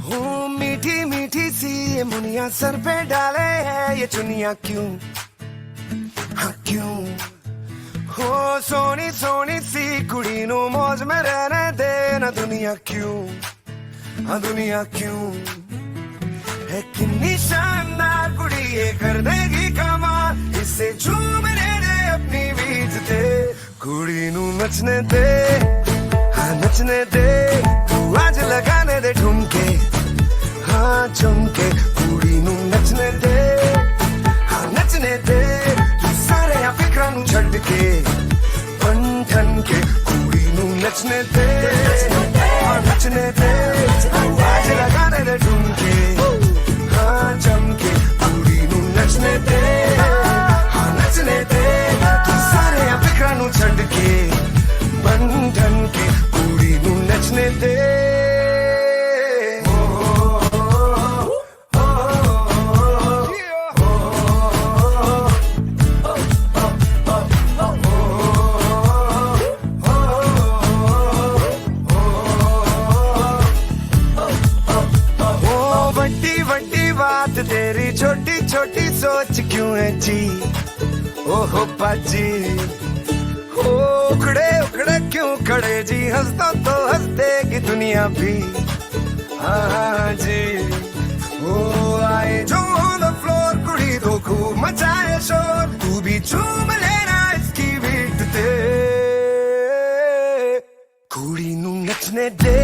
हो मीठी मीठी सी ये मुनिया सर पे डाले है ये चुनिया क्यों, हाँ क्यों। हो सोनी सोनी सी कुड़ी नु मौज में रहने दे ना दुनिया क्यों, हाँ दुनिया क्यों। है कितनी शानदार कुड़ी ये कर देगी कमाल, इसे झूमने दे अपनी बीच ते। कुड़ी नु नचने दे, हाँ नचने दे, तू आज लगाने दे ठुमके, हाँ झुमके। कुड़ी नु नचने दे, हाँ नचने दे, तू सारे आ फिक्रां नु छड्ड के बन ठन के। कुड़ी नु नचने दे, हाँ नचने दे, तू आज लगाने दे ठुमके, हाँ झुमके। कुड़ी नु नचने दे, हाँ नचने दे, तू सारे आ फिक्रां नु छड्ड के बन ठन के। कुड़ी नु नचने दे। तेरी छोटी छोटी सोच क्यों है जी, ओहो पाजी। हो उखड़े उखड़े क्यों खड़े जी, हंस तो हंस देगी दुनिया भी, हाँ जी। वो आए जो ऑन द फ्लोर, कुड़ी तो खूब मचाए शोर, तू भी झूम लेना इसकी बीट ते। कुड़ी नू नचने दे,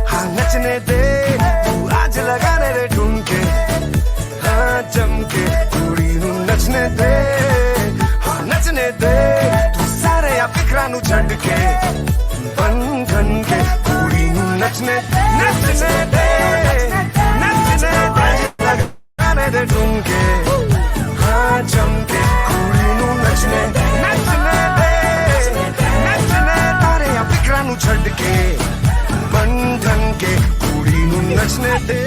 हाँ नचने दे, तू आज लगाने दे ठुमके, हाँ चमके। कुड़ी नू नचने दे, हाँ नचने दे, तू सारे आ फिक्रां नु छड्ड के बन ठन के। कुड़ी नू नचने नचने दे, नचने दे, लगाने दे ठुमके, हाँ चमके। कुड़ी नू नचने नचने दे, नचने तारे आ फिक्रां नु छड्ड के बन ठन के। कुड़ी नू नचने दे।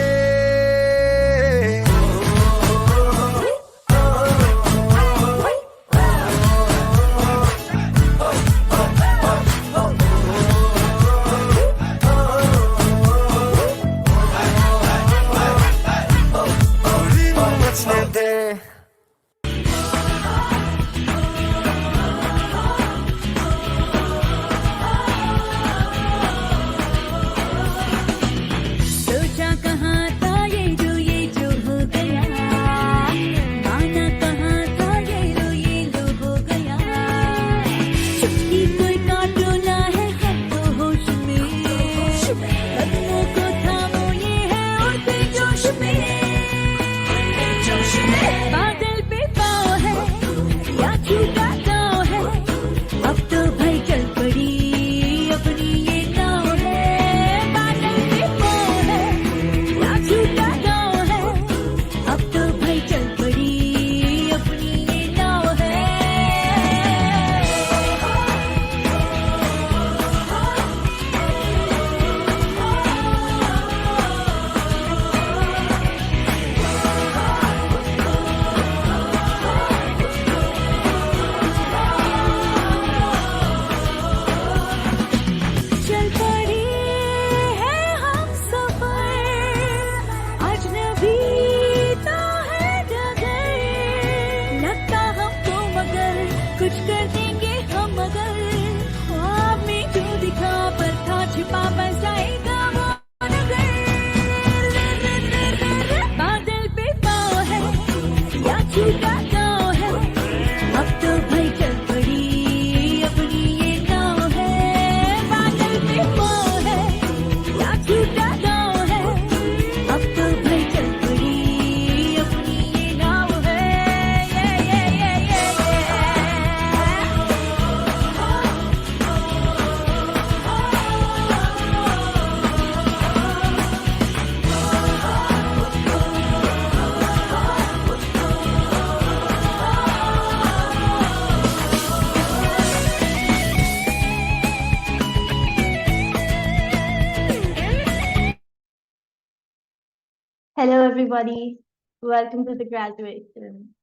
Hello, everybody. Welcome to the graduation.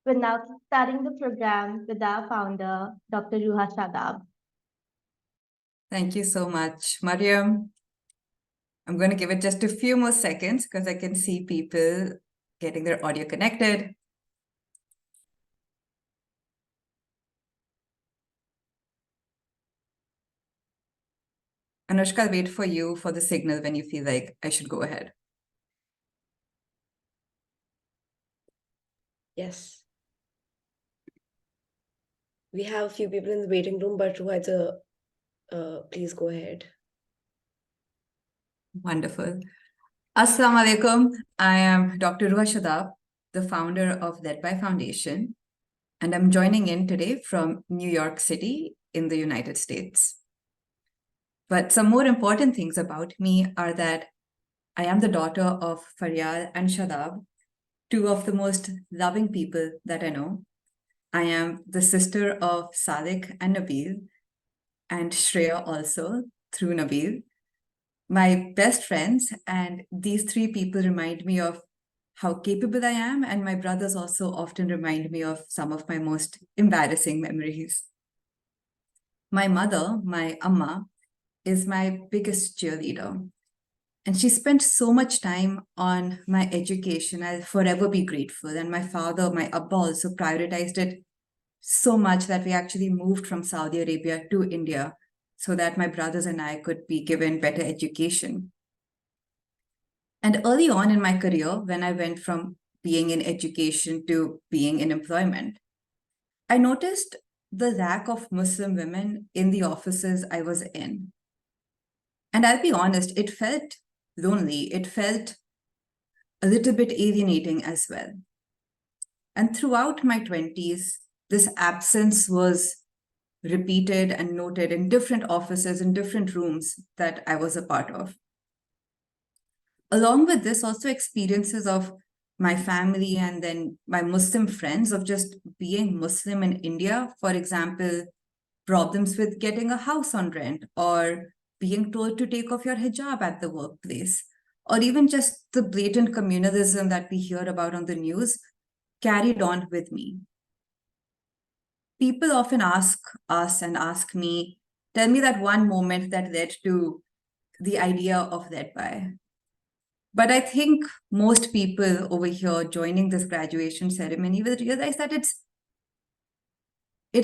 We're now starting the program with our founder, Dr. Ruha Shadab. Thank you so much, Mariam. I'm going to give it just a few more seconds because I can see people getting their audio connected. Anushka, I'll wait for you for the signal when you feel like I should go ahead. Yes. We have a few people in the waiting room, but Ruhaita, please go ahead. Wonderful. Assalamu alaikum. I am Dr. Ruha Shadab, the founder of LedBy Foundation, and I'm joining in today from New York City in the United States. But some more important things about me are that I am the daughter of Faryal and Shadab, two of the most loving people that I know. I am the sister of Sadiq and Nabil, and Shreya also through Nabil. My best friends, and these three people remind me of how capable I am, and my brothers also often remind me of some of my most embarrassing memories. My mother, my Amma, is my biggest cheerleader. And she spent so much time on my education. I'll forever be grateful. And my father, my Abba, also prioritized it so much that we actually moved from Saudi Arabia to India so that my brothers and I could be given better education. And early on in my career, when I went from being in education to being in employment, I noticed the lack of Muslim women in the offices I was in. And I'll be honest, it felt lonely. It felt a little bit alienating as well. And throughout my 20s, this absence was repeated and noted in different offices, in different rooms that I was a part of. Along with this, also experiences of my family and then my Muslim friends of just being Muslim in India, for example, problems with getting a house on rent or being told to take off your hijab at the workplace, or even just the blatant communalism that we hear about on the news carried on with me. People often ask us and ask me, tell me that one moment that led to the idea of LedBy. But I think most people over here joining this graduation ceremony will realize that it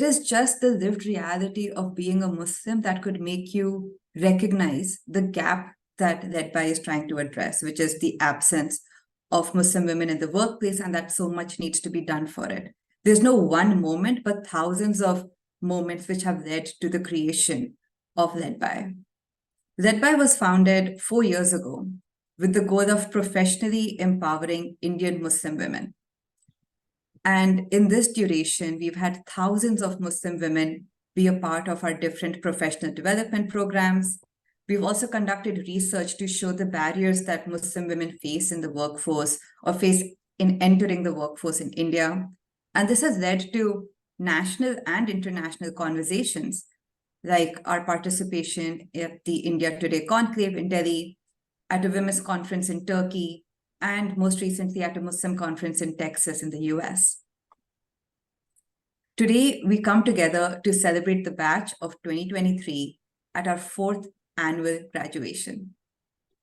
is just the lived reality of being a Muslim that could make you recognize the gap that LedBy is trying to address, which is the absence of Muslim women in the workplace, and that so much needs to be done for it. There's no one moment, but thousands of moments which have led to the creation of LedBy. LedBy was founded 4 years ago with the goal of professionally empowering Indian Muslim women. And in this duration, we've had thousands of Muslim women be a part of our different professional development programs. We've also conducted research to show the barriers that Muslim women face in the workforce or face in entering the workforce in India. And this has led to national and international conversations, like our participation at the India Today conclave in Delhi, at a women's conference in Turkey, and most recently at a Muslim conference in Texas in the US. Today, we come together to celebrate the batch of 2023 at our 4th annual graduation.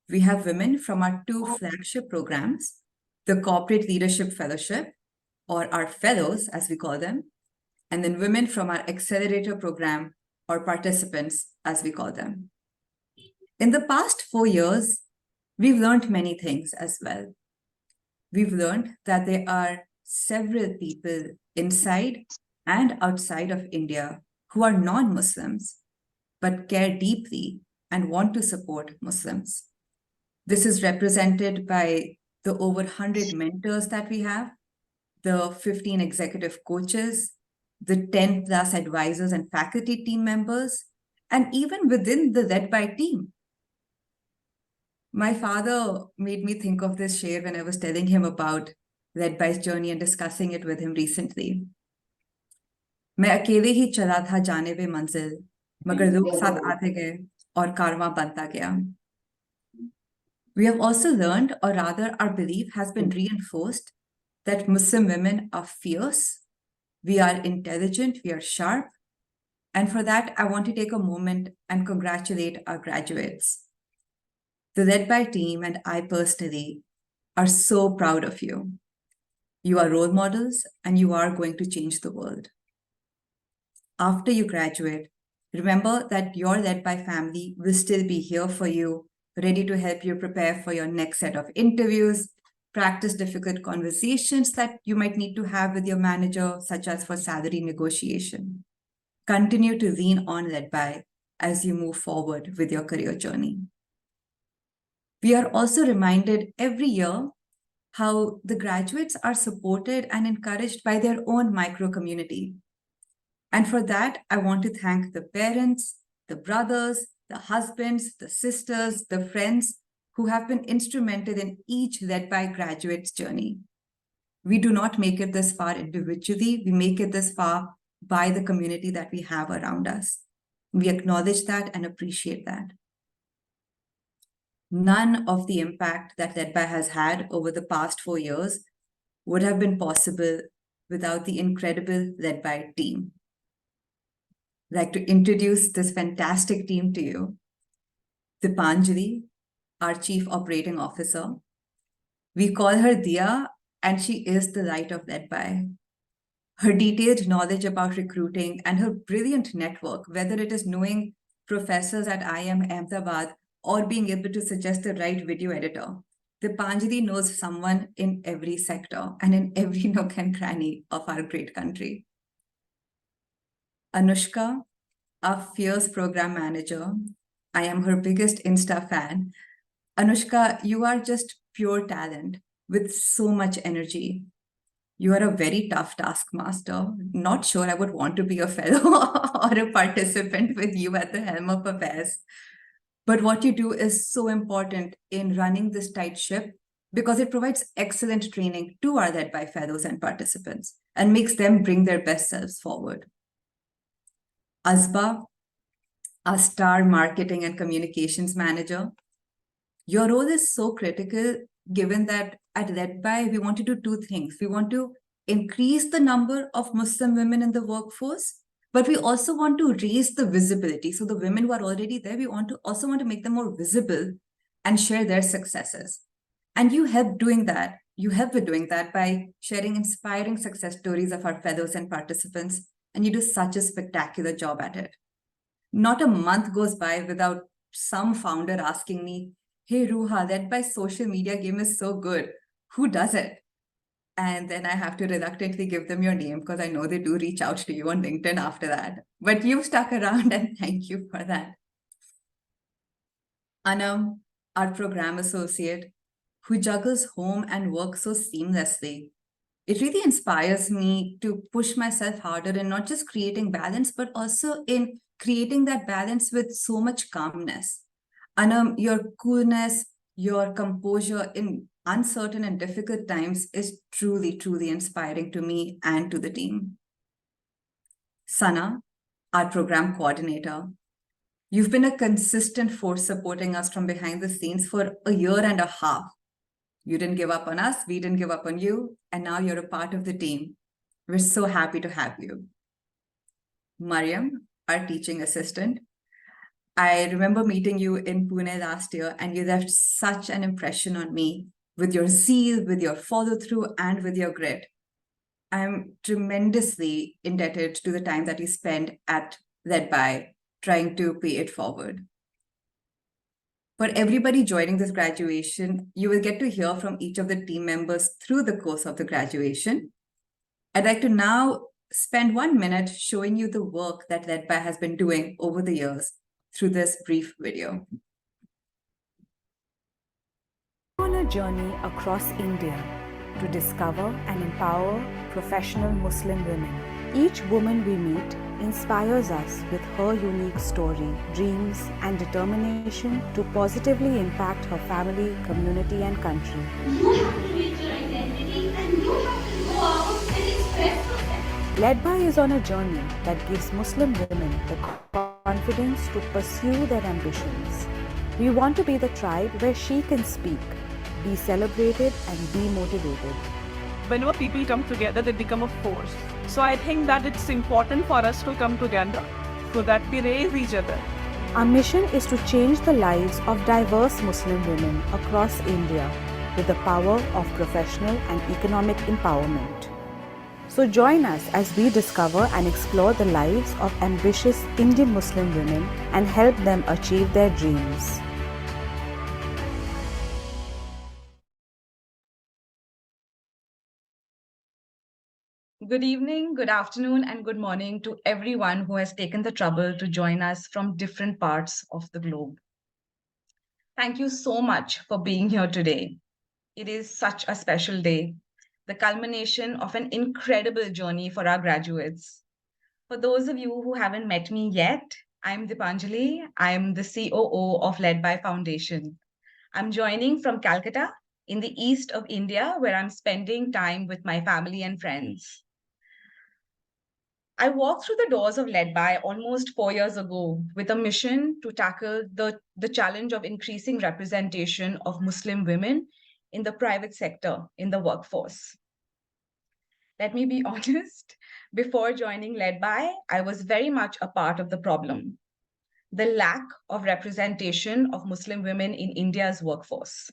We have women from our 2 flagship programs, the Corporate Leadership Fellowship, or our fellows, as we call them, and then women from our Accelerator program, or participants, as we call them. In the past 4 years, we've learned many things as well. We've learned that there are several people inside and outside of India who are non-Muslims, but care deeply and want to support Muslims. This is represented by the over 100 mentors that we have, the 15 executive coaches, the 10 plus advisors and faculty team members, and even within the LedBy team. My father made me think of this share when I was telling him about LedBy's journey and discussing it with him recently. मैं अकेले ही चला था जानेबे मंजिल, मगर लोग साथ आते गए और कारवां बनता गया. We have also learned, or rather our belief has been reinforced, that Muslim women are fierce, we are intelligent, we are sharp, And for that, I want to take a moment and congratulate our graduates. The LedBy team and I personally are so proud of you. You are role models and you are going to change the world. After you graduate, remember that your LedBy family will still be here for you, ready to help you prepare for your next set of interviews, practice difficult conversations that you might need to have with your manager, such as for salary negotiation. Continue to lean on LedBy as you move forward with your career journey. We are also reminded every year how the graduates are supported and encouraged by their own micro community. And for that, I want to thank the parents, the brothers, the husbands, the sisters, the friends who have been instrumental in each LedBy graduate's journey. We do not make it this far individually, we make it this far by the community that we have around us. We acknowledge that and appreciate that. None of the impact that LedBy has had over the past 4 years would have been possible without the incredible LedBy team. I'd like to introduce this fantastic team to you. Dipanjali, our Chief Operating Officer. We call her Dia, and she is the light of LedBy. Her detailed knowledge about recruiting and her brilliant network, whether it is knowing professors at IIM Ahmedabad or being able to suggest the right video editor, Dipanjali knows someone in every sector and in every nook and cranny of our great country. Anushka, our fierce program manager. I am her biggest Insta fan. Anushka, you are just pure talent with so much energy. You are a very tough taskmaster. Not sure I would want to be a fellow or a participant with you at the helm of affairs. But what you do is so important in running this tight ship because it provides excellent training to our LedBy fellows and participants and makes them bring their best selves forward. Azba, our star marketing and communications manager. Your role is so critical given that at LedBy, we want to do two things. We want to increase the number of Muslim women in the workforce, but we also want to raise the visibility. So the women who are already there, we also want to make them more visible and share their successes. And you help doing that. You help with doing that by sharing inspiring success stories of our fellows and participants. And you do such a spectacular job at it. Not a month goes by without some founder asking me, hey, Ruha, LedBy social media game is so good. Who does it? And then I have to reluctantly give them your name because I know they do reach out to you on LinkedIn after that. But you've stuck around and thank you for that. Anam, our program associate, who juggles home and work so seamlessly. It really inspires me to push myself harder in not just creating balance, but also in creating that balance with so much calmness. Anam, your coolness, your composure in uncertain and difficult times is truly, truly inspiring to me and to the team. Sana, our program coordinator. You've been a consistent force supporting us from behind the scenes for 1.5 years. You didn't give up on us, we didn't give up on you, and now you're a part of the team. We're so happy to have you. Mariam, our teaching assistant. I remember meeting you in Pune last year, and you left such an impression on me with your zeal, with your follow-through, and with your grit. I'm tremendously indebted to the time that you spent at LedBy trying to pay it forward. For everybody joining this graduation, you will get to hear from each of the team members through the course of the graduation. I'd like to now spend 1 minute showing you the work that LedBy has been doing over the years through this brief video. On a journey across India to discover and empower professional Muslim women. Each woman we meet inspires us with her unique story, dreams, and determination to positively impact her family, community, and country. You have to reach your identity and you have to go out and express yourself. LedBy is on a journey that gives Muslim women the confidence to pursue their ambitions. We want to be the tribe where she can speak, be celebrated, and be motivated. Whenever people come together, they become a force. So I think that it's important for us to come together so that we raise each other. Our mission is to change the lives of diverse Muslim women across India with the power of professional and economic empowerment. So join us as we discover and explore the lives of ambitious Indian Muslim women and help them achieve their dreams. Good evening, good afternoon, and good morning to everyone who has taken the trouble to join us from different parts of the globe. Thank you so much for being here today. It is such a special day, the culmination of an incredible journey for our graduates. For those of you who haven't met me yet, I'm Dipanjali. I'm the COO of LedBy Foundation. I'm joining from Calcutta in the east of India, where I'm spending time with my family and friends. I walked through the doors of LedBy almost 4 years ago with a mission to tackle the challenge of increasing representation of Muslim women in the private sector, in the workforce. Let me be honest, before joining LedBy, I was very much a part of the problem, the lack of representation of Muslim women in India's workforce.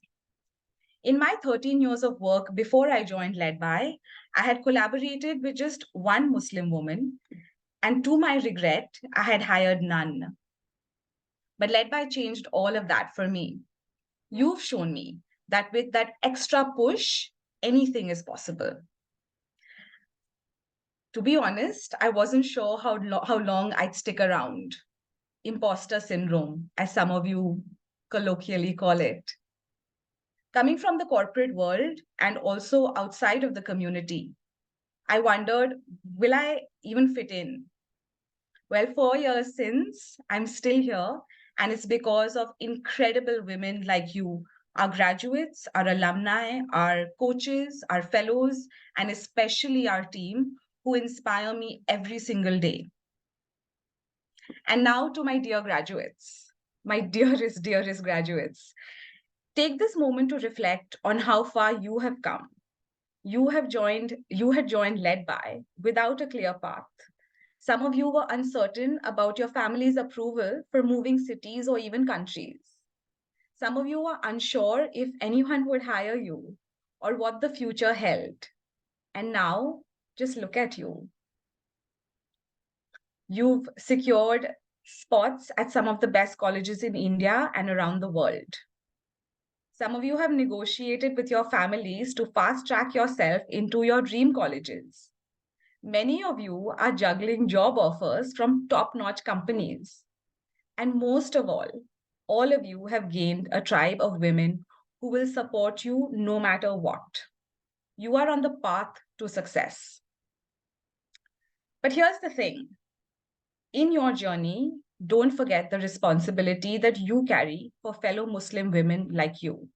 In my 13 years of work before I joined LedBy, I had collaborated with just one Muslim woman, and to my regret, I had hired none. But LedBy changed all of that for me. You've shown me that with that extra push, anything is possible. To be honest, I wasn't sure how long I'd stick around. Imposter syndrome, as some of you colloquially call it. Coming from the corporate world and also outside of the community, I wondered, will I even fit in? Well, 4 years since, I'm still here, and it's because of incredible women like you, our graduates, our alumni, our coaches, our fellows, and especially our team, who inspire me every single day. And now to my dear graduates, my dearest graduates. Take this moment to reflect on how far you have come. You had joined LedBy without a clear path. Some of you were uncertain about your family's approval for moving cities or even countries. Some of you were unsure if anyone would hire you or what the future held. And now, just look at you. You've secured spots at some of the best colleges in India and around the world. Some of you have negotiated with your families to fast track yourself into your dream colleges. Many of you are juggling job offers from top-notch companies. And most of all of you have gained a tribe of women who will support you no matter what. You are on the path to success. But here's the thing. In your journey, don't forget the responsibility that you carry for fellow Muslim women like you.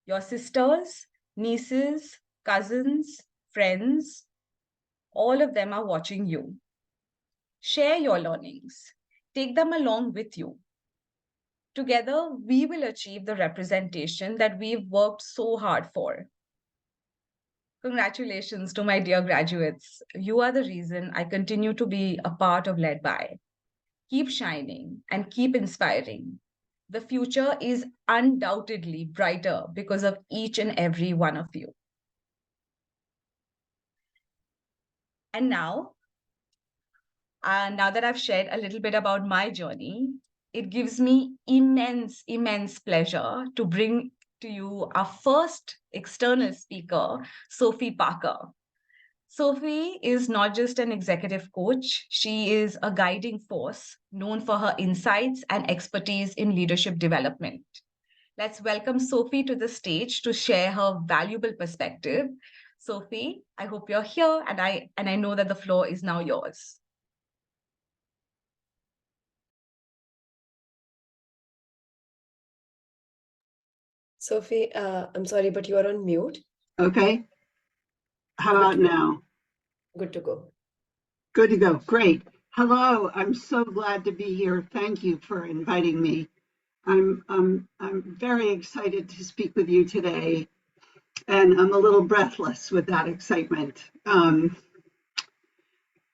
Your sisters, nieces, cousins, friends, all of them are watching you. Share your learnings. Take them along with you. Together, we will achieve the representation that we've worked so hard for. Congratulations to my dear graduates. You are the reason I continue to be a part of LedBy. Keep shining and keep inspiring. The future is undoubtedly brighter because of each and every one of you. And now that I've shared a little bit about my journey, it gives me immense pleasure to bring to you our first external speaker, Sophie Parker. Sophie is not just an executive coach, she is a guiding force known for her insights and expertise in leadership development. Let's welcome Sophie to the stage to share her valuable perspective. Sophie, I hope you're here, and I know that the floor is now yours. Sophie, I'm sorry, but you are on mute. Okay. How about now? Good to go. Good to go. Great. Hello. I'm so glad to be here. Thank you for inviting me. I'm very excited to speak with you today, and I'm a little breathless with that excitement.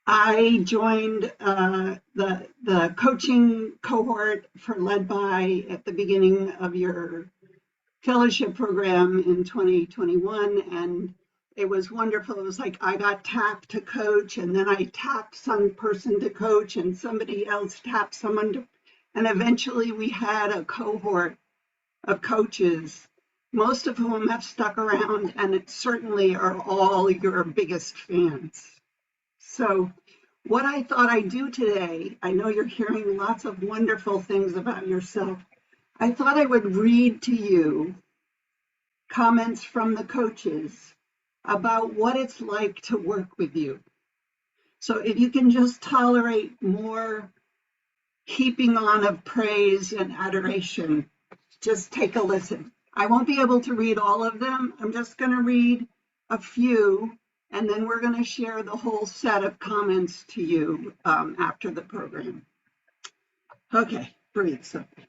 I joined the coaching cohort for LedBy at the beginning of your fellowship program in 2021, and it was wonderful. It was like I got tapped to coach, and then I tapped some person to coach, and somebody else tapped someone to, and eventually we had a cohort of coaches, most of whom have stuck around, and it certainly are all your biggest fans. So what I thought I'd do today, I know you're hearing lots of wonderful things about yourself. I thought I would read to you comments from the coaches about what it's like to work with you. So if you can just tolerate more heaping on of praise and adoration, just take a listen. I won't be able to read all of them. I'm just going to read a few, and then we're going to share the whole set of comments to you after the program. Okay, breathe, Sophie.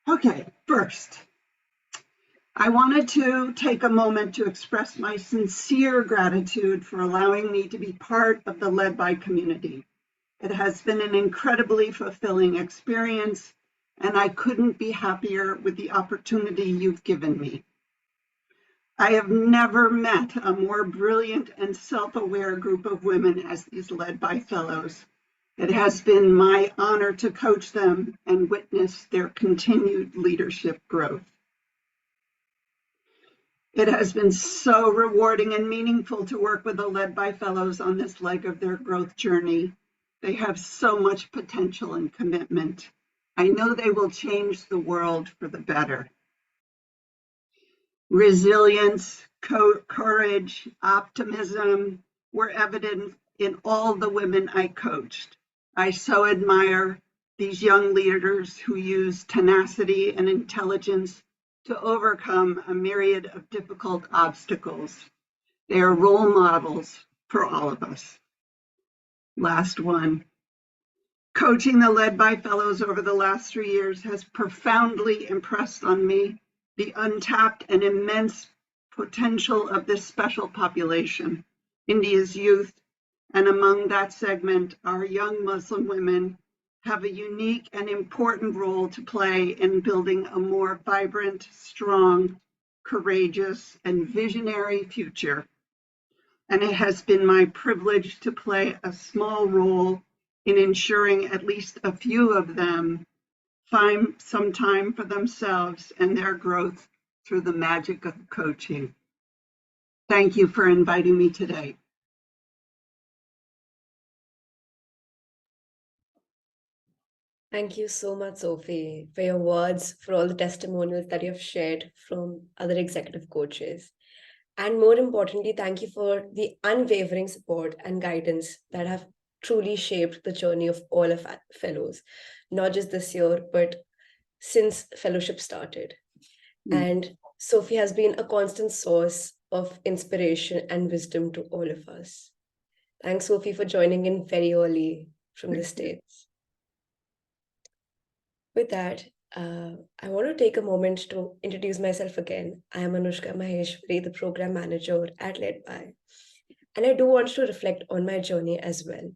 Okay, first, I wanted to take a moment to express my sincere gratitude for allowing me to be part of the LedBy community. It has been an incredibly fulfilling experience, and I couldn't be happier with the opportunity you've given me. I have never met a more brilliant and self-aware group of women as these LedBy Fellows. It has been my honor to coach them and witness their continued leadership growth. It has been so rewarding and meaningful to work with the LedBy Fellows on this leg of their growth journey. They have so much potential and commitment. I know they will change the world for the better. Resilience, courage, optimism were evident in all the women I coached. I so admire these young leaders who use tenacity and intelligence to overcome a myriad of difficult obstacles. They are role models for all of us. Last one. Coaching the LedBy Fellows over the last 3 years has profoundly impressed on me the untapped and immense potential of this special population, India's youth, and among that segment, our young Muslim women have a unique and important role to play in building a more vibrant, strong, courageous, and visionary future. And it has been my privilege to play a small role in ensuring at least a few of them find some time for themselves and their growth through the magic of coaching. Thank you for inviting me today. Thank you so much, Sophie, for your words, for all the testimonials that you have shared from other executive coaches. And more importantly, thank you for the unwavering support and guidance that have truly shaped the journey of all of our fellows, not just this year, but since fellowship started. And Sophie has been a constant source of inspiration and wisdom to all of us. Thanks, Sophie, for joining in very early from the States. With that, I want to take a moment to introduce myself again. I am Anushka Maheshwari, the program manager at LedBy, and I do want to reflect on my journey as well.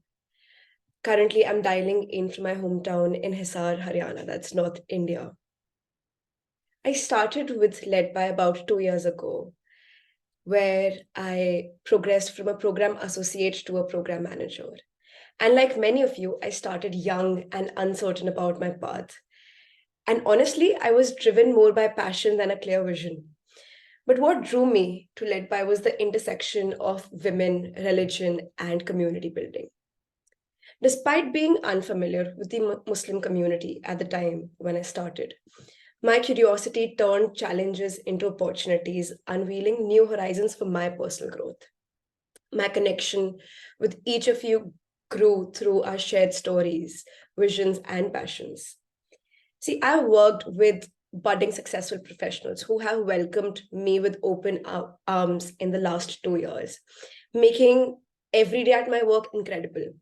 Currently, I'm dialing in from my hometown in Hisar, Haryana, that's North India. I started with LedBy about 2 years ago, where I progressed from a program associate to a program manager. And like many of you, I started young and uncertain about my path. And honestly, I was driven more by passion than a clear vision. But what drew me to LedBy was the intersection of women, religion, and community building. Despite being unfamiliar with the Muslim community at the time when I started, my curiosity turned challenges into opportunities, unveiling new horizons for my personal growth. My connection with each of you grew through our shared stories, visions, and passions. See, I've worked with budding successful professionals who have welcomed me with open arms in the last 2 years, making every day at my work incredible.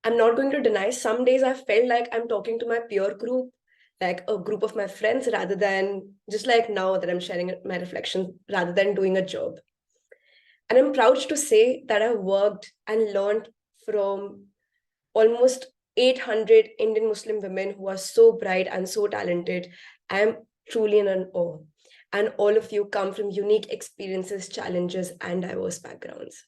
I'm not going to deny some days I felt like I'm talking to my peer group, like a group of my friends, rather than just like now that I'm sharing my reflections, rather than doing a job. And I'm proud to say that I worked and learned from almost 800 Indian Muslim women who are so bright and so talented. I am truly in an awe. And all of you come from unique experiences, challenges, and diverse backgrounds.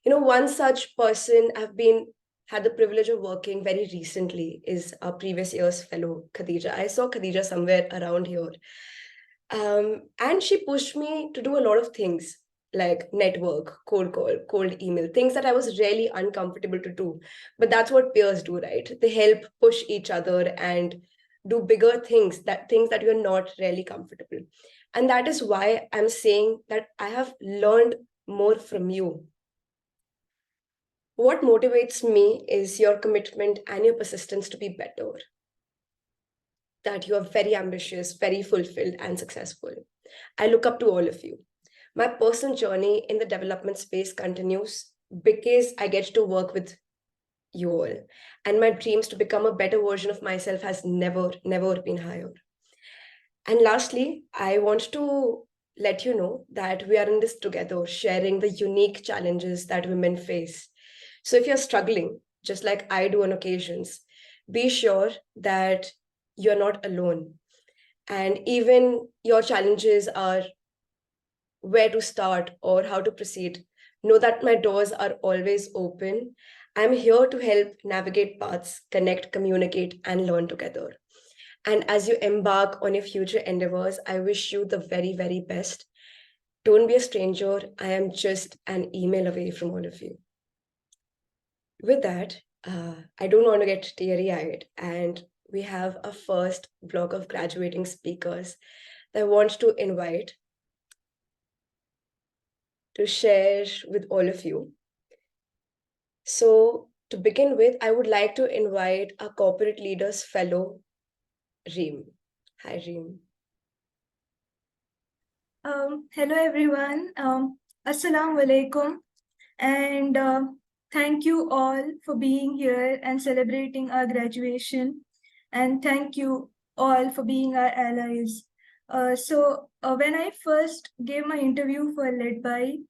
One such person had the privilege of working very recently is our previous year's fellow, Khadija. I saw Khadija somewhere around here. And she pushed me to do a lot of things like network, cold call, cold email, things that I was really uncomfortable to do. But that's what peers do, right? They help push each other and do bigger things that you're not really comfortable. And that is why I'm saying that I have learned more from you. What motivates me is your commitment and your persistence to be better. That you are very ambitious, very fulfilled, and successful. I look up to all of you. My personal journey in the development space continues because I get to work with you all. And my dreams to become a better version of myself has never been higher. And lastly, I want to let you know that we are in this together, sharing the unique challenges that women face. So if you're struggling, just like I do on occasions, be sure that you're not alone. And even your challenges are where to start or how to proceed, know that my doors are always open. I'm here to help navigate paths, connect, communicate, and learn together. And as you embark on your future endeavors, I wish you the very, very best. Don't be a stranger. I am just an email away from all of you. With that, I don't want to get teary-eyed, and we have a first block of graduating speakers that I want to invite to share with all of you. So to begin with, I would like to invite our corporate leaders fellow, Reem. Hi, Reem. Hello, everyone. Assalamu alaikum. And thank you all for being here and celebrating our graduation. And thank you all for being our allies. So when I first gave my interview for LedBy,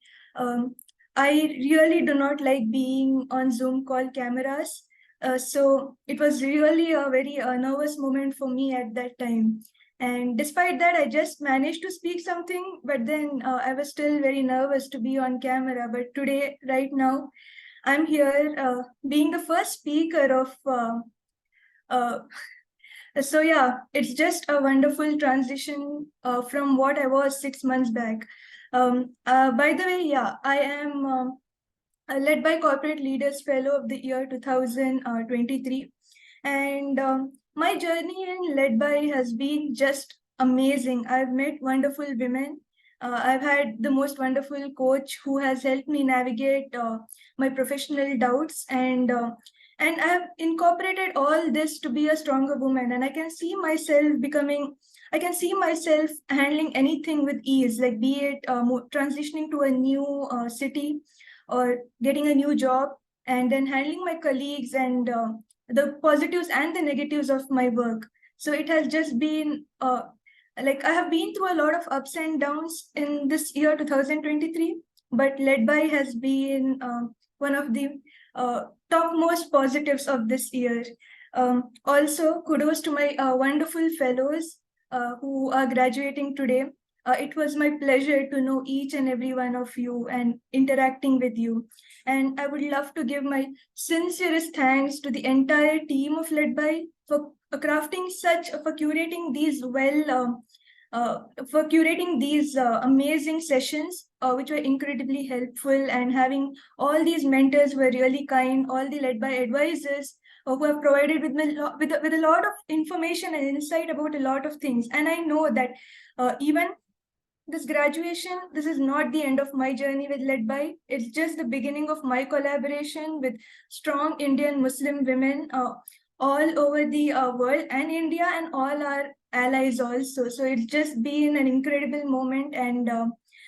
I really do not like being on Zoom call cameras. So it was really a very nervous moment for me at that time. And despite that, I just managed to speak something, but then I was still very nervous to be on camera. But today, right now, I'm here being the first speaker of so yeah, it's just a wonderful transition from what I was 6 months back. By the way, yeah, I am a LedBy Corporate Leaders Fellow of the year 2023. And my journey in LedBy has been just amazing. I've met wonderful women. I've had the most wonderful coach who has helped me navigate my professional doubts, and I have incorporated all this to be a stronger woman. And I can see myself handling anything with ease, like be it transitioning to a new city or getting a new job, and then handling my colleagues and the positives and the negatives of my work. So it has just been like I have been through a lot of ups and downs in this year 2023, but LedBy has been one of the topmost positives of this year. Also, kudos to my wonderful fellows who are graduating today. It was my pleasure to know each and every one of you and interacting with you. And I would love to give my sincerest thanks to the entire team of LedBy for crafting for curating these amazing sessions, which were incredibly helpful, and having all these mentors who were really kind, all the LedBy advisors who have provided with a lot of information and insight about a lot of things. And I know that even this graduation, this is not the end of my journey with LedBy. It's just the beginning of my collaboration with strong Indian Muslim women all over the world and India, and all our allies also. So it's just been an incredible moment, and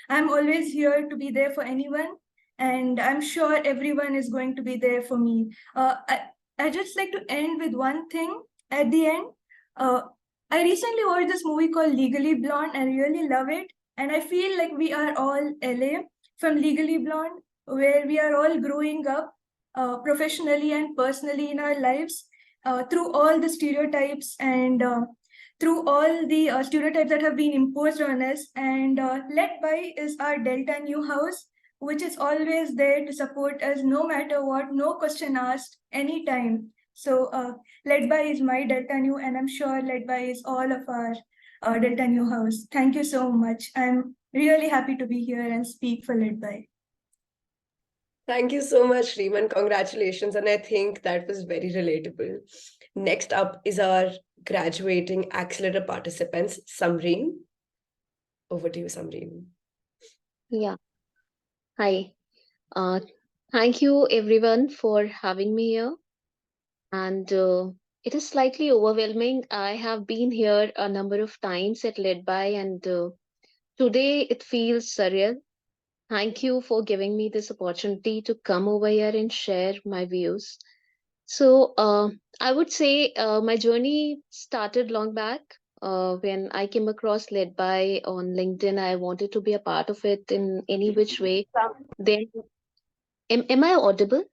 I'm always here to be there for anyone, and I'm sure everyone is going to be there for me. I just like to end with one thing at the end. I recently watched this movie called Legally Blonde. I really love it. And I feel like we are all LA from Legally Blonde, where we are all growing up professionally and personally in our lives through all the stereotypes and through all the stereotypes that have been imposed on us. And LedBy is our Delta New House, which is always there to support us no matter what, no question asked, anytime. So LedBy is my Delta New, and I'm sure LedBy is all of our Delta New House. Thank you so much. I'm really happy to be here and speak for LedBy. Thank you so much, Reeman. Congratulations. And I think that was very relatable. Next up is our graduating Accelerator participants, Samreen. Over to you, Samreen. Yeah. Hi. Thank you everyone for having me here. And it is slightly overwhelming. I have been here a number of times at LedBy, and today it feels surreal. Thank you for giving me this opportunity to come over here and share my views. So I would say my journey started long back. When I came across LedBy on LinkedIn, I wanted to be a part of it in any which way. Then, am I audible?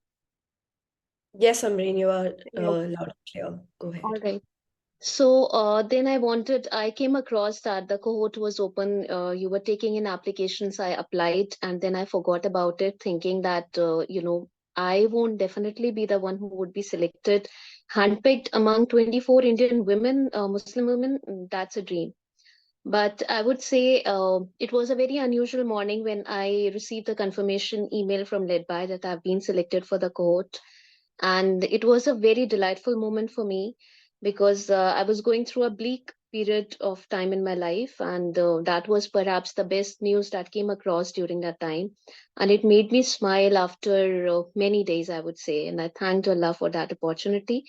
Yes, Samreen, you are Yeah. loud and clear. Go ahead. All right. So then I came across that the cohort was open. You were taking in applications. I applied, and then I forgot about it, thinking that, I won't definitely be the one who would be selected, handpicked among 24 Indian women, Muslim women. That's a dream. But I would say it was a very unusual morning when I received a confirmation email from LedBy that I've been selected for the cohort. And it was a very delightful moment for me because I was going through a bleak period of time in my life. And that was perhaps the best news that came across during that time. And it made me smile after many days, I would say. And I thanked Allah for that opportunity.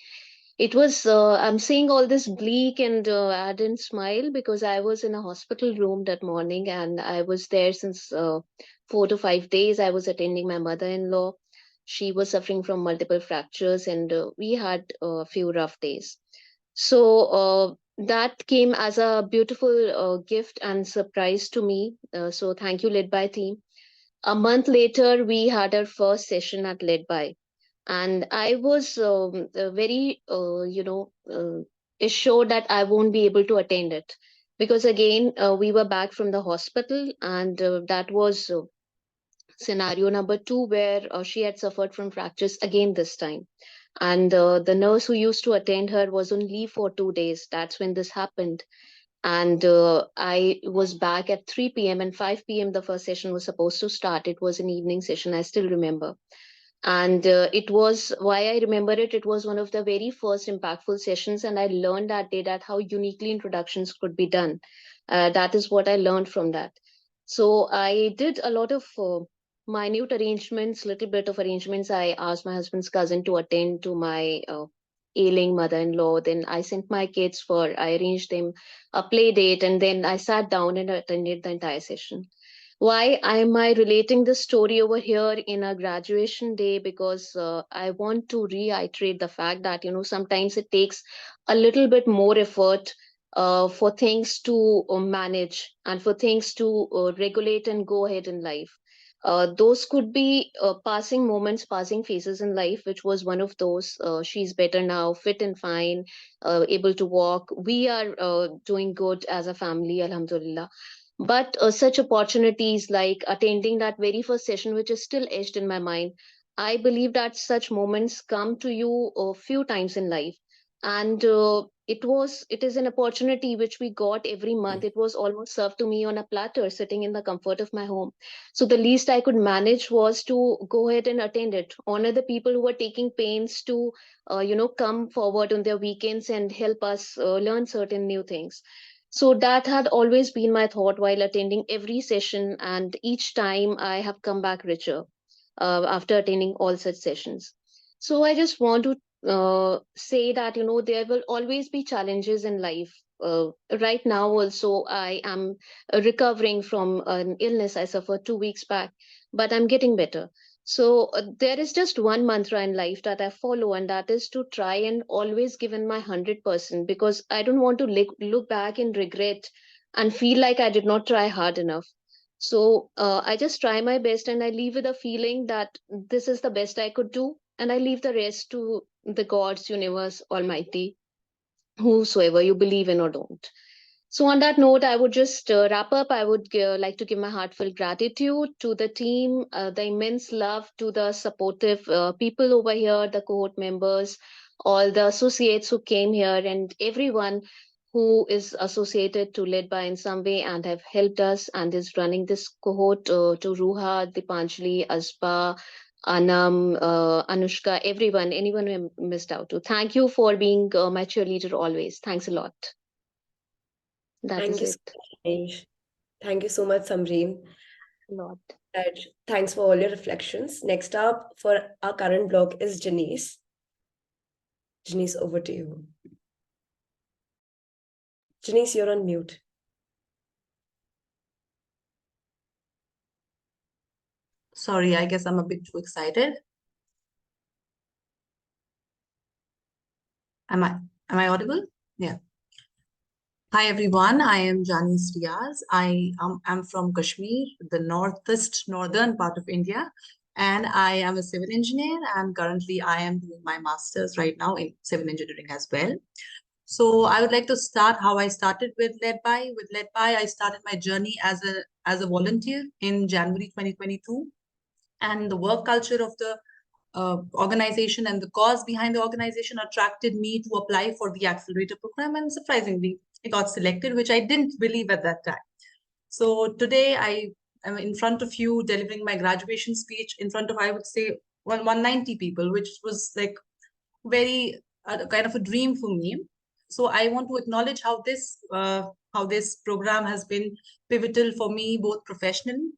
It was, I'm saying all this bleak and I didn't smile because I was in a hospital room that morning and I was there since 4 to 5 days. I was attending my mother in law. She was suffering from multiple fractures and we had a few rough days. So that came as a beautiful gift and surprise to me. So thank you, LedBy team. A month later, we had our first session at LedBy, and I was very assured that I won't be able to attend it because again we were back from the hospital, and that was scenario number two where she had suffered from fractures again this time, and the nurse who used to attend her was on leave for 2 days. That's when this happened. And I was back at 3 p.m. and 5 p.m. the first session was supposed to start. It was an evening session, I still remember. And it was, why I remember it, it was one of the very first impactful sessions, and I learned that day that how uniquely introductions could be done. That is what I learned from that. So I did a lot of minute arrangements, little bit of arrangements. I asked my husband's cousin to attend to my ailing mother-in-law. Then I sent my kids for, I arranged them a play date, and then I sat down and attended the entire session. Why am I relating this story over here in a graduation day? Because I want to reiterate the fact that, sometimes it takes a little bit more effort for things to manage and for things to regulate and go ahead in life. Those could be passing moments, passing phases in life, which was one of those. She's better now, fit and fine, able to walk. We are doing good as a family, alhamdulillah. But such opportunities like attending that very first session, which is still etched in my mind, I believe that such moments come to you a few times in life. And it is an opportunity which we got every month. It was almost served to me on a platter sitting in the comfort of my home. So the least I could manage was to go ahead and attend it, honor the people who were taking pains to come forward on their weekends and help us learn certain new things. So that had always been my thought while attending every session, and each time I have come back richer after attending all such sessions. So I just want to say that there will always be challenges in life. Right now, also, I am recovering from an illness I suffered 2 weeks back, but I'm getting better. So there is just one mantra in life that I follow, and that is to try and always give in my 100%, because I don't want to look back and regret and feel like I did not try hard enough. So I just try my best, and I leave with a feeling that this is the best I could do. and I leave the rest to the gods, universe, almighty, whosoever you believe in or don't. So, on that note, I would just wrap up. I would like to give my heartfelt gratitude to the team, the immense love to the supportive people over here, the cohort members, all the associates who came here, and everyone who is associated to LedBy in some way and have helped us and is running this cohort, to Ruha, Dipanjali, Asba, Anam, Anushka, everyone, anyone who I missed out to. Thank you for being my cheerleader always. Thanks a lot. That Thank is you so it. much, Anish. Thank you so much, Samreen. A lot. And thanks for all your reflections. Next up for our current blog is Janice. Janice, over to you. Janice, you're on mute. Sorry, I guess I'm a bit too excited. Am I audible? Yeah. Hi everyone, I am Janice Riaz. I am from Kashmir, the northern part of India, and I am a civil engineer, and currently I am doing my master's right now in civil engineering as well. So I would like to start how I started with LedBy. With LedBy, I started my journey as a volunteer in January 2022, and the work culture of the organization and the cause behind the organization attracted me to apply for the Accelerator program, and surprisingly, I got selected, which I didn't believe at that time. So today I am in front of you delivering my graduation speech in front of, I would say, 190 people, which was like very kind of a dream for me. So I want to acknowledge how this program has been pivotal for me, both professionally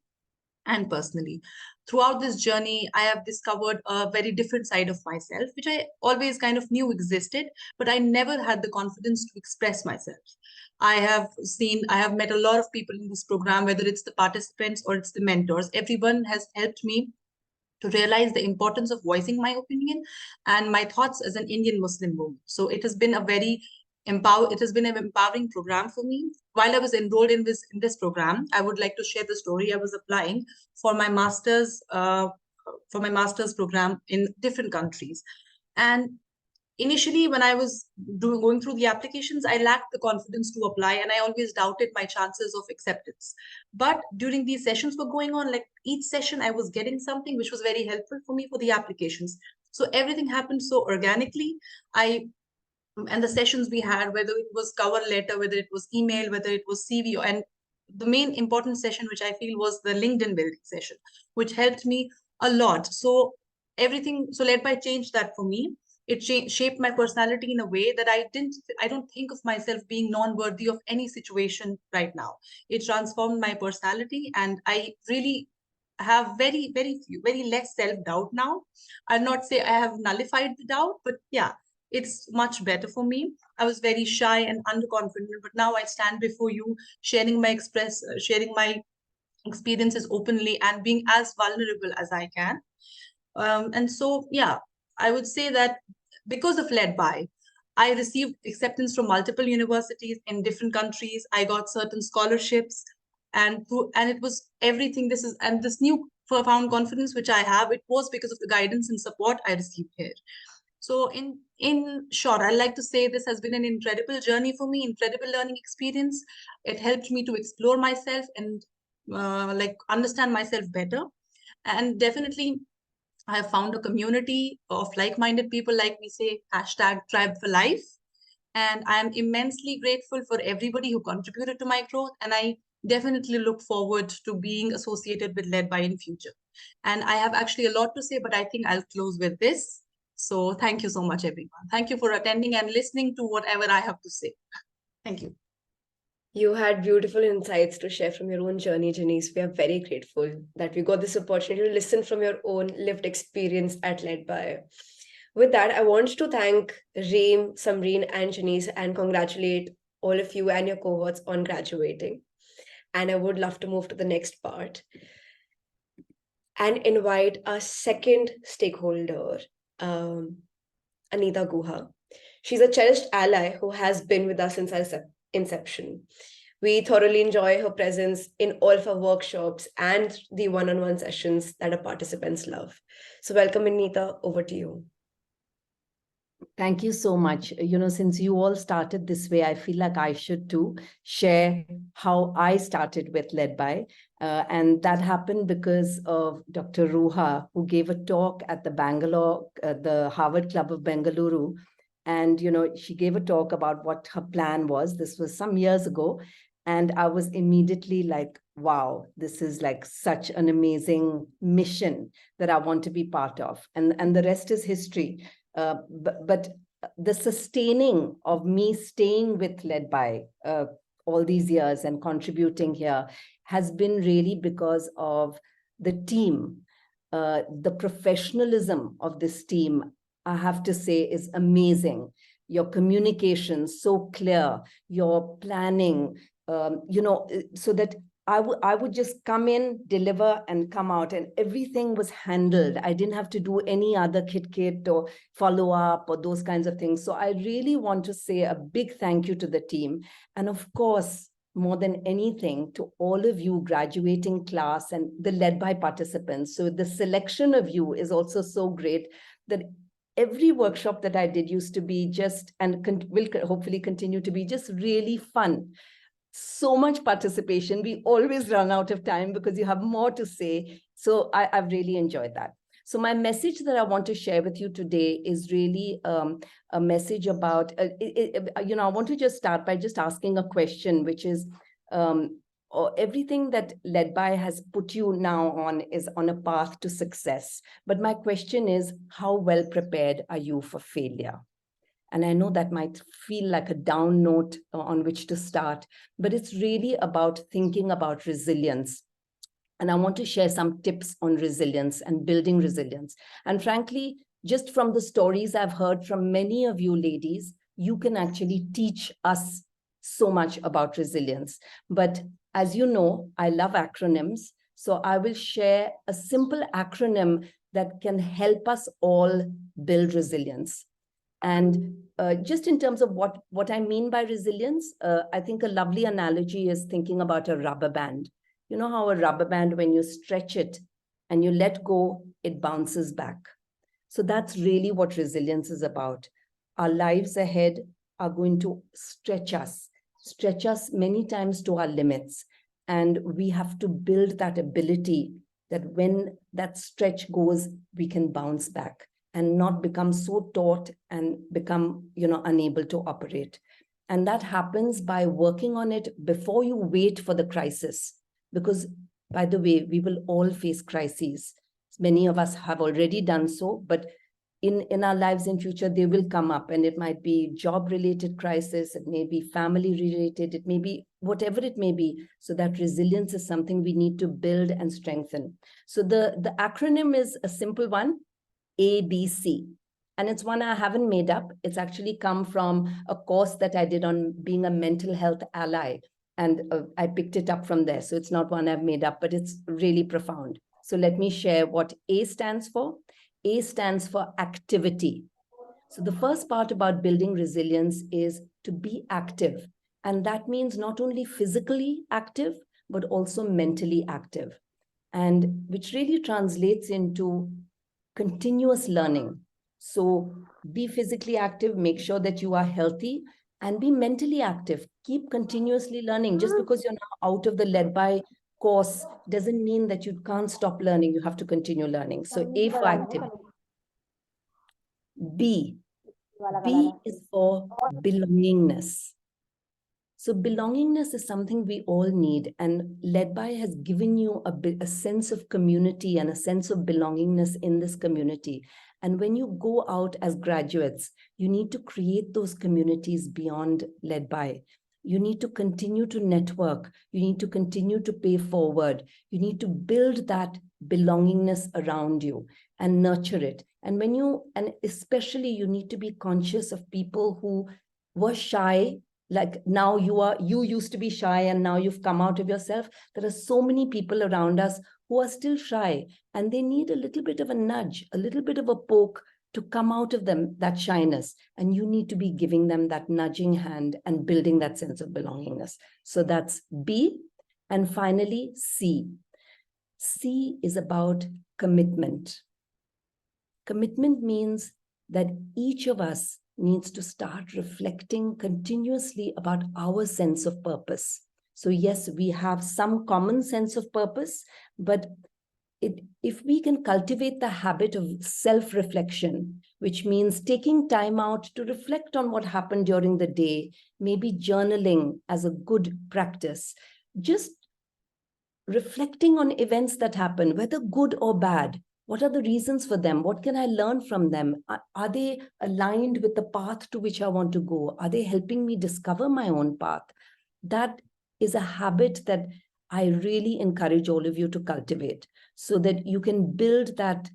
and personally. Throughout this journey, I have discovered a very different side of myself, which I always kind of knew existed, but I never had the confidence to express myself. I have met a lot of people in this program, whether it's the participants or it's the mentors. Everyone has helped me to realize the importance of voicing my opinion and my thoughts as an Indian Muslim woman. So it has been an empowering program for me. While I was enrolled in this program, I would like to share the story. I was applying for my master's program in different countries, and initially when I was going through the applications, I lacked the confidence to apply, and I always doubted my chances of acceptance. But during these sessions were going on, like each session I was getting something which was very helpful for me for the applications. So everything happened so organically. And the sessions we had, whether it was cover letter, whether it was email, whether it was CV, and the main important session, which I feel was the LinkedIn building session, which helped me a lot. So LedBy changed that for me. It shaped my personality in a way that I don't think of myself being non-worthy of any situation right now. It transformed my personality, and I really have very less self-doubt now. I'll not say I have nullified the doubt, but yeah, it's much better for me. I was very shy and underconfident, but now I stand before you, sharing my experiences openly and being as vulnerable as I can. And so, yeah, I would say that because of LedBy, I received acceptance from multiple universities in different countries. I got certain scholarships, and it was everything. This new profound confidence which I have, it was because of the guidance and support I received here. So in short, I'd like to say this has been an incredible journey for me, incredible learning experience. It helped me to explore myself and understand myself better. And definitely, I have found a community of like-minded people, like we say, #tribe for life. And I am immensely grateful for everybody who contributed to my growth. And I definitely look forward to being associated with LedBy in future. And I have actually a lot to say, but I think I'll close with this. So thank you so much, everyone. Thank you for attending and listening to whatever I have to say. Thank you. You had beautiful insights to share from your own journey, Janice. We are very grateful that we got this opportunity to listen from your own lived experience at LedBy. With that, I want to thank Reem, Samreen, and Janice and congratulate all of you and your cohorts on graduating. And I would love to move to the next part and invite our second stakeholder, Anita Guha. She's a cherished ally who has been with us since our inception. We thoroughly enjoy her presence in all of our workshops and the one-on-one sessions that our participants love. So welcome, Vinita, over to you. Thank you so much. Since you all started this way, I feel like I should too share how I started with LedBy. And that happened because of Dr. Ruha, who gave a talk at the Harvard Club of Bengaluru. And, she gave a talk about what her plan was. This was some years ago. And I was immediately like, wow, this is like such an amazing mission that I want to be part of. And the rest is history. But the sustaining of me staying with LedBy all these years and contributing here has been really because of the team. The professionalism of this team, I have to say, is amazing. Your communication so clear, your planning, so that I would just come in, deliver, and come out, and everything was handled. I didn't have to do any other kit or follow up or those kinds of things. So I really want to say a big thank you to the team. And of course, more than anything, to all of you graduating class and the LedBy participants. So the selection of you is also so great that every workshop that I did used to be just, and will hopefully continue to be, just really fun. So much participation. We always run out of time because you have more to say. So I've really enjoyed that. So my message that I want to share with you today is really a message about, I want to just start by just asking a question, which is, everything that LedBy has put you now on is on a path to success. But my question is, how well prepared are you for failure? And I know that might feel like a down note on which to start, but it's really about thinking about resilience. And I want to share some tips on resilience and building resilience. And frankly, just from the stories I've heard from many of you ladies, you can actually teach us so much about resilience. But as you know, I love acronyms. So I will share a simple acronym that can help us all build resilience. And just in terms of what I mean by resilience, I think a lovely analogy is thinking about a rubber band. You know how a rubber band, when you stretch it and you let go, it bounces back. So that's really what resilience is about. Our lives ahead are going to stretch us many times to our limits. And we have to build that ability that when that stretch goes, we can bounce back and not become so taut and become, unable to operate. And that happens by working on it before you wait for the crisis. Because, by the way, we will all face crises. Many of us have already done so, but in our lives in future, they will come up, and it might be job-related crisis, it may be family-related, it may be whatever it may be. So that resilience is something we need to build and strengthen. So the acronym is a simple one, ABC. And it's one I haven't made up. It's actually come from a course that I did on being a mental health ally. And I picked it up from there. So it's not one I've made up, but it's really profound. So let me share what A stands for. A stands for activity. So the first part about building resilience is to be active. And that means not only physically active, but also mentally active. And which really translates into continuous learning. So be physically active, make sure that you are healthy, and be mentally active. Keep continuously learning. Just because you're now out of the LedBy course doesn't mean that you can't stop learning. You have to continue learning. So A for active. B is for belongingness. So belongingness is something we all need, and LedBy has given you a sense of community and a sense of belongingness in this community. And when you go out as graduates, you need to create those communities beyond LedBy. You need to continue to network. You need to continue to pay forward. You need to build that belongingness around you and nurture it. And especially you need to be conscious of people who were shy. Like now you used to be shy and now you've come out of yourself. There are so many people around us who are still shy and they need a little bit of a nudge, a little bit of a poke to come out of them, that shyness. And you need to be giving them that nudging hand and building that sense of belongingness. So that's B. And finally, C. C is about commitment. Commitment means that each of us needs to start reflecting continuously about our sense of purpose. So yes, we have some common sense of purpose, but if we can cultivate the habit of self-reflection, which means taking time out to reflect on what happened during the day, maybe journaling as a good practice, just reflecting on events that happen, whether good or bad. What are the reasons for them? What can I learn from them? Are they aligned with the path to which I want to go? Are they helping me discover my own path? That is a habit that I really encourage all of you to cultivate so that you can build that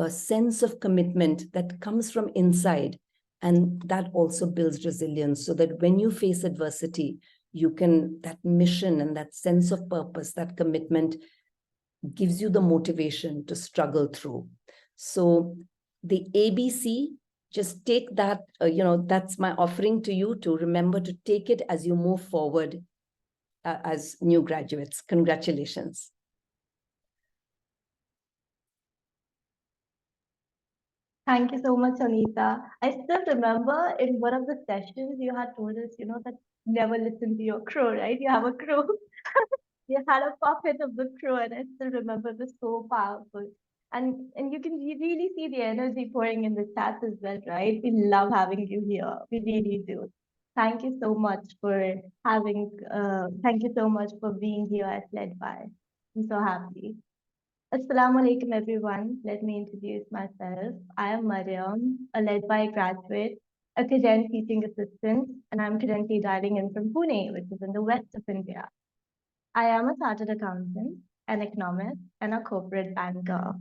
sense of commitment that comes from inside. And that also builds resilience so that when you face adversity, you can, that mission and that sense of purpose, that commitment gives you the motivation to struggle through. So the ABC, just take that, that's my offering to you to remember to take it as you move forward as new graduates. Congratulations. Thank you so much, Anita. I still remember in one of the sessions you had told us, that never listen to your crow, right? You have a crow. You had a puppet of the crow, and I still remember it was so powerful. And you can really see the energy pouring in the chat as well, right? We love having you here. We really do. Thank you so much for thank you so much for being here at LedBy. I'm so happy. Assalamu alaikum, everyone. Let me introduce myself. I am Mariam, a LedBy graduate, a current teaching assistant, and I'm currently dialing in from Pune, which is in the west of India. I am a chartered accountant, an economist, and a corporate banker.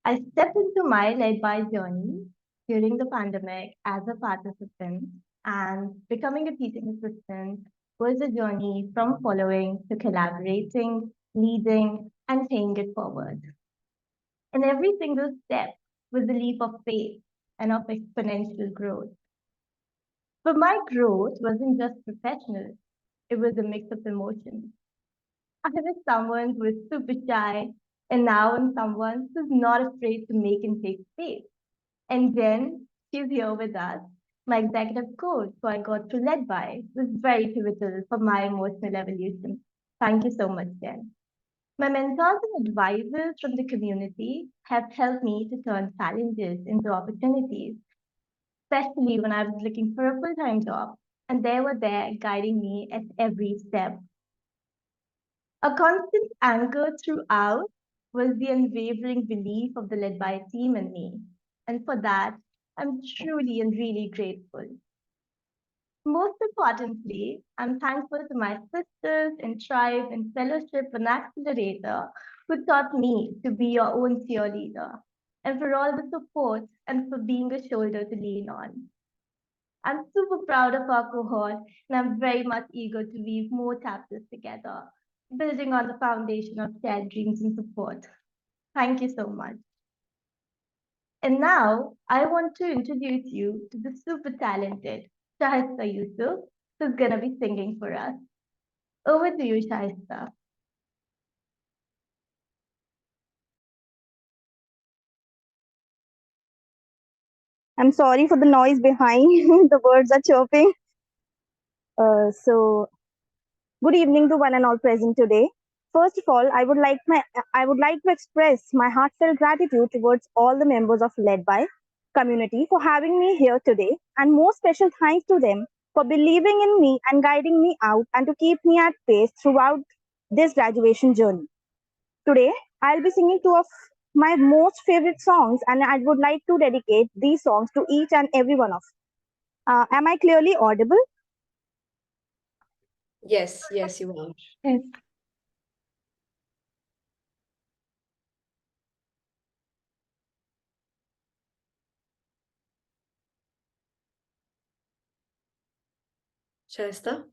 I stepped into my LedBy journey during the pandemic as a participant, and becoming a teaching assistant was a journey from following to collaborating, leading, and paying it forward. And every single step was a leap of faith and of exponential growth. But my growth wasn't just professional, it was a mix of emotions. I was someone who was super shy, and now I'm someone who's not afraid to make and take space. And Jen, she's here with us. My executive coach, who I got through LedBy, was very pivotal for my emotional evolution. Thank you so much, Jen. My mentors and advisors from the community have helped me to turn challenges into opportunities, especially when I was looking for a full-time job, and they were there guiding me at every step. A constant anchor throughout was the unwavering belief of the LedBy team and me, and for that, I'm truly and really grateful. Most importantly, I'm thankful to my sisters in Tribe and Fellowship and Accelerator who taught me to be your own cheerleader, and for all the support and for being a shoulder to lean on. I'm super proud of our cohort, and I'm very much eager to weave more chapters together, building on the foundation of shared dreams and support. Thank you so much. And now I want to introduce you to the super talented Shahista Yusuf, who's going to be singing for us. Over to you, Shahista. I'm sorry for the noise behind. The birds are chirping. Good evening to one and all present today. First of all, I would like to express my heartfelt gratitude towards all the members of LedBy community for having me here today, and more special thanks to them for believing in me and guiding me out and to keep me at pace throughout this graduation journey. Today, I'll be singing two of my most favorite songs, and I would like to dedicate these songs to each and every one of you. Am I clearly audible? Yes, yes, you are. Yes. Shaista?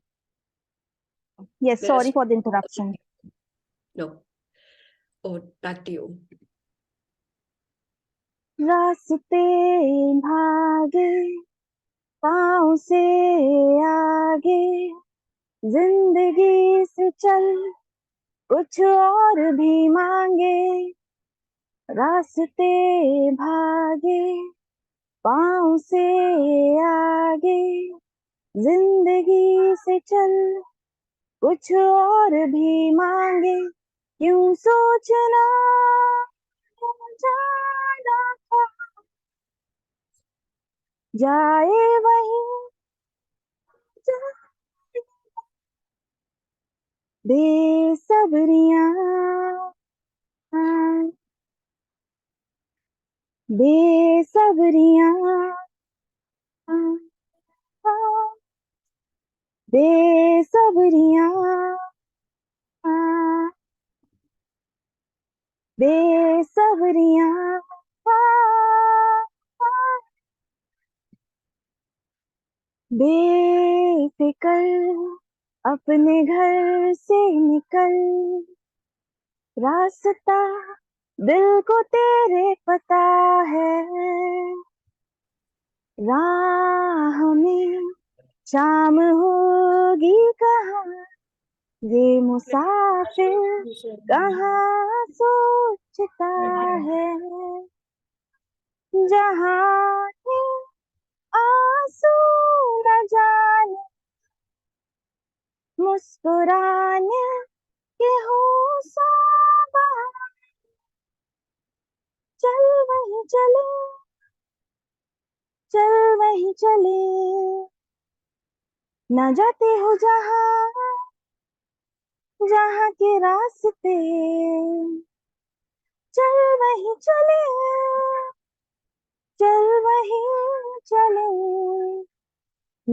Yes, Let us- sorry for the interruption. No. Oh, back to you. रास्ते भागे पाँव से आगे जिंदगी से चल कुछ और भी मांगे रास्ते भागे पाँव से आगे जिंदगी से चल कुछ और भी मांगे क्यों सोचना जाना जाए वही बेसब्रियां बेसब्रियां बेसब्रियां बेसब्रियां बेफिकर अपने घर से निकल रास्ता दिल को तेरे पता है राह में शाम होगी कहाँ ये मुसाफिर कहाँ सोचता है जहाँ के आंसू न जाने मुस्कुराने के हो चल वही चले चल वही चले न जाते हो जहाँ जहाँ के रास्ते चल वही चले चल वही चले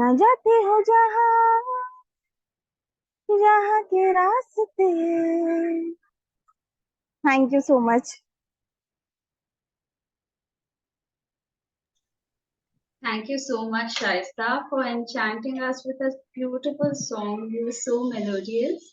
न जाते हो जहाँ जहाँ के रास्ते thank you so much Thank you so much, Shaista, for enchanting us with a beautiful song. You were so melodious.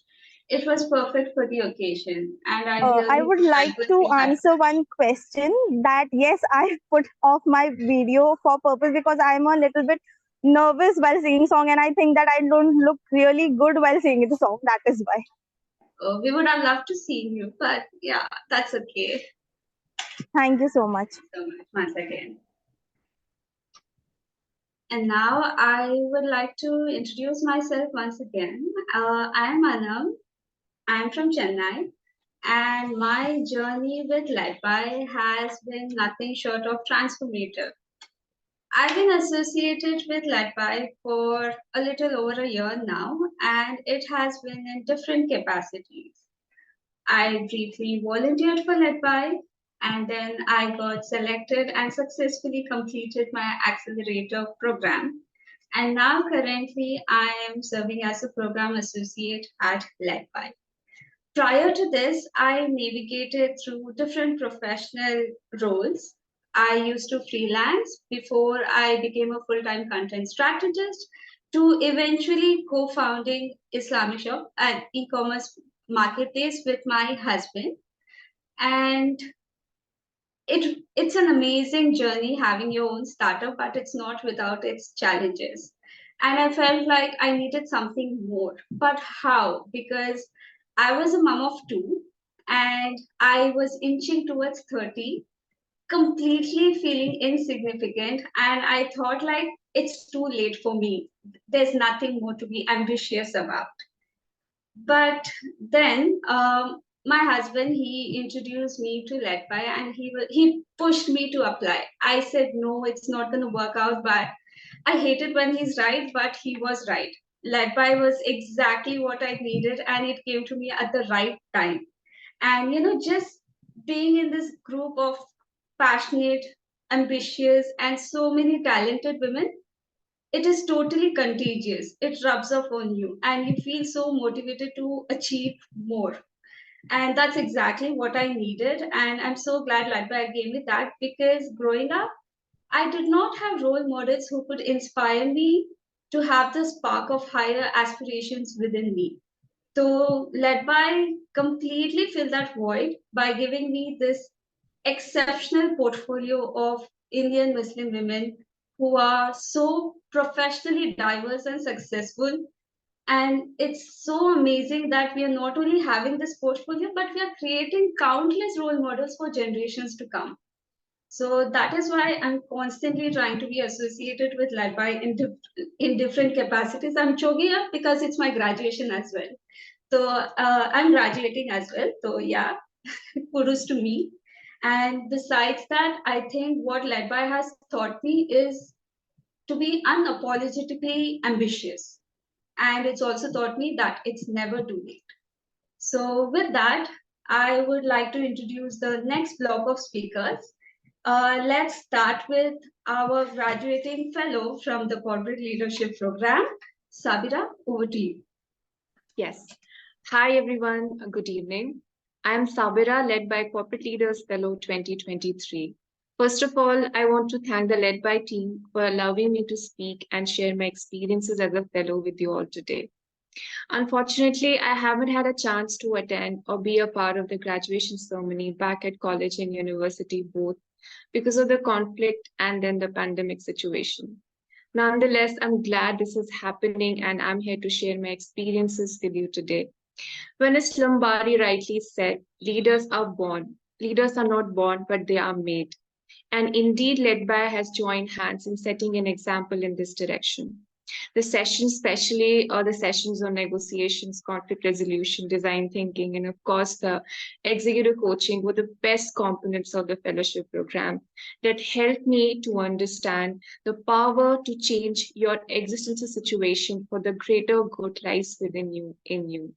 It was perfect for the occasion, and I I really would wish I like could to be that. answer one question that yes, I put off my video for purpose because I'm a little bit nervous while singing song and I think that I don't look really good while singing the song. That is why. We would have loved to see you, but yeah, that's okay. Thank you so much. So much once again. And now I would like to introduce myself once again. I am Anam. I'm from Chennai. And my journey with LedBy has been nothing short of transformative. I've been associated with LedBy for a little over a year now, and it has been in different capacities. I briefly volunteered for LedBy, and then I got selected and successfully completed my Accelerator program. And now currently I am serving as a program associate at LedBy. Prior to this, I navigated through different professional roles. I used to freelance before I became a full-time content strategist to eventually co-founding Islamic Shop, an e-commerce marketplace with my husband. And it's an amazing journey having your own startup, but it's not without its challenges. And I felt like I needed something more. But how? Because I was a mom of two and I was inching towards 30, completely feeling insignificant. And I thought like it's too late for me. There's nothing more to be ambitious about. But then my husband, he introduced me to LedBy and he pushed me to apply. I said no, it's not going to work out, but I hate it when he's right, but he was right. LedBy was exactly what I needed and it came to me at the right time. And just being in this group of passionate, ambitious, and so many talented women, it is totally contagious. It rubs off on you and you feel so motivated to achieve more. And that's exactly what I needed. And I'm so glad LedBy gave me that because growing up, I did not have role models who could inspire me to have the spark of higher aspirations within me. So LedBy completely filled that void by giving me this exceptional portfolio of Indian Muslim women who are so professionally diverse and successful. And it's so amazing that we are not only having this portfolio, but we are creating countless role models for generations to come. So that is why I'm constantly trying to be associated with LedBy in different capacities. I'm choking up because it's my graduation as well. So I'm graduating as well. So yeah, kudos to me. And besides that, I think what LedBy has taught me is to be unapologetically ambitious. And it's also taught me that it's never too late. So with that, I would like to introduce the next block of speakers. Let's start with our graduating fellow from the Corporate Leadership Program. Sabira, over to you. Yes. Hi, everyone. Good evening. I'm Sabira, LedBy Corporate Leaders Fellow 2023. First of all, I want to thank the LedBy team for allowing me to speak and share my experiences as a fellow with you all today. Unfortunately, I haven't had a chance to attend or be a part of the graduation ceremony back at college and university, both because of the conflict and then the pandemic situation. Nonetheless, I'm glad this is happening and I'm here to share my experiences with you today. When Islam Bari rightly said, leaders are born. Leaders are not born, but they are made. And indeed, LedBy has joined hands in setting an example in this direction. The sessions, especially the sessions on negotiations, conflict resolution, design thinking, and of course the executive coaching were the best components of the fellowship program that helped me to understand the power to change your existential situation for the greater good lies within you, in you.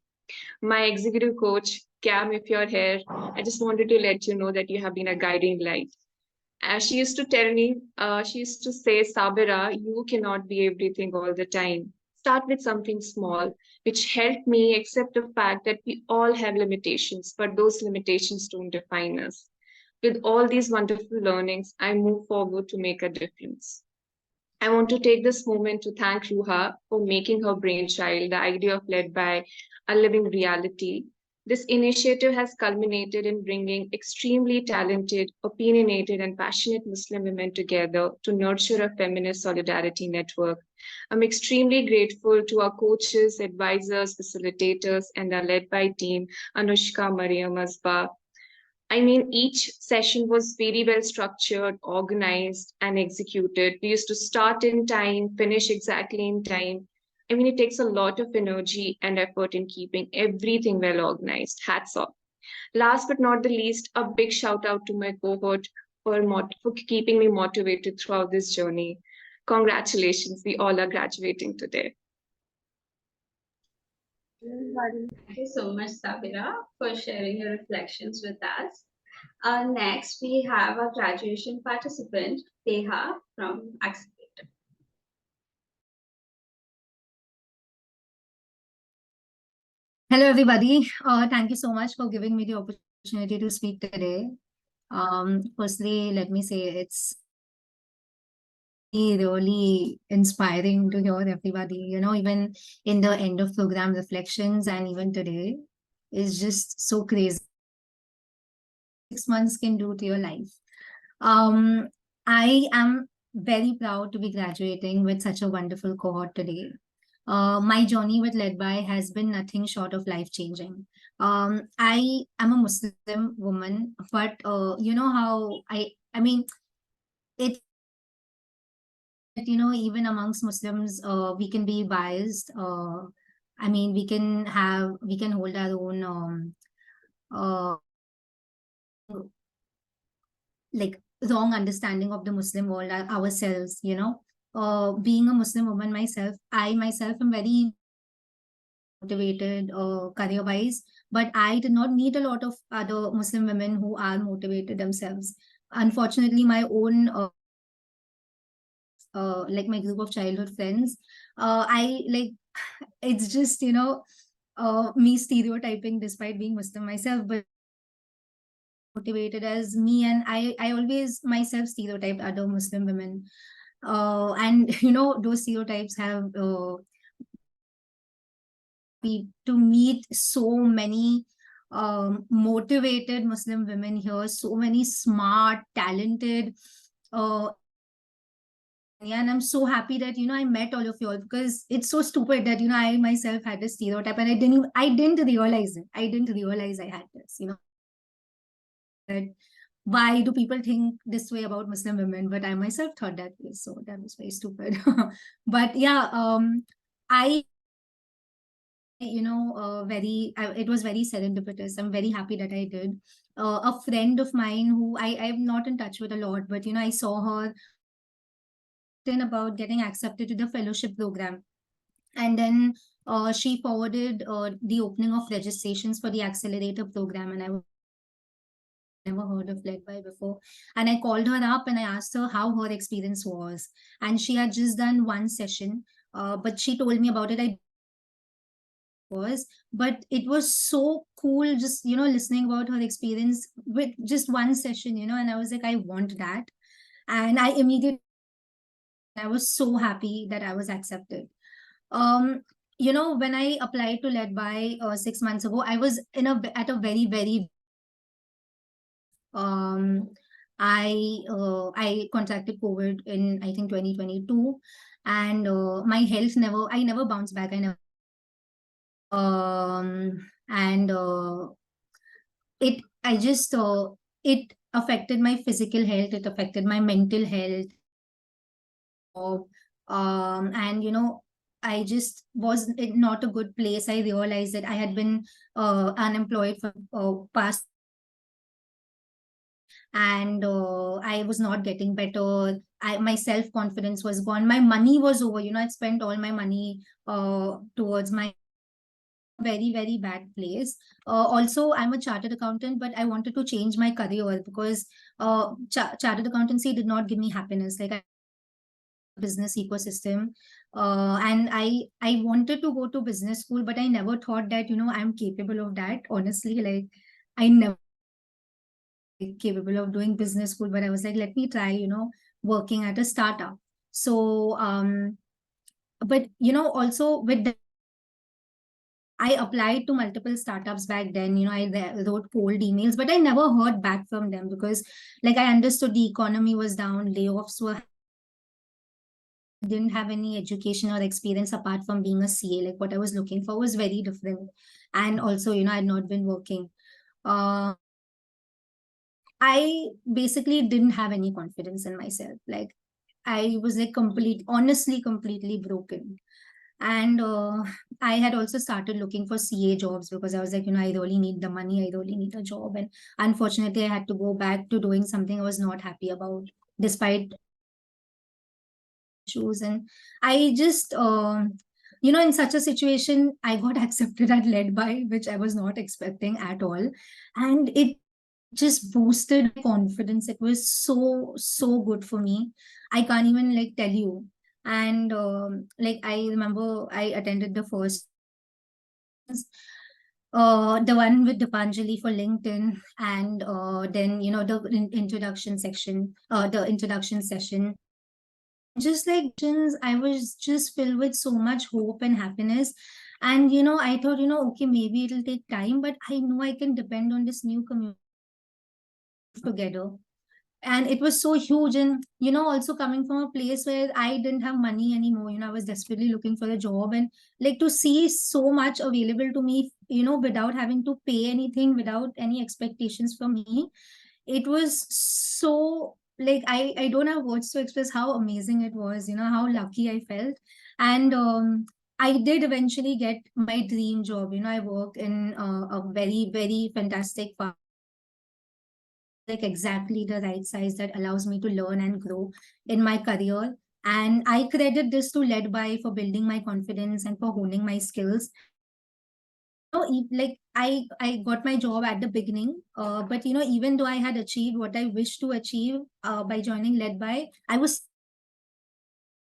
My executive coach, Cam, if you're here, I just wanted to let you know that you have been a guiding light. She used to tell me, she used to say, Sabira, you cannot be everything all the time. Start with something small, which helped me accept the fact that we all have limitations, but those limitations don't define us. With all these wonderful learnings, I move forward to make a difference. I want to take this moment to thank Ruha for making her brainchild, the idea of LedBy, a living reality. This initiative has culminated in bringing extremely talented, opinionated, and passionate Muslim women together to nurture a feminist solidarity network. I'm extremely grateful to our coaches, advisors, facilitators, and our LedBy team, Anushka, Mariam, Asba. I mean, each session was very well structured, organized, and executed. We used to start in time, finish exactly in time. I mean, it takes a lot of energy and effort in keeping everything well organized. Hats off. Last but not the least, a big shout out to my cohort for keeping me motivated throughout this journey. Congratulations, we all are graduating today. Thank you so much, Sabira, for sharing your reflections with us. Next, we have a graduation participant, Teha from Accelerator. Hello, everybody. Thank you so much for giving me the opportunity to speak today. Firstly, let me say it's really inspiring to hear everybody, you know, even in the end of program reflections and even today is just so crazy. 6 months can do to your life. I am very proud to be graduating with such a wonderful cohort today. My journey with LedBy has been nothing short of life-changing. I am a Muslim woman, but you know how I mean, it, you know, even amongst Muslims, we can be biased. I mean, we can hold our own like wrong understanding of the Muslim world ourselves, you know. Being a Muslim woman myself, I myself am very motivated career-wise, but I did not meet a lot of other Muslim women who are motivated themselves. Unfortunately, my own like my group of childhood friends, I like it's just, you know, me stereotyping despite being Muslim myself, but motivated as me, and I always myself stereotyped other Muslim women, and you know, those stereotypes have to meet so many motivated Muslim women here, so many smart, talented, and I'm so happy that, I met all of you all, because it's so stupid that, I myself had this stereotype and I didn't realize it. I didn't realize I had this, that why do people think this way about Muslim women? But I myself thought that way. So that was very stupid. But yeah, I it was very serendipitous. I'm very happy that I did. A friend of mine who I'm not in touch with a lot, but I saw her about getting accepted to the fellowship program, and then she forwarded the opening of registrations for the Accelerator program, and I never heard of LedBy before. And I called her up and I asked her how her experience was, and she had just done one session, but she told me about it. But it was so cool just listening about her experience with just one session, and I was like, I want that. And I was so happy that I was accepted. When I applied to LedBy 6 months ago, I was at a very, very I contracted COVID in, I think, 2022, and my health I never bounced back. And it affected my physical health, it affected my mental health. And I just was not a good place. I realized that I had been unemployed for past, and I was not getting better. My self-confidence was gone. My money was over. I'd spent all my money towards my very, very bad place. Also, I'm a chartered accountant, but I wanted to change my career because chartered accountancy did not give me happiness. Like, business ecosystem, and I wanted to go to business school, but I never thought that I'm capable of that. Honestly, like, I never capable of doing business school, but I was like, let me try working at a startup. So but also with the, I applied to multiple startups back then. I wrote cold emails, but I never heard back from them because, like, I understood the economy was down, layoffs were, didn't have any education or experience apart from being a CA. Like, what I was looking for was very different. And also, I had not been working. I basically didn't have any confidence in myself. Like, I was like honestly, completely broken. And I had also started looking for CA jobs because I was like, I really need the money. I really need a job. And unfortunately, I had to go back to doing something I was not happy about, despite issues. And I just, in such a situation, I got accepted at LedBy, which I was not expecting at all. And it just boosted confidence. It was so, so good for me. I can't even like tell you. And like, I remember I attended the first, the one with Dipanjali for LinkedIn, and then the introduction section, the introduction session. Just like, I was just filled with so much hope and happiness. And I thought, okay, maybe it'll take time, but I know I can depend on this new community together. And it was so huge. And also coming from a place where I didn't have money anymore, I was desperately looking for a job, and like, to see so much available to me, without having to pay anything, without any expectations from me, it was so, like, I don't have words to express how amazing it was, how lucky I felt. And I did eventually get my dream job. I work in a very, very fantastic farm, like exactly the right size that allows me to learn and grow in my career. And I credit this to LedBy for building my confidence and for honing my skills. Like, I got my job at the beginning, but even though I had achieved what I wished to achieve by joining LedBy, I was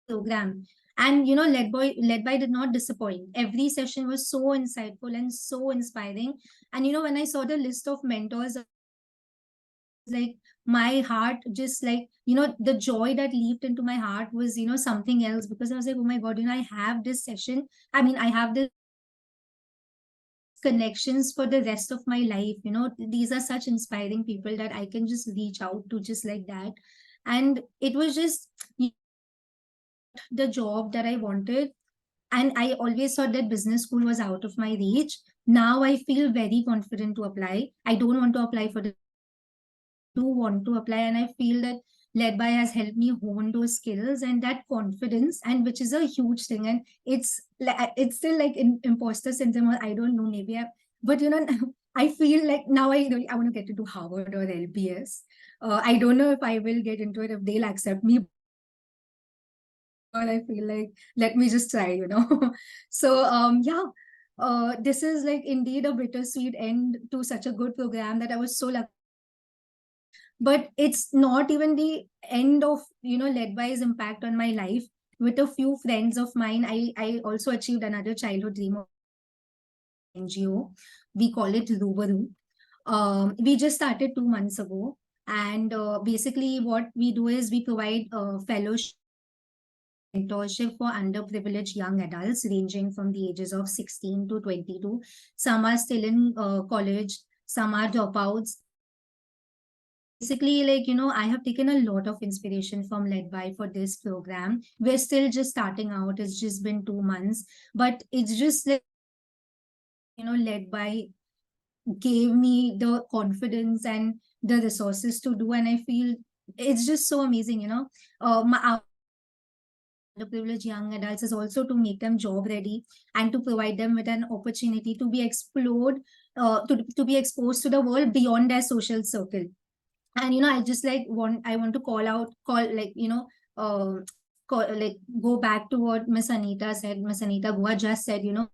program. And LedBy did not disappoint. Every session was so insightful and so inspiring. And when I saw the list of mentors, like, my heart just, like, the joy that leaped into my heart was something else, because I was like, oh my god, I have this session, I mean, I have this connections for the rest of my life. You know, these are such inspiring people that I can just reach out to just like that. And it was just the job that I wanted. And I always thought that business school was out of my reach. Now I feel very confident to apply. I don't want to apply for the do want to apply, and I feel that LedBy has helped me hone those skills and that confidence, and which is a huge thing. And it's still like imposter syndrome, or I don't know, maybe but you know, I feel like now I want to get into Harvard or LBS. I don't know if I will get into it, if they'll accept me, but I feel like let me just try, you know. So yeah, this is like indeed a bittersweet end to such a good program that I was so lucky. But it's not even the end of, you know, LedBy's impact on my life. With a few friends of mine, I also achieved another childhood dream of NGO. We call it Rubaru. We just started 2 months ago, and basically what we do is we provide fellowship, mentorship for underprivileged young adults ranging from the ages of 16 to 22. Some are still in college, some are dropouts. Basically, like, you know, I have taken a lot of inspiration from LedBy for this program. We're still just starting out. It's just been 2 months, but it's just like, you know, LedBy gave me the confidence and the resources to do. And I feel it's just so amazing, you know. Our underprivileged young adults is also to make them job ready and to provide them with an opportunity to be explored, to be exposed to the world beyond their social circle. And you know, I want to like go back to what Miss Anita said. Miss Anita Guha just said, you know,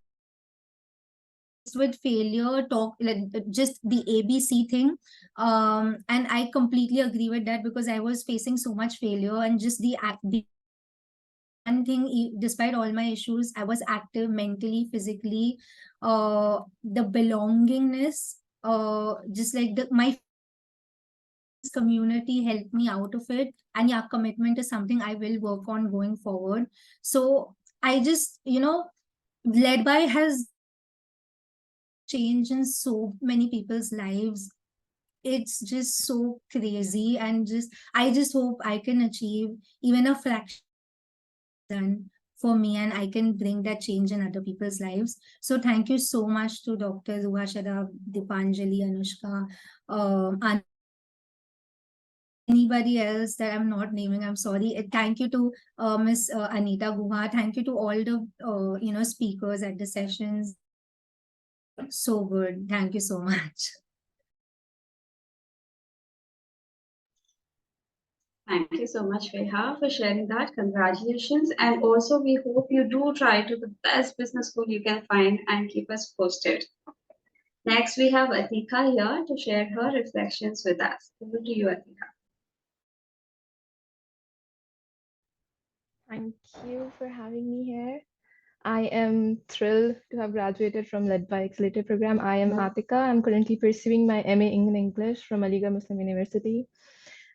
with failure, talk like just the ABC thing. And I completely agree with that, because I was facing so much failure, and just the one thing, despite all my issues, I was active mentally, physically. The belongingness, just like my community helped me out of it. And yeah, commitment is something I will work on going forward. So I just, you know, LedBy has changed in so many people's lives. It's just so crazy, and I just hope I can achieve even a fraction for me, and I can bring that change in other people's lives. So thank you so much to Dr. Ruha Shadab, Dipanjali, Anushka, anybody else that I'm not naming, I'm sorry. Thank you to Miss Anita Guha. Thank you to all the you know, speakers at the sessions. So good. Thank you so much. Thank you so much, Reha, for sharing that. Congratulations. And also, we hope you do try to the best business school you can find and keep us posted. Next, we have Atika here to share her reflections with us. Over to you, Atika. Thank you for having me here. I am thrilled to have graduated from LedBy Accelerator program. I am Atika. I'm currently pursuing my MA in English from Aligarh Muslim University.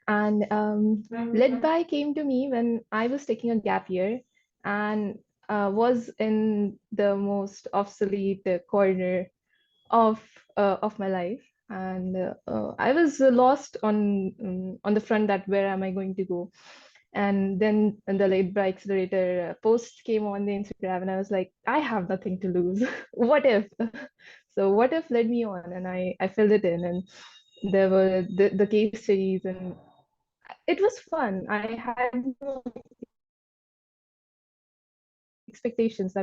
And LedBy came to me when I was taking a gap year and was in the most obsolete corner of my life. And I was lost on the front that where am I going to go? And then the LedBy Accelerator post came on the Instagram, and I was like, I have nothing to lose. What if? So what if led me on, and I filled it in, and there were the case studies, and it was fun. I had no expectations.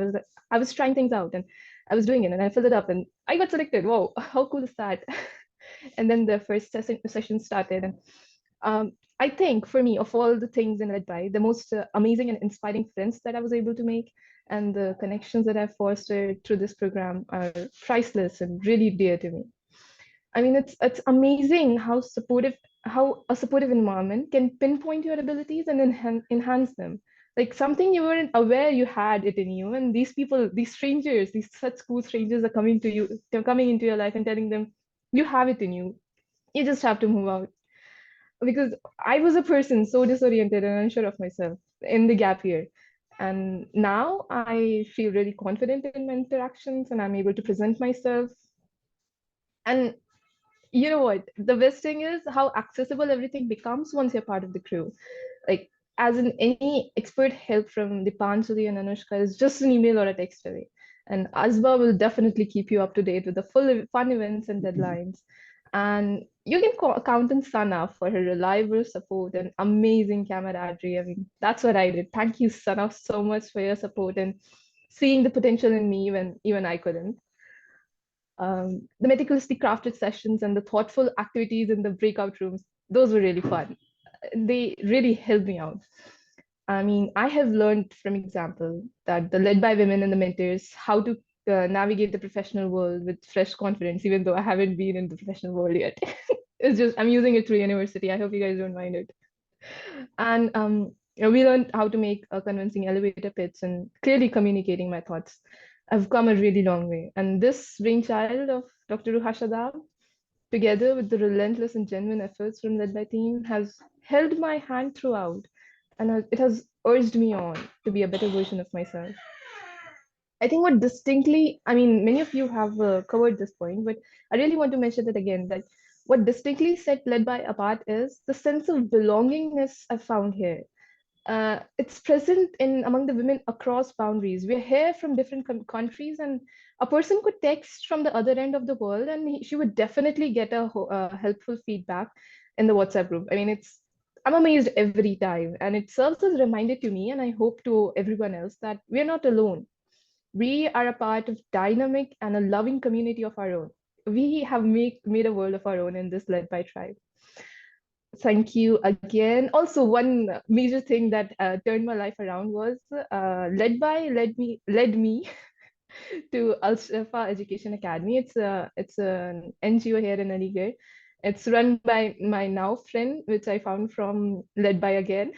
I was trying things out, and I was doing it, and I filled it up, and I got selected. Whoa, how cool is that? And then the first session started, and I think for me, of all the things in LedBy, the most amazing and inspiring friends that I was able to make, and the connections that I've fostered through this program are priceless and really dear to me. I mean, it's amazing how a supportive environment can pinpoint your abilities and enhance them. Like something you weren't aware you had it in you, and these people, these strangers, these such cool strangers are coming to you, they're coming into your life and telling them, you have it in you. You just have to move out. Because I was a person so disoriented and unsure of myself in the gap year. And now I feel really confident in my interactions, and I'm able to present myself And you know what? The best thing is how accessible everything becomes once you're part of the crew. Like, as in any expert help from Dipansuli and Anushka is just an email or a text away. And Azba will definitely keep you up to date with the fun events and deadlines. And you can count on Sana for her reliable support and amazing camaraderie. I mean, that's what I did. Thank you, Sana, so much for your support and seeing the potential in me when even I couldn't. The meticulously crafted sessions and the thoughtful activities in the breakout rooms, those were really fun. They really helped me out. I mean, I have learned from example that the led by women and the mentors how to navigate the professional world with fresh confidence, even though I haven't been in the professional world yet. It's just I'm using it through university. I hope you guys don't mind it. And we learned how to make a convincing elevator pitch and clearly communicating my thoughts. I've come a really long way. And this brainchild of Dr. Ruha Shadab, together with the relentless and genuine efforts from LedBy team, has held my hand throughout, and it has urged me on to be a better version of myself. I think what distinctly, I mean, many of you have covered this point, but I really want to mention it again, that what distinctly set LedBy apart is the sense of belongingness I found here. It's present in among the women across boundaries. We're here from different countries, and a person could text from the other end of the world, and she would definitely get a helpful feedback in the WhatsApp group. I mean, I'm amazed every time, and it serves as a reminder to me, and I hope to everyone else, that we're not alone. We are a part of dynamic and a loving community of our own. We have made a world of our own in this LedBy tribe. Thank you again. Also, one major thing that turned my life around was led me to Al Shifa Education Academy. It's an NGO here in Aligarh. It's run by my now friend, which I found from LedBy again.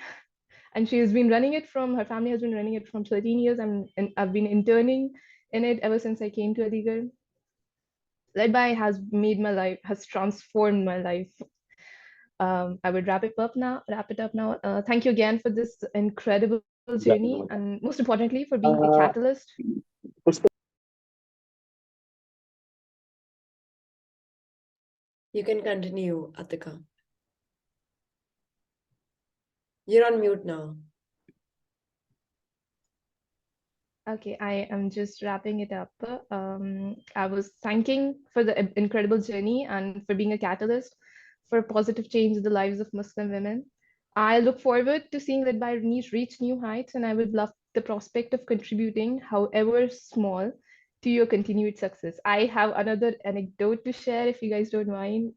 And she has been running it from, her family has been running it from 13 years, and I've been interning in it ever since I came to Aligarh. LedBy has made my life, has transformed my life. I would wrap it up now. Thank you again for this incredible journey, and most importantly, for being a catalyst. You can continue, Atika. You're on mute now. Okay, I am just wrapping it up. I was thanking for the incredible journey and for being a catalyst for positive change in the lives of Muslim women. I look forward to seeing LedBy reach new heights, and I would love the prospect of contributing, however small, to your continued success. I have another anecdote to share if you guys don't mind.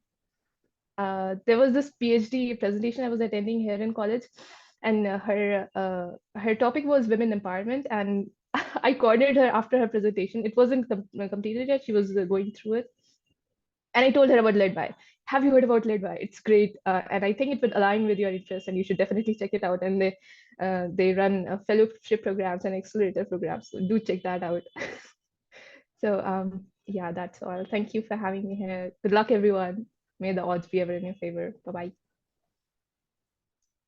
There was this PhD presentation I was attending here in college, and her topic was women empowerment, and I cornered her after her presentation. It wasn't completed yet; she was going through it, and I told her about LedBy. Have you heard about LedBy? It's great, and I think it would align with your interests, and you should definitely check it out. And they run fellowship programs and accelerator programs, so do check that out. So yeah, that's all. Thank you for having me here. Good luck, everyone. May the odds be ever in your favor. Bye-bye.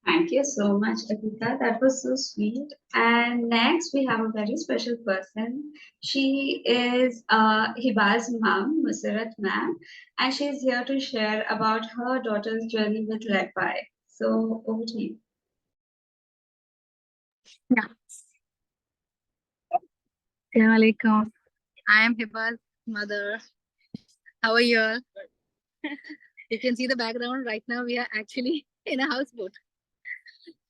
Thank you so much, Akita. That was so sweet. And next, we have a very special person. She is Hiba's mom, Musarat ma'am, and she's here to share about her daughter's journey with LedBy. So, over to you. Yeah. Assalamu alaikum. I am Hiba's mother. How are you all? You can see the background right now. We are actually in a houseboat.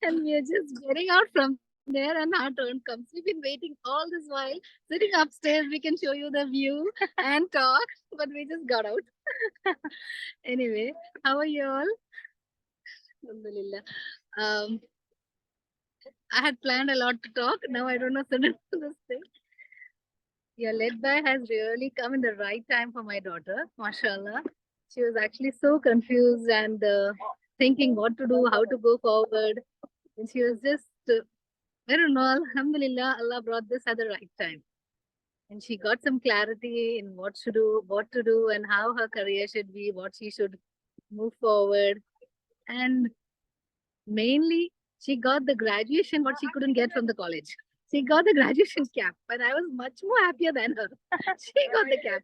And we are just getting out from there, and our turn comes. We've been waiting all this while, sitting upstairs. We can show you the view and talk, but we just got out. Anyway, how are you all? Alhamdulillah. I had planned a lot to talk. Now I don't know suddenly this thing. Yeah, LedBy has really come in the right time for my daughter, mashallah. She was actually so confused and thinking what to do, how to go forward. And she was just, I don't know, alhamdulillah, Allah brought this at the right time. And she got some clarity in what to do, and how her career should be, what she should move forward. And mainly, she got the graduation, what she couldn't get from the college. She got the graduation cap, but I was much more happier than her. She got the cap.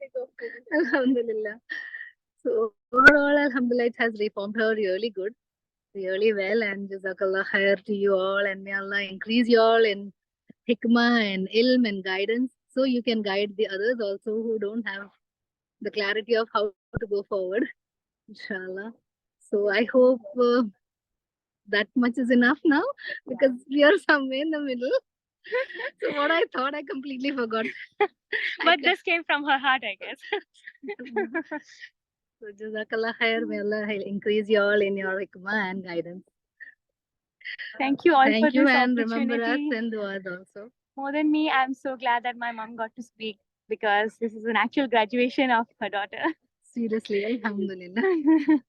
Alhamdulillah. So overall, alhamdulillah, it has reformed her really good, really well. And jazakallah khair to you all, and may Allah increase you all in hikmah and ilm and guidance, so you can guide the others also who don't have the clarity of how to go forward, inshallah. So I hope that much is enough now, because we are somewhere in the middle. So what I thought, I completely forgot. But this came from her heart, I guess. So jazakallah khair, may Allah increase you all in your hikmah and guidance. Thank you all for Thank you, this and remember us opportunity. and duas also. More than me, I'm so glad that my mom got to speak, because this is an actual graduation of her daughter. Seriously, alhamdulillah.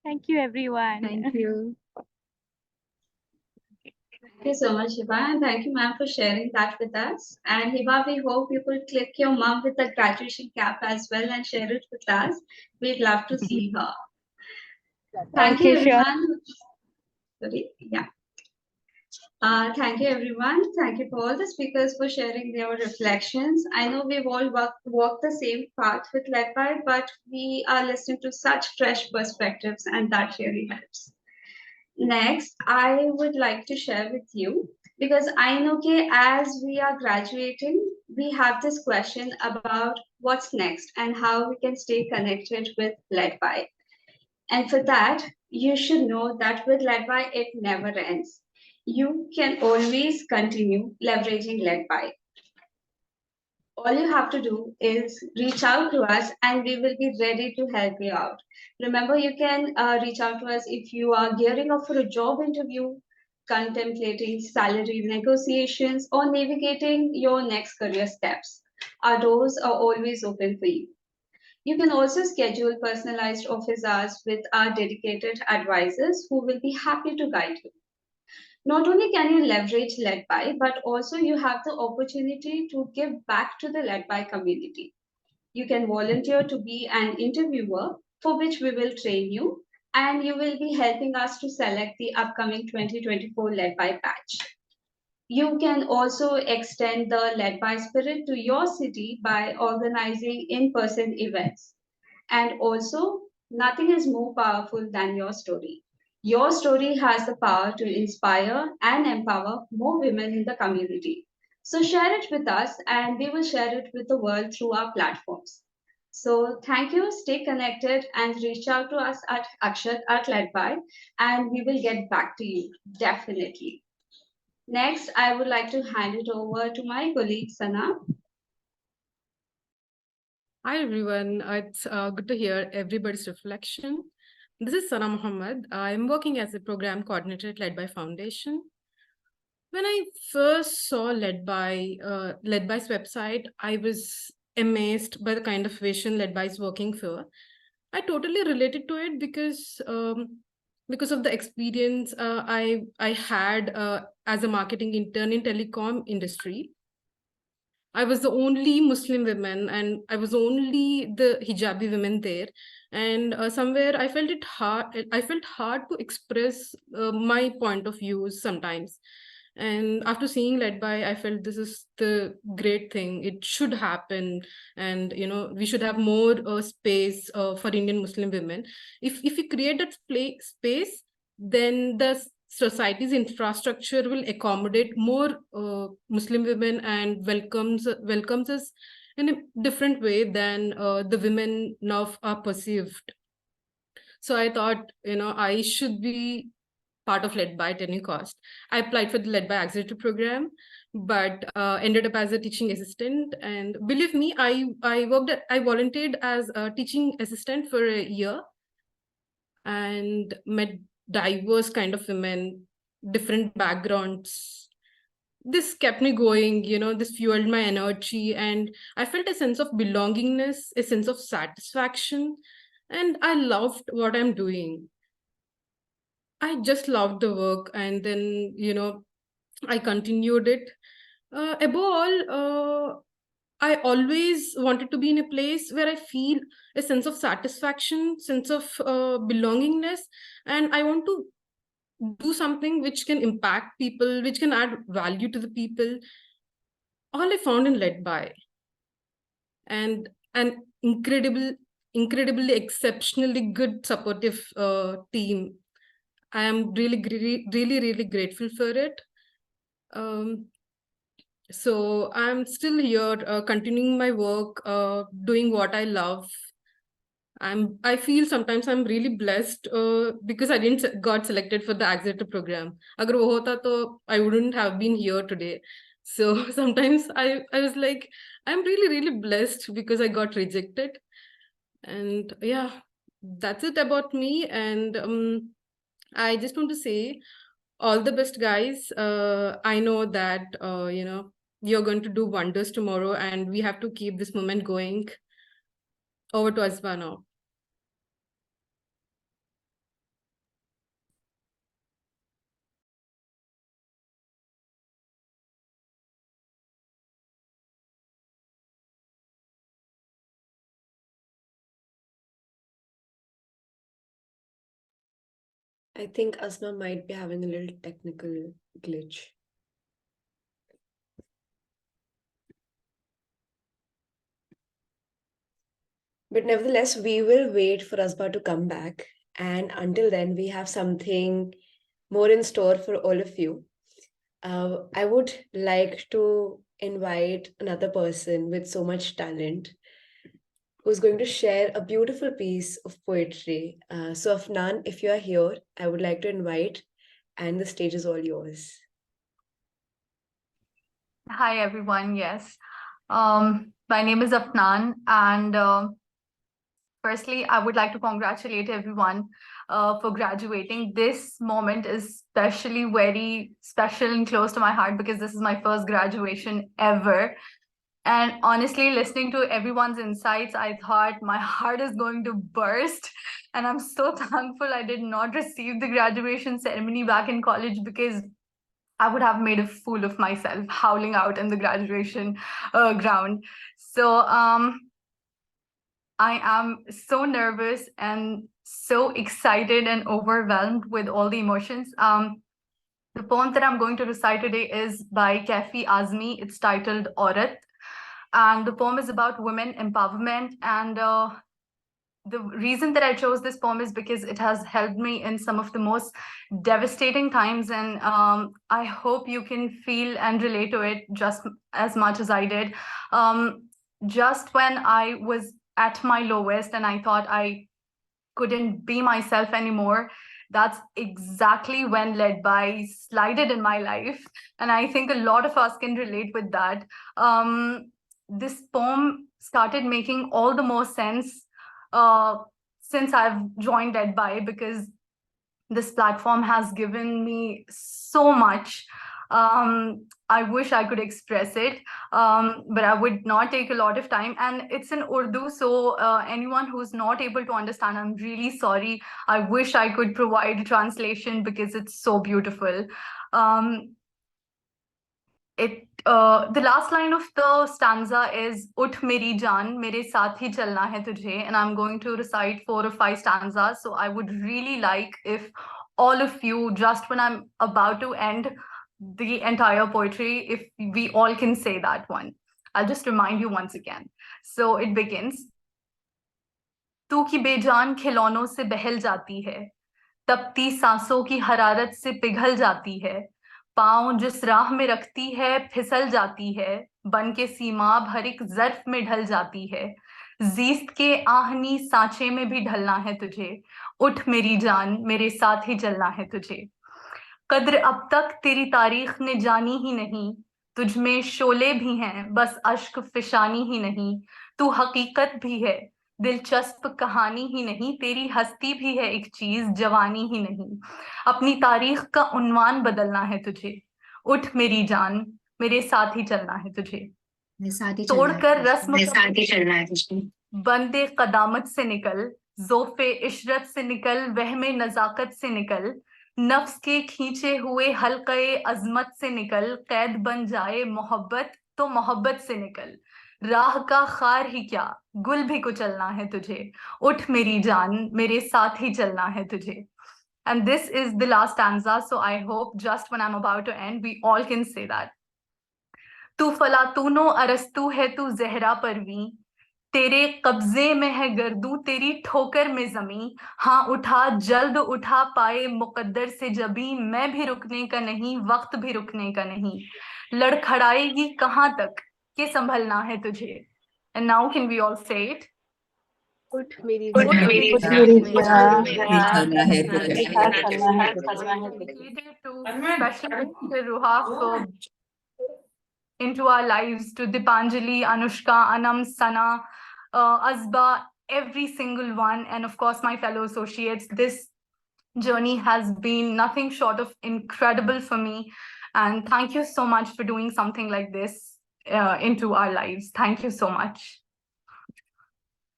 Thank you, everyone. Thank you. Thank you so much, Hiba, and thank you, ma'am, for sharing that with us. And Hiba, we hope you could click your mom with the graduation cap as well and share it with us. We'd love to see her. Thank you, Okay, sure. everyone. Sorry, yeah. Thank you, everyone. Thank you for all the speakers for sharing their reflections. I know we've all walked the same path with LedBy, but we are listening to such fresh perspectives, and that really helps. Next, I would like to share with you, because I know as we are graduating, we have this question about what's next and how we can stay connected with LedBy. And for that, you should know that with LedBy, it never ends. You can always continue leveraging LedBy. All you have to do is reach out to us and we will be ready to help you out. Remember, you can reach out to us if you are gearing up for a job interview, contemplating salary negotiations, or navigating your next career steps. Our doors are always open for you. You can also schedule personalized office hours with our dedicated advisors who will be happy to guide you. Not only can you leverage LedBy, but also you have the opportunity to give back to the LedBy community. You can volunteer to be an interviewer, for which we will train you, and you will be helping us to select the upcoming 2024 LedBy batch. You can also extend the LedBy spirit to your city by organizing in-person events. And also, nothing is more powerful than your story. Your story has the power to inspire and empower more women in the community. So share it with us and we will share it with the world through our platforms. So thank you, stay connected and reach out to us at Akshat at LedBy and we will get back to you, definitely. Next, I would like to hand it over to my colleague Sana. Hi everyone, it's good to hear everybody's reflection. This is Sana Muhammad. I'm working as a program coordinator at LedBy Foundation. When I first saw LedBy's website, I was amazed by the kind of vision LedBy is working for. I totally related to it because of the experience I had as a marketing intern in telecom industry. I was the only Muslim woman and I was only the hijabi women there. And somewhere I felt hard to express my point of views sometimes. And after seeing LedBy, I felt this is the great thing. It should happen. And, we should have more space for Indian Muslim women. If we create that space, then the society's infrastructure will accommodate more Muslim women and welcomes us in a different way than the women now are perceived. So I thought, I should be part of LedBy at any cost. I applied for the LedBy Accelerator program, but ended up as a teaching assistant. And believe me, I volunteered as a teaching assistant for a year and met diverse kind of women, different backgrounds. This kept me going, this fueled my energy, and I felt a sense of belongingness, a sense of satisfaction, and I loved what I'm doing. I just loved the work, and then, I continued it. Above all, I always wanted to be in a place where I feel a sense of satisfaction, sense of belongingness, and I want to do something which can impact people, which can add value to the people. All I found in LedBy, and an incredible incredibly, exceptionally good, supportive team. I am really grateful for it. So I'm still here, continuing my work, doing what I love. I feel sometimes I'm really blessed because I didn't got selected for the Accelerator program. Agar wo hota to I wouldn't have been here today. So sometimes I was like, I'm really blessed because I got rejected. And yeah, that's it about me. And I just want to say all the best, guys. I know that you're going to do wonders tomorrow, and we have to keep this moment going. Over to Asma now. I think Asma might be having a little technical glitch. But nevertheless, we will wait for Asma to come back. And until then, we have something more in store for all of you. I would like to invite another person with so much talent who's going to share a beautiful piece of poetry. So Afnan, if you are here, I would like to invite, and the stage is all yours. Hi, everyone. Yes. My name is Afnan, and firstly, I would like to congratulate everyone for graduating. This moment is especially very special and close to my heart because this is my first graduation ever. And honestly, listening to everyone's insights, I thought my heart is going to burst. And I'm so thankful I did not receive the graduation ceremony back in college because I would have made a fool of myself howling out in the graduation ground. So I am so nervous and so excited and overwhelmed with all the emotions. The poem that I'm going to recite today is by Kafi Azmi. It's titled Aurat. And the poem is about women empowerment. And the reason that I chose this poem is because it has helped me in some of the most devastating times. And I hope you can feel and relate to it just as much as I did. Just when I was at my lowest and I thought I couldn't be myself anymore, that's exactly when LedBy slided in my life. And I think a lot of us can relate with that. This poem started making all the more sense since I've joined LedBy, because this platform has given me so much. I wish I could express it, but I would not take a lot of time. And it's in Urdu, so anyone who's not able to understand, I'm really sorry. I wish I could provide a translation because it's so beautiful. The last line of the stanza is Ut meri jaan, mere saath hi chalna hai tujhe, and I'm going to recite 4 or 5 stanzas. So I would really like if all of you, just when I'm about to end the entire poetry, if we all can say that one. I'll just remind you once again. So it begins. तू की बेजान खिलौनों से बहल जाती है, तपती सांसों की हरारत से पिघल जाती है, पाँव जिस राह में रखती है फिसल जाती है, बन के सीमाब हर एक ज़र्फ में ढल जाती है, जीस्त के आहनी सांचे में भी ढलना है तुझे, उठ मेरी जान मेरे साथ ही चलना है तुझे। कद्र अब तक तेरी तारीख ने जानी ही नहीं, तुझ में शोले भी हैं बस अश्क फिशानी ही नहीं, तू हकीकत भी है दिलचस्प कहानी ही नहीं, तेरी हस्ती भी है एक चीज जवानी ही नहीं, अपनी तारीख का उन्वान बदलना है तुझे, उठ मेरी जान मेरे साथ ही चलना है तुझे, तोड़कर रस्म बंदे कदामत से निकल, जोफे इशरत से निकल, वहमे नजाकत से निकल, नफ्स के खींचे हुए हल्के अजमत से निकल, कैद बन जाए मोहब्बत तो मोहब्बत से निकल, राह का खार ही क्या गुल भी कुचलना है तुझे, उठ मेरी जान मेरे साथ ही चलना है तुझे. And this is the last stanza, so I hope just when I'm about to end, we all can say that. तू फलातूनो अरस्तू है तू जहरा परवीं, तेरे कब्जे में है गर्दू तेरी ठोकर में जमी, हाँ उठा जल्द उठा पाए मुकद्दर से जबी, मैं भी रुकने का नहीं वक्त भी रुकने का नहीं, लड़खड़ाएगी कहाँ तक के संभलना है तुझे. And now can we all say it? उठ मेरी उठ जिया, मेरी उठ जिया, मेरी उठ जिया, मेरी चलना है तुझे. उठा चलना है तुझे. dedicated to especially to Ruha for into our lives, to Dipanjali, Anushka, Anam, Sana, Azba, every single one, and of course my fellow associates. This journey has been nothing short of incredible for me, and thank you so much for doing something like this into our lives. Thank you so much.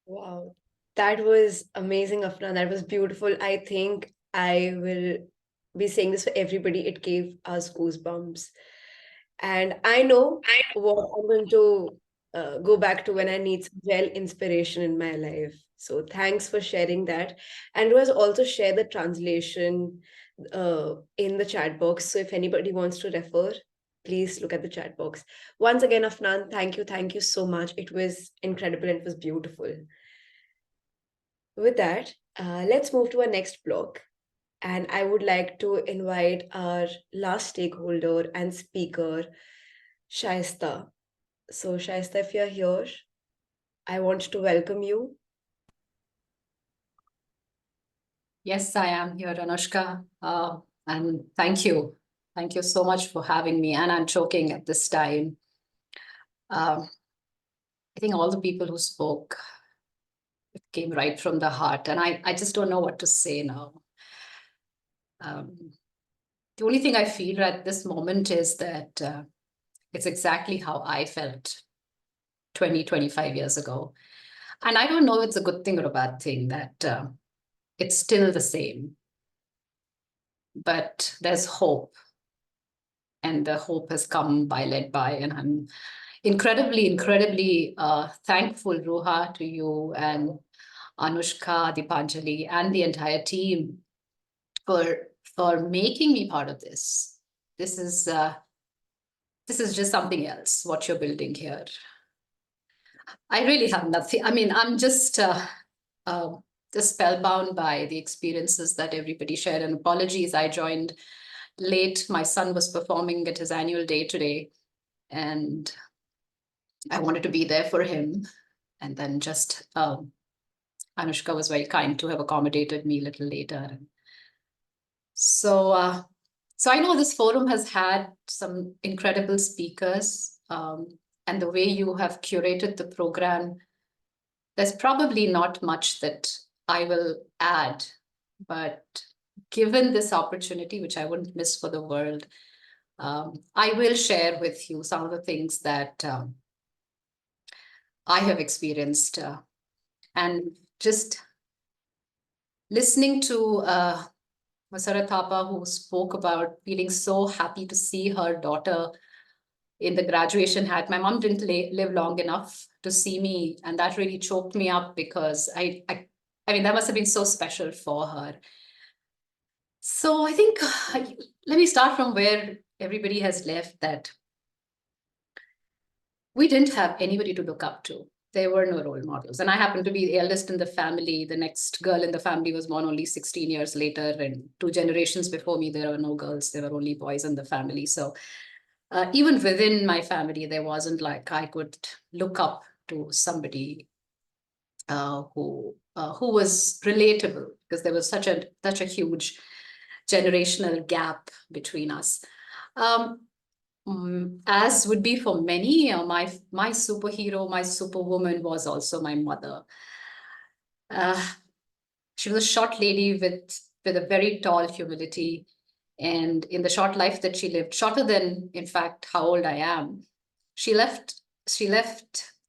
Wow, that was amazing, Afna. That was beautiful. I think I will be saying this for everybody. It gave us goosebumps. And I know what I'm going to go back to when I need some real inspiration in my life. So thanks for sharing that. And was also share the translation in the chat box. So if anybody wants to refer, please look at the chat box. Once again, Afnan, thank you so much. It was incredible and it was beautiful. With that, let's move to our next block. And I would like to invite our last stakeholder and speaker, Shaista. So Shaista, if you're here, I want to welcome you. Yes, I am here, Anushka. And thank you. Thank you so much for having me. And I'm choking at this time. I think all the people who spoke, it came right from the heart. And I just don't know what to say now. The only thing I feel at this moment is that it's exactly how I felt 20, 25 years ago. And I don't know if it's a good thing or a bad thing that it's still the same. But there's hope. And the hope has come by LedBy. And I'm incredibly thankful, Ruha, to you and Anushka, Dipanjali, and the entire team for making me part of this. This is just something else, what you're building here. I really have nothing. I mean, I'm just spellbound by the experiences that everybody shared. And apologies, I joined late. My son was performing at his annual day today, and I wanted to be there for him. And then just Anushka was very kind to have accommodated me a little later. So I know this forum has had some incredible speakers, and the way you have curated the program, there's probably not much that I will add, but given this opportunity, which I wouldn't miss for the world, I will share with you some of the things that I have experienced. And just listening to Masara Thapa, who spoke about feeling so happy to see her daughter in the graduation hat. My mom didn't live long enough to see me, and that really choked me up because I mean, that must have been so special for her. So I think, let me start from where everybody has left, that we didn't have anybody to look up to. There were no role models. And I happened to be the eldest in the family. The next girl in the family was born only 16 years later. And 2 generations before me, there were no girls. There were only boys in the family. So even within my family, there wasn't like I could look up to somebody who was relatable, because there was such a huge generational gap between us. As would be for many, my superhero, my superwoman was also my mother. She was a short lady with a very tall humility. And in the short life that she lived, shorter than, in fact, how old I am, she left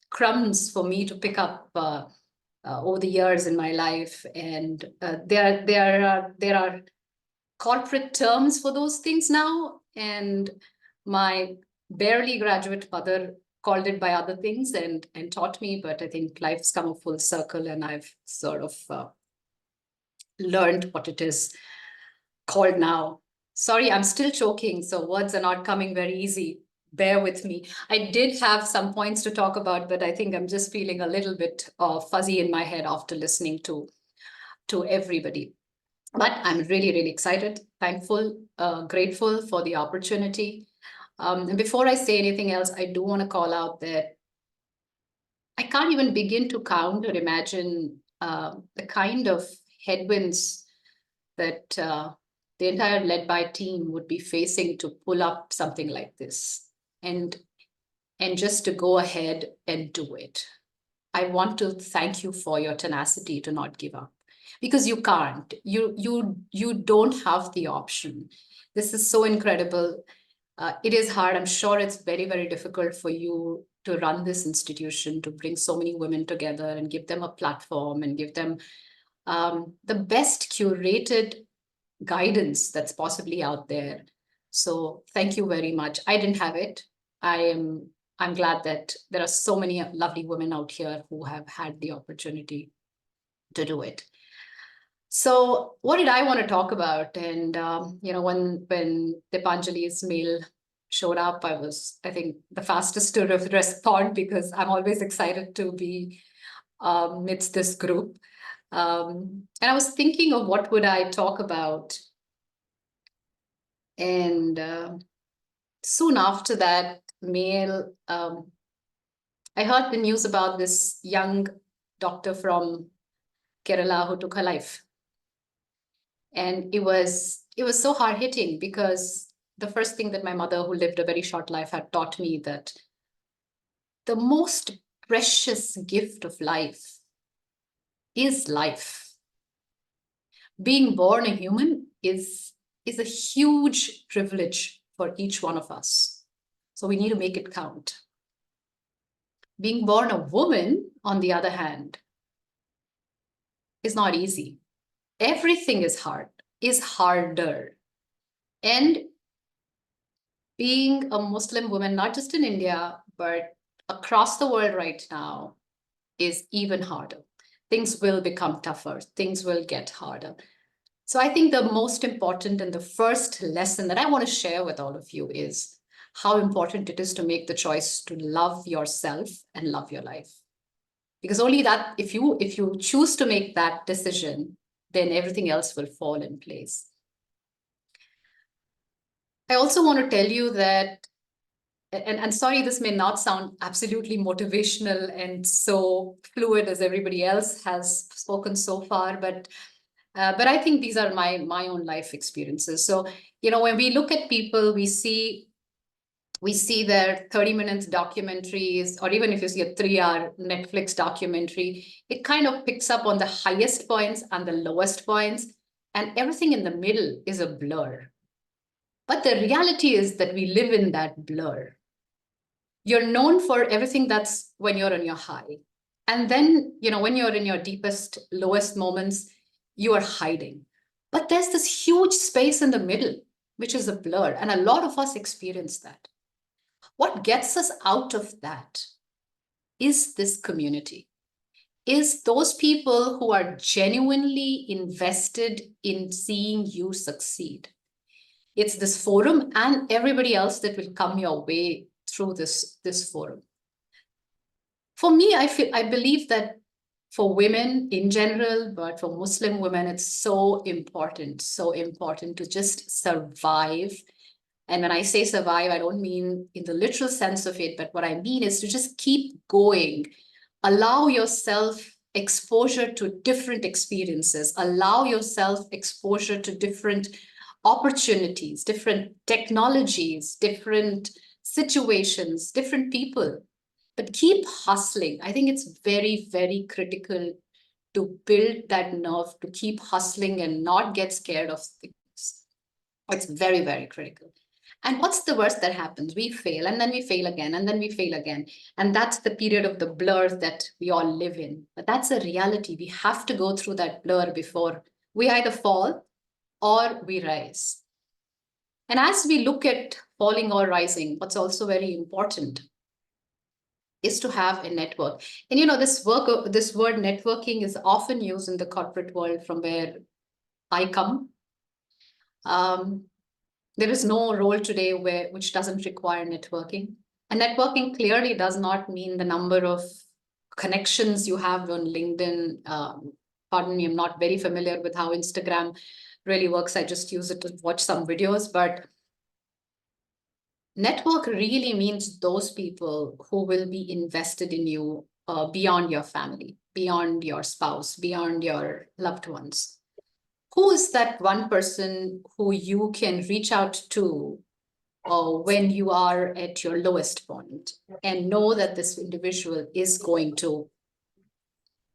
crumbs for me to pick up over the years in my life. And there are corporate terms for those things now. And my barely graduate mother called it by other things and taught me, but I think life's come a full circle and I've sort of learned what it is called now. Sorry, I'm still choking, so words are not coming very easy, bear with me. I did have some points to talk about, but I think I'm just feeling a little bit fuzzy in my head after listening to everybody. But I'm really, really excited, thankful, grateful for the opportunity. And before I say anything else, I do want to call out that I can't even begin to count or imagine the kind of headwinds that the entire LedBy team would be facing to pull up something like this, and just to go ahead and do it. I want to thank you for your tenacity to not give up, because you can't. You don't have the option. This is so incredible. It is hard. I'm sure it's very, very difficult for you to run this institution, to bring so many women together and give them a platform and give them the best curated guidance that's possibly out there. So thank you very much. I didn't have it. I'm glad that there are so many lovely women out here who have had the opportunity to do it. So what did I want to talk about? And when Dipanjali's mail showed up, I was, I think, the fastest to respond, because I'm always excited to be amidst this group. And I was thinking of what would I talk about. And soon after that mail, I heard the news about this young doctor from Kerala who took her life. And it was so hard-hitting, because the first thing that my mother, who lived a very short life, had taught me, that the most precious gift of life is life. Being born a human is a huge privilege for each one of us. So we need to make it count. Being born a woman, on the other hand, is not easy. Everything is hard, is harder. And being a Muslim woman, not just in India, but across the world right now, is even harder. Things will become tougher. Things will get harder. So I think the most important and the first lesson that I want to share with all of you is how important it is to make the choice to love yourself and love your life. Because only that, if you choose to make that decision, then everything else will fall in place. I also want to tell you that, and sorry, this may not sound absolutely motivational and so fluid as everybody else has spoken so far, but I think these are my own life experiences. So, when we look at people, we see their 30 minutes documentaries, or even if you see a 3-hour Netflix documentary, it kind of picks up on the highest points and the lowest points, and everything in the middle is a blur. But the reality is that we live in that blur. You're known for everything that's when you're on your high. And then, when you're in your deepest, lowest moments, you are hiding. But there's this huge space in the middle, which is a blur. And a lot of us experience that. What gets us out of that is this community, is those people who are genuinely invested in seeing you succeed. It's this forum and everybody else that will come your way through this forum. For me, I believe that for women in general, but for Muslim women, it's so important to just survive. And when I say survive, I don't mean in the literal sense of it, but what I mean is to just keep going. Allow yourself exposure to different experiences. Allow yourself exposure to different opportunities, different technologies, different situations, different people. But keep hustling. I think it's very, very critical to build that nerve, to keep hustling and not get scared of things. It's very, very critical. And what's the worst that happens? We fail, and then we fail again, and then we fail again. And that's the period of the blur that we all live in. But that's a reality. We have to go through that blur before we either fall or we rise. And as we look at falling or rising, what's also very important is to have a network. And this word networking is often used in the corporate world from where I come. There is no role today which doesn't require networking. And networking clearly does not mean the number of connections you have on LinkedIn. Pardon me, I'm not very familiar with how Instagram really works. I just use it to watch some videos, but network really means those people who will be invested in you beyond your family, beyond your spouse, beyond your loved ones. Who is that one person who you can reach out to when you are at your lowest point and know that this individual is going to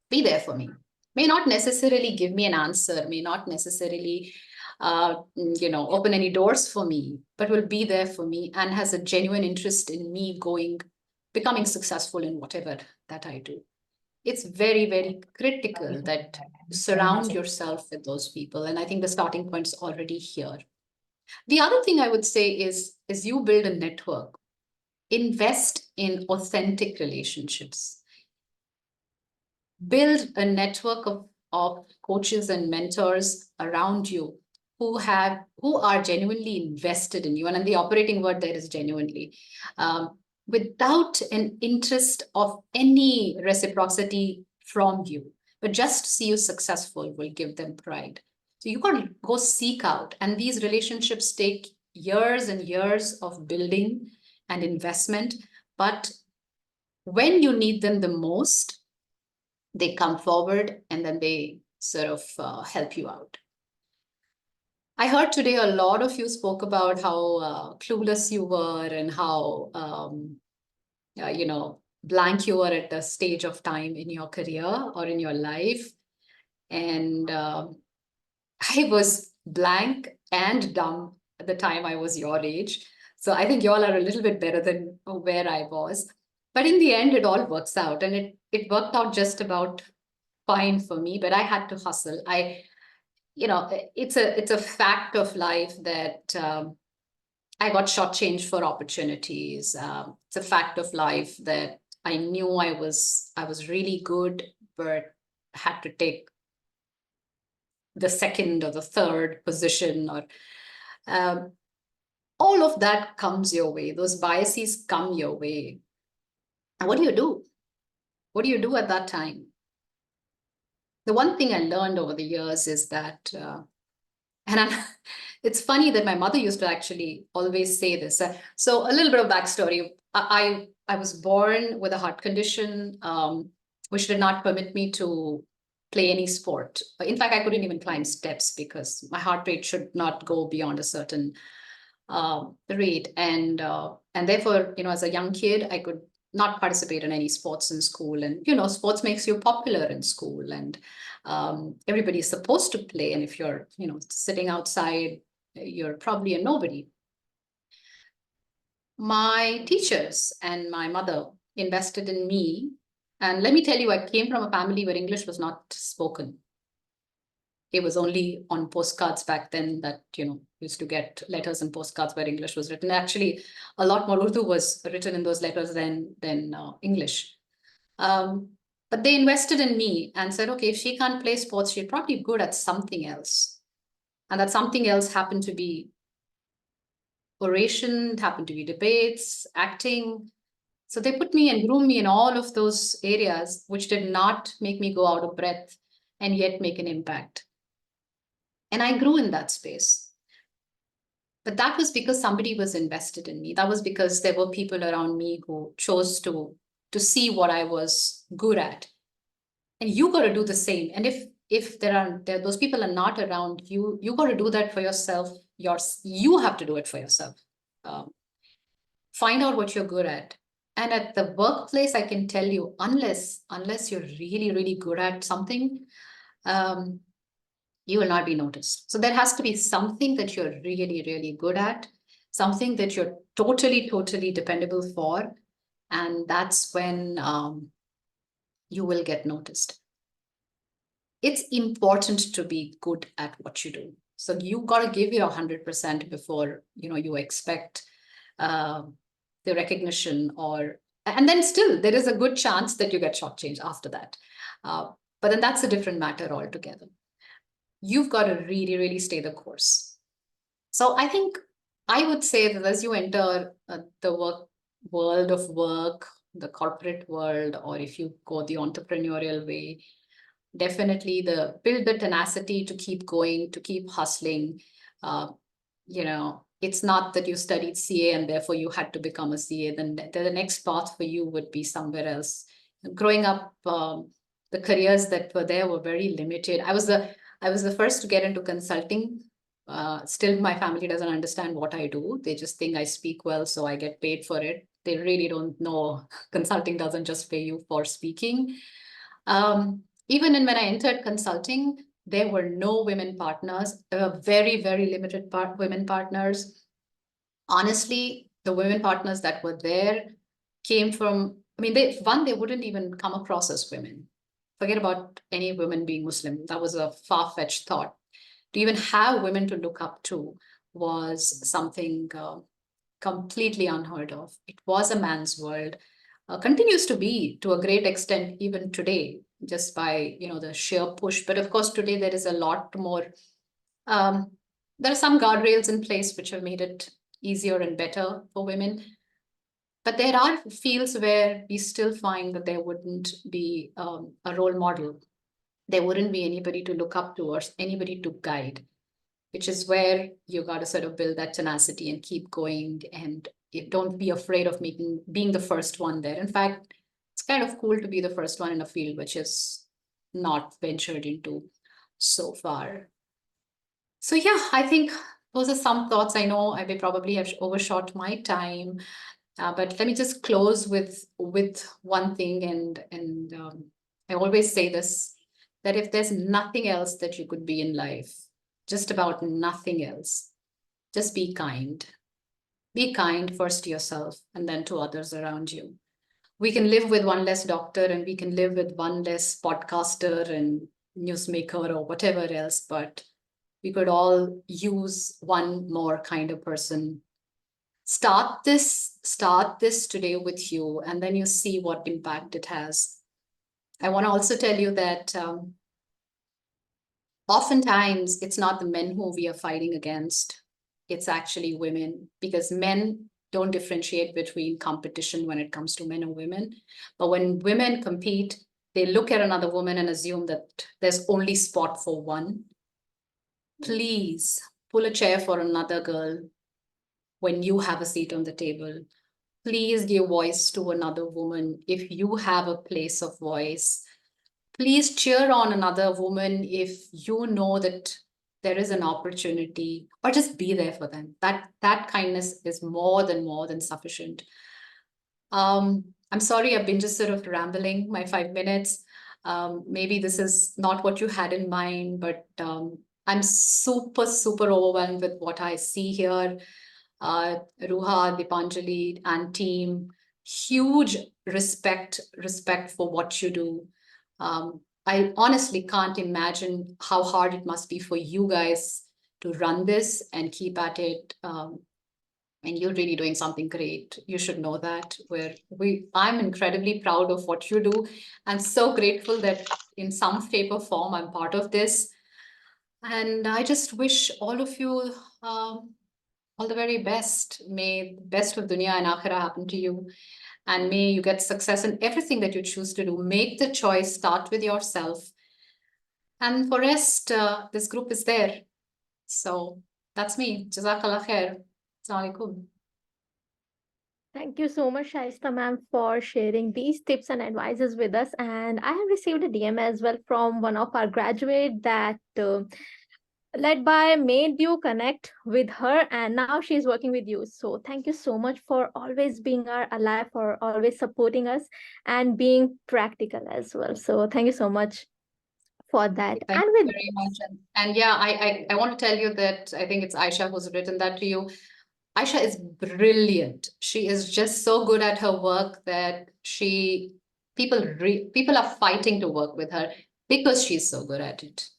be there for me? May not necessarily give me an answer, may not necessarily open any doors for me, but will be there for me and has a genuine interest in me becoming successful in whatever that I do. It's very, very critical that you surround yourself with those people. And I think the starting point is already here. The other thing I would say is, as you build a network, invest in authentic relationships. Build a network of coaches and mentors around you who are genuinely invested in you. And the operating word there is genuinely. Without an interest of any reciprocity from you, but just to see you successful will give them pride. So you got to go seek out. And these relationships take years and years of building and investment. But when you need them the most, they come forward and then they sort of help you out. I heard today a lot of you spoke about how clueless you were and how blank you were at the stage of time in your career or in your life. And I was blank and dumb at the time I was your age. So I think you all are a little bit better than where I was. But in the end, it all works out. And it worked out just about fine for me, but I had to hustle. It's a fact of life that I got shortchanged for opportunities. It's a fact of life that I knew I was really good, but had to take the second or the third position, or all of that comes your way. Those biases come your way. And what do you do? What do you do at that time? The one thing I learned over the years is that, it's funny that my mother used to actually always say this. So a little bit of backstory. I was born with a heart condition, which did not permit me to play any sport. In fact, I couldn't even climb steps because my heart rate should not go beyond a certain rate. And therefore, as a young kid, I could not participate in any sports in school. And, sports makes you popular in school, and everybody is supposed to play. And if you're, sitting outside, you're probably a nobody. My teachers and my mother invested in me. And let me tell you, I came from a family where English was not spoken. It was only on postcards back then that, used to get letters and postcards where English was written. Actually, a lot more Urdu was written in those letters than English. But they invested in me and said, okay, if she can't play sports, she's probably good at something else. And that something else happened to be oration, happened to be debates, acting. So they put me and groomed me in all of those areas, which did not make me go out of breath and yet make an impact. And I grew in that space. But that was because somebody was invested in me. That was because there were people around me who chose to see what I was good at. And you got to do the same. And if those people are not around you, you got to do that for yourself. You have to do it for yourself. Find out what you're good at. And at the workplace, I can tell you, unless you're really, really good at something, you will not be noticed. So there has to be something that you're really, really good at, something that you're totally, totally dependable for. And that's when you will get noticed. It's important to be good at what you do. So you got to give your 100% before, you expect the recognition, and then still there is a good chance that you get shortchanged after that. But then that's a different matter altogether. You've got to really, really stay the course. So I think I would say that as you enter the world of work, the corporate world, or if you go the entrepreneurial way, definitely build the tenacity to keep going, to keep hustling. It's not that you studied CA and therefore you had to become a CA. Then the next path for you would be somewhere else. Growing up, the careers that were there were very limited. I was the first to get into consulting. Still, my family doesn't understand what I do. They just think I speak well, so I get paid for it. They really don't know consulting doesn't just pay you for speaking. Even when I entered consulting, there were no women partners. There were very, very limited women partners. Honestly, the women partners that were there came from, they wouldn't even come across as women. Forget about any women being Muslim. That was a far-fetched thought. To even have women to look up to was something completely unheard of. It was a man's world, continues to be to a great extent even today, just by the sheer push. But of course, today there is a lot more. There are some guardrails in place which have made it easier and better for women. But there are fields where we still find that there wouldn't be a role model. There wouldn't be anybody to look up to or anybody to guide, which is where you got to sort of build that tenacity and keep going, and don't be afraid of being the first one there. In fact, it's kind of cool to be the first one in a field which is not ventured into so far. So yeah, I think those are some thoughts. I know I may probably have overshot my time, but let me just close with one thing, and I always say this, that if there's nothing else that you could be in life, just about nothing else, just be kind. Be kind first to yourself and then to others around you. We can live with one less doctor, and we can live with one less podcaster and newsmaker or whatever else, but we could all use one more kind of person. Start this today with you, and then you see what impact it has. I want to also tell you that oftentimes it's not the men who we are fighting against, it's actually women, because men don't differentiate between competition when it comes to men or women. But when women compete, they look at another woman and assume that there's only spot for one. Please pull a chair for another girl when you have a seat on the table. Please give voice to another woman if you have a place of voice. Please cheer on another woman if you know that there is an opportunity, or just be there for them. That kindness is more than sufficient. I'm sorry, I've been just sort of rambling my 5 minutes. Maybe this is not what you had in mind, but I'm super overwhelmed with what I see here. Ruha, Dipanjali, and team, huge respect for what you do. I honestly can't imagine how hard it must be for you guys to run this and keep at it. And you're really doing something great. You should know that. I'm incredibly proud of what you do. I'm so grateful that in some shape or form I'm part of this. And I just wish all of you all the very best. May the best of dunya and akhirah happen to you. And may you get success in everything that you choose to do. Make the choice, start with yourself. And for rest, this group is there. So that's me. Jazakallah khair. Assalamu alaikum. Thank you so much, Shaista ma'am, for sharing these tips and advices with us. And I have received a DM as well from one of our graduates that LedBy made you connect with her, and now she's working with you. So thank you so much for always being our ally, for always supporting us and being practical as well. So thank you so much for that. Thank you very much. And yeah, I want to tell you that I think it's Aisha who's written that to you. Aisha is brilliant. She is just so good at her work that people are fighting to work with her because she's so good at it.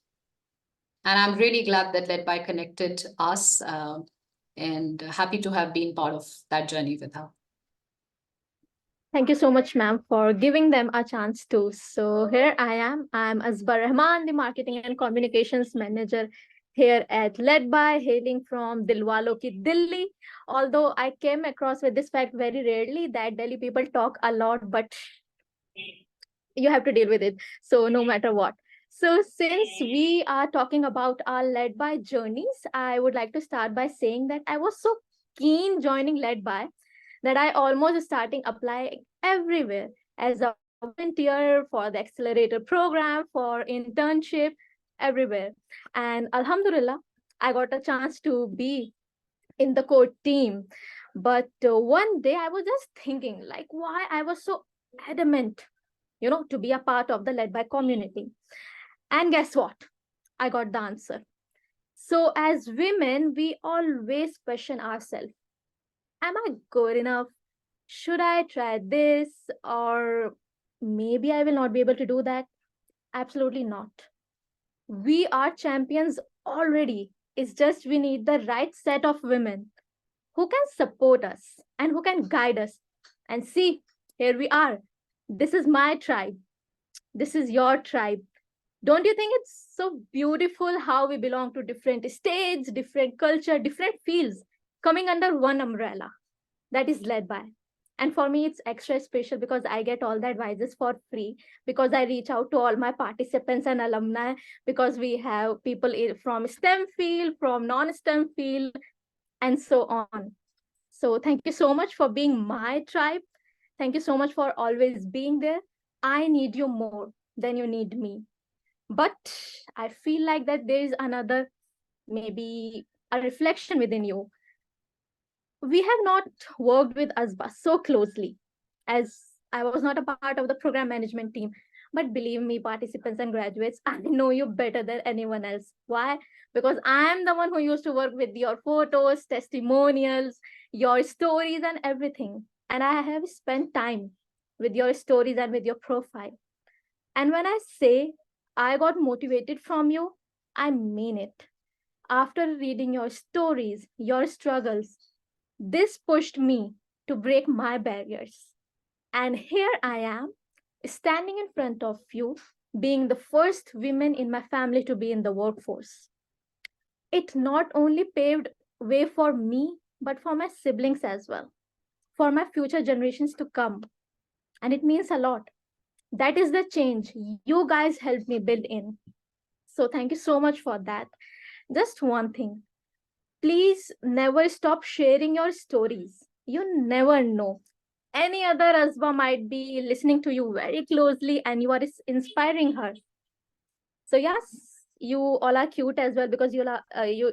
And I'm really glad that LedBy connected us, and happy to have been part of that journey with her. Thank you so much, ma'am, for giving them a chance too. So here I am. I'm Asbar Rahman, the Marketing and Communications Manager here at LedBy, hailing from Dilwalo ki Delhi. Although I came across with this fact very rarely that Delhi people talk a lot, but you have to deal with it. So no matter what. So since we are talking about our LedBy journeys, I would like to start by saying that I was so keen joining LedBy that I almost starting applying everywhere as a volunteer for the Accelerator program, for internship, everywhere. And Alhamdulillah, I got a chance to be in the core team. But one day I was just thinking like why I was so adamant, to be a part of the LedBy community. And guess what? I got the answer. So as women, we always question ourselves. Am I good enough? Should I try this? Or maybe I will not be able to do that? Absolutely not. We are champions already. It's just we need the right set of women who can support us and who can guide us. And see, here we are. This is my tribe. This is your tribe. Don't you think it's so beautiful how we belong to different states, different culture, different fields coming under one umbrella that is LedBy? And for me, it's extra special because I get all the advices for free, because I reach out to all my participants and alumni, because we have people from STEM field, from non-STEM field, and so on. So thank you so much for being my tribe. Thank you so much for always being there. I need you more than you need me. But I feel like that there is another, maybe a reflection within you. We have not worked with ASBA so closely, as I was not a part of the program management team. But believe me, participants and graduates, I know you better than anyone else. Why? Because I'm the one who used to work with your photos, testimonials, your stories and everything. And I have spent time with your stories and with your profile. And when I say I got motivated from you, I mean it. After reading your stories, your struggles, this pushed me to break my barriers. And here I am, standing in front of you, being the first woman in my family to be in the workforce. It not only paved way for me, but for my siblings as well, for my future generations to come. And it means a lot. That is the change you guys helped me build in. So thank you so much for that. Just one thing. Please never stop sharing your stories. You never know. Any other Asba might be listening to you very closely and you are inspiring her. So yes, you all are cute as well because you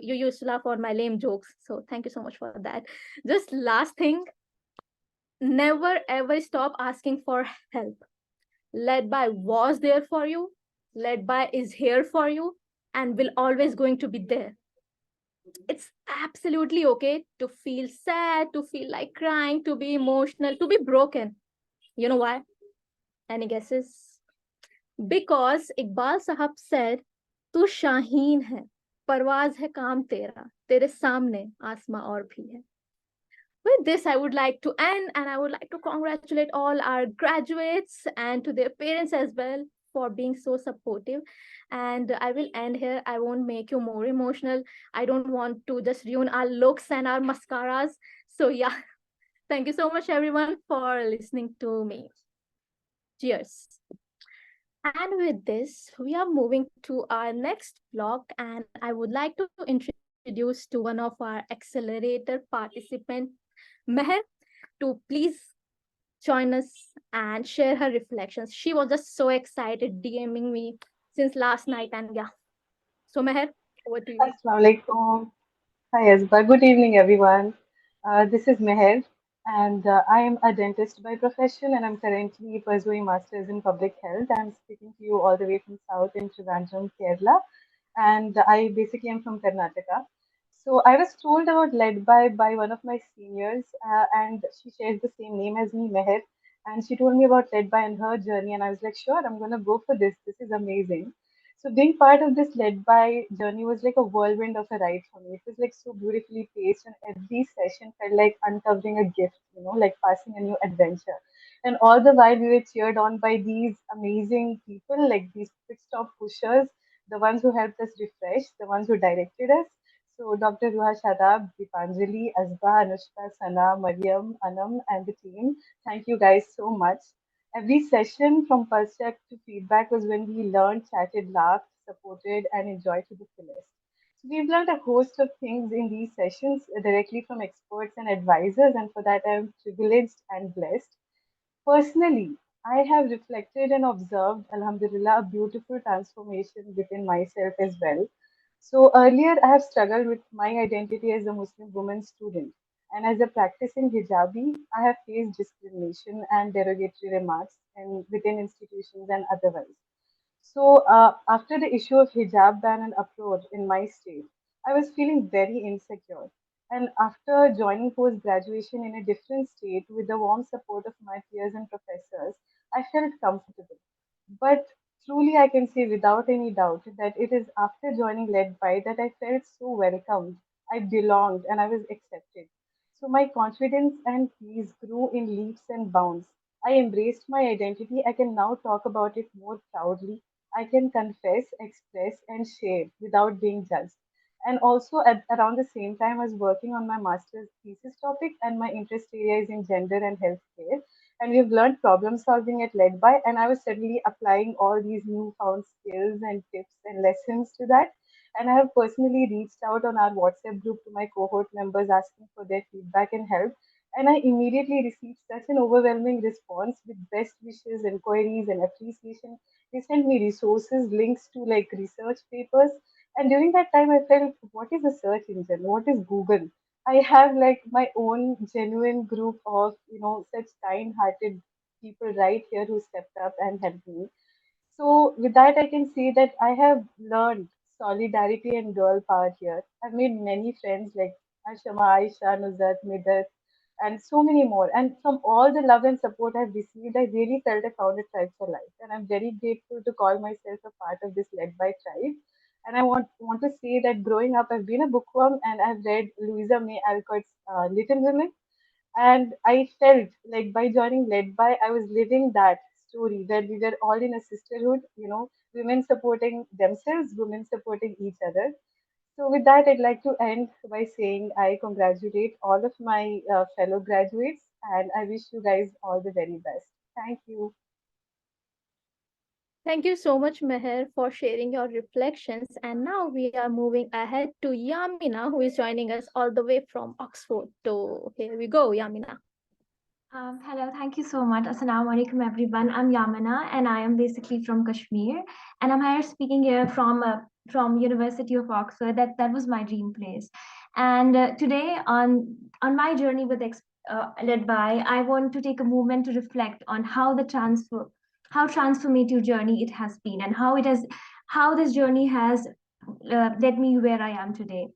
used to laugh on my lame jokes. So thank you so much for that. Just last thing, never ever stop asking for help. LedBy was there for you, LedBy is here for you, and will always going to be there. It's absolutely okay to feel sad, to feel like crying, to be emotional, to be broken. You know why? Any guesses? Because Iqbal Sahab said, "Tu Shaheen hai, parwaaz hai kaam tera, tere samne asma aur bhi hai." With this, I would like to end, and I would like to congratulate all our graduates and to their parents as well for being so supportive. And I will end here. I won't make you more emotional. I don't want to just ruin our looks and our mascaras. So yeah, thank you so much everyone for listening to me. Cheers. And with this, we are moving to our next block, and I would like to introduce to one of our accelerator participants, Meher, to please join us and share her reflections. She was just so excited DMing me since last night, and yeah. So Meher, over to you. Assalamu alaikum. Hi Azba. Good evening, everyone. This is Meher, and I am a dentist by profession, and I'm currently pursuing masters in public health. I'm speaking to you all the way from South in Trivandrum, Kerala, and I basically am from Karnataka. So I was told about LedBy by one of my seniors, and she shares the same name as me, Meher, and she told me about LedBy and her journey, and I was like, sure, I'm gonna go for this. This is amazing. So being part of this LedBy journey was like a whirlwind of a ride for me. It was like so beautifully paced, and every session felt like uncovering a gift, like passing a new adventure. And all the while we were cheered on by these amazing people, like these pit stop pushers the ones who helped us refresh, the ones who directed us. So Dr. Ruha Shadab, Dipanjali, Asba, Anushka, Sana, Mariam, Anam, and the team, thank you guys so much. Every session from pulse check to feedback was when we learned, chatted, laughed, supported, and enjoyed to the fullest. So we've learned a host of things in these sessions directly from experts and advisors, and for that I'm privileged and blessed. Personally, I have reflected and observed, Alhamdulillah, a beautiful transformation within myself as well. So earlier, I have struggled with my identity as a Muslim woman student. And as a practicing hijabi, I have faced discrimination and derogatory remarks and within institutions and otherwise. So, after the issue of hijab ban and uproar in my state, I was feeling very insecure. And after joining post graduation in a different state with the warm support of my peers and professors, I felt comfortable. But truly, I can say without any doubt that it is after joining LedBy that I felt so welcomed. I belonged and I was accepted. So my confidence and peace grew in leaps and bounds. I embraced my identity. I can now talk about it more proudly. I can confess, express, and share without being judged. And also, around the same time, I was working on my master's thesis topic, and my interest area is in gender and healthcare. And we've learned problem solving at LedBy, and I was suddenly applying all these newfound skills and tips and lessons to that. And I have personally reached out on our WhatsApp group to my cohort members asking for their feedback and help. And I immediately received such an overwhelming response with best wishes, inquiries, and appreciation. They sent me resources, links to like research papers. And during that time, I felt, what is a search engine? What is Google? I have like my own genuine group of, such kind hearted people right here who stepped up and helped me. So with that, I can say that I have learned solidarity and girl power here. I've made many friends like Ashama, Aisha, Nuzat, Midat, and so many more. And from all the love and support I've received, I really felt I found a tribe for life. And I'm very grateful to call myself a part of this led by tribe. And I want to say that growing up, I've been a bookworm and I've read Louisa May Alcott's Little Women, and I felt like by joining LedBy, I was living that story where we were all in a sisterhood, women supporting themselves, women supporting each other. So, with that, I'd like to end by saying I congratulate all of my fellow graduates and I wish you guys all the very best. Thank you. Thank you so much, Meher, for sharing your reflections. And now we are moving ahead to Yamina, who is joining us all the way from Oxford. So here we go, Yamina. Hello, thank you so much. Assalamu alaikum, everyone. I'm Yamina, and I am basically from Kashmir, and I'm here speaking here from University of Oxford. That was my dream place. And today, on my journey with led by, I want to take a moment to reflect on how transformative journey it has been, and how this journey has led me where I am today.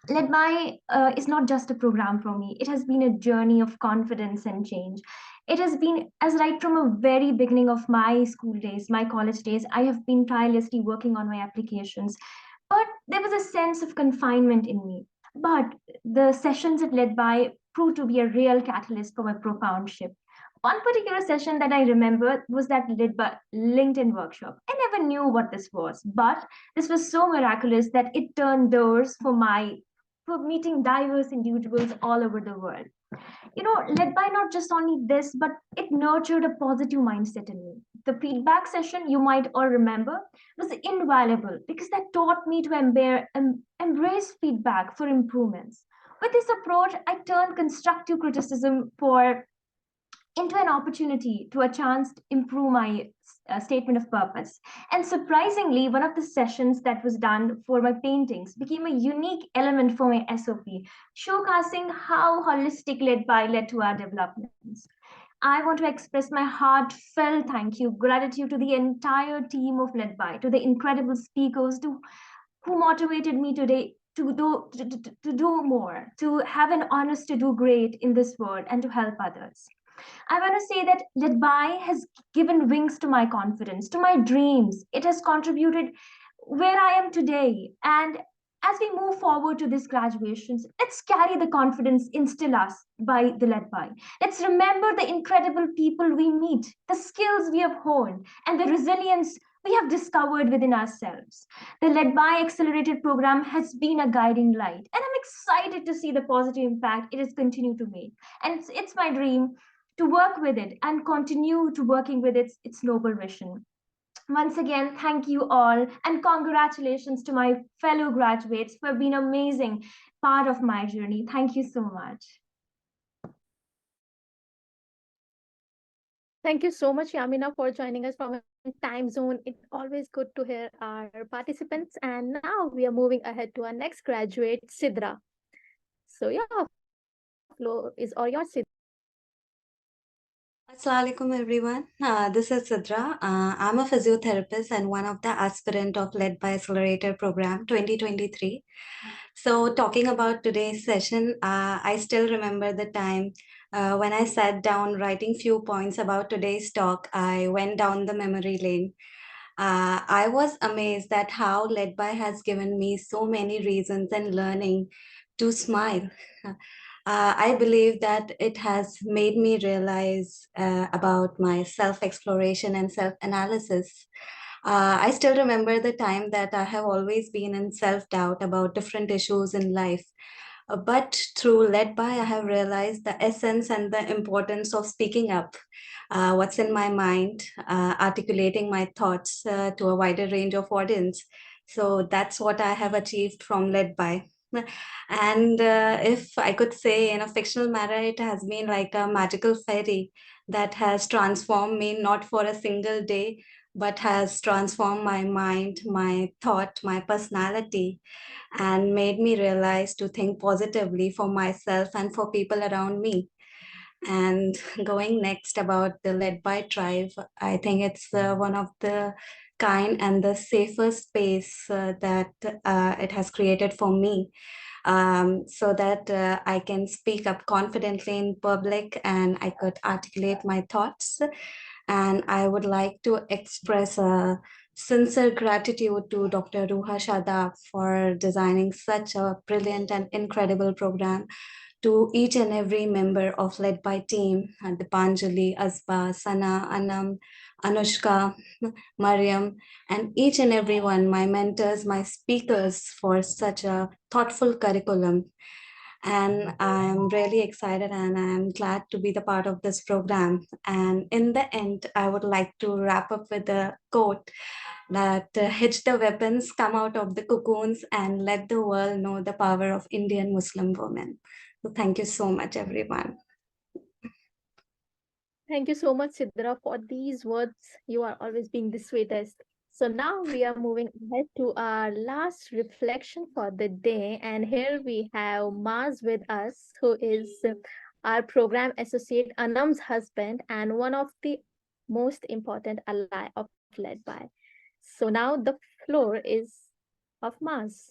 LedBy is not just a program for me. It has been a journey of confidence and change. It has been, as right from a very beginning of my school days, my college days, I have been tirelessly working on my applications. But there was a sense of confinement in me. But the sessions at LedBy proved to be a real catalyst for my profound shift. One particular session that I remember was that LedBy LinkedIn workshop. I never knew what this was, but this was so miraculous that it turned doors for meeting diverse individuals all over the world. Led by not just only this, but it nurtured a positive mindset in me. The feedback session, you might all remember, was invaluable because that taught me to embrace feedback for improvements. With this approach, I turned constructive criticism into an opportunity to a chance to improve my statement of purpose. And surprisingly, one of the sessions that was done for my paintings became a unique element for my SOP, showcasing how holistic led to our developments. I want to express my heartfelt thank you, gratitude to the entire team of LedBy, to the incredible speakers who motivated me today to do more, to have an honest to do great in this world and to help others. I want to say that LedBy has given wings to my confidence, to my dreams. It has contributed where I am today. And as we move forward to these graduations, let's carry the confidence instilled us by the LedBy. Let's remember the incredible people we meet, the skills we have honed, and the resilience we have discovered within ourselves. The LedBy Accelerator program has been a guiding light, and I'm excited to see the positive impact it has continued to make. And it's my dream to work with it and continue to working with its noble vision. Once again, thank you all, and congratulations to my fellow graduates who have been amazing part of my journey. Thank you so much. Thank you so much, Yamina, for joining us from a time zone. It's always good to hear our participants. And now we are moving ahead to our next graduate, Sidra. So yeah, floor is all yours, Sidra. Assalamualaikum everyone. This is Sidra. I'm a physiotherapist and one of the aspirant of LedBy Accelerator program 2023. So talking about today's session, I still remember the time when I sat down writing few points about today's talk. I went down the memory lane. I was amazed at how LedBy has given me so many reasons and learning to smile. I believe that it has made me realize about my self-exploration and self-analysis. I still remember the time that I have always been in self-doubt about different issues in life. But through LedBy, I have realized the essence and the importance of speaking up, what's in my mind, articulating my thoughts to a wider range of audience. So that's what I have achieved from LedBy. And if I could say in a fictional manner, it has been like a magical fairy that has transformed me not for a single day, but has transformed my mind, my thought, my personality, and made me realize to think positively for myself and for people around me. And going next about the LedBy Tribe, I think it's one of the kind and the safest space that it has created for me, so that I can speak up confidently in public and I could articulate my thoughts. And I would like to express a sincere gratitude to Dr. Ruha Shadab for designing such a brilliant and incredible program, to each and every member of LedBy team, Dipanjali, Asba, Sana, Anam, Anushka, Mariam, and each and every one, my mentors, my speakers, for such a thoughtful curriculum. And I'm really excited and I'm glad to be the part of this program. And in the end, I would like to wrap up with a quote that hitch the weapons, come out of the cocoons, and let the world know the power of Indian Muslim women. So thank you so much, everyone. Thank you so much, Sidra, for these words. You are always being the sweetest. So now we are moving ahead to our last reflection for the day. And here we have Maz with us, who is our program associate, Anam's husband, and one of the most important ally of LedBy. So now the floor is of Maz.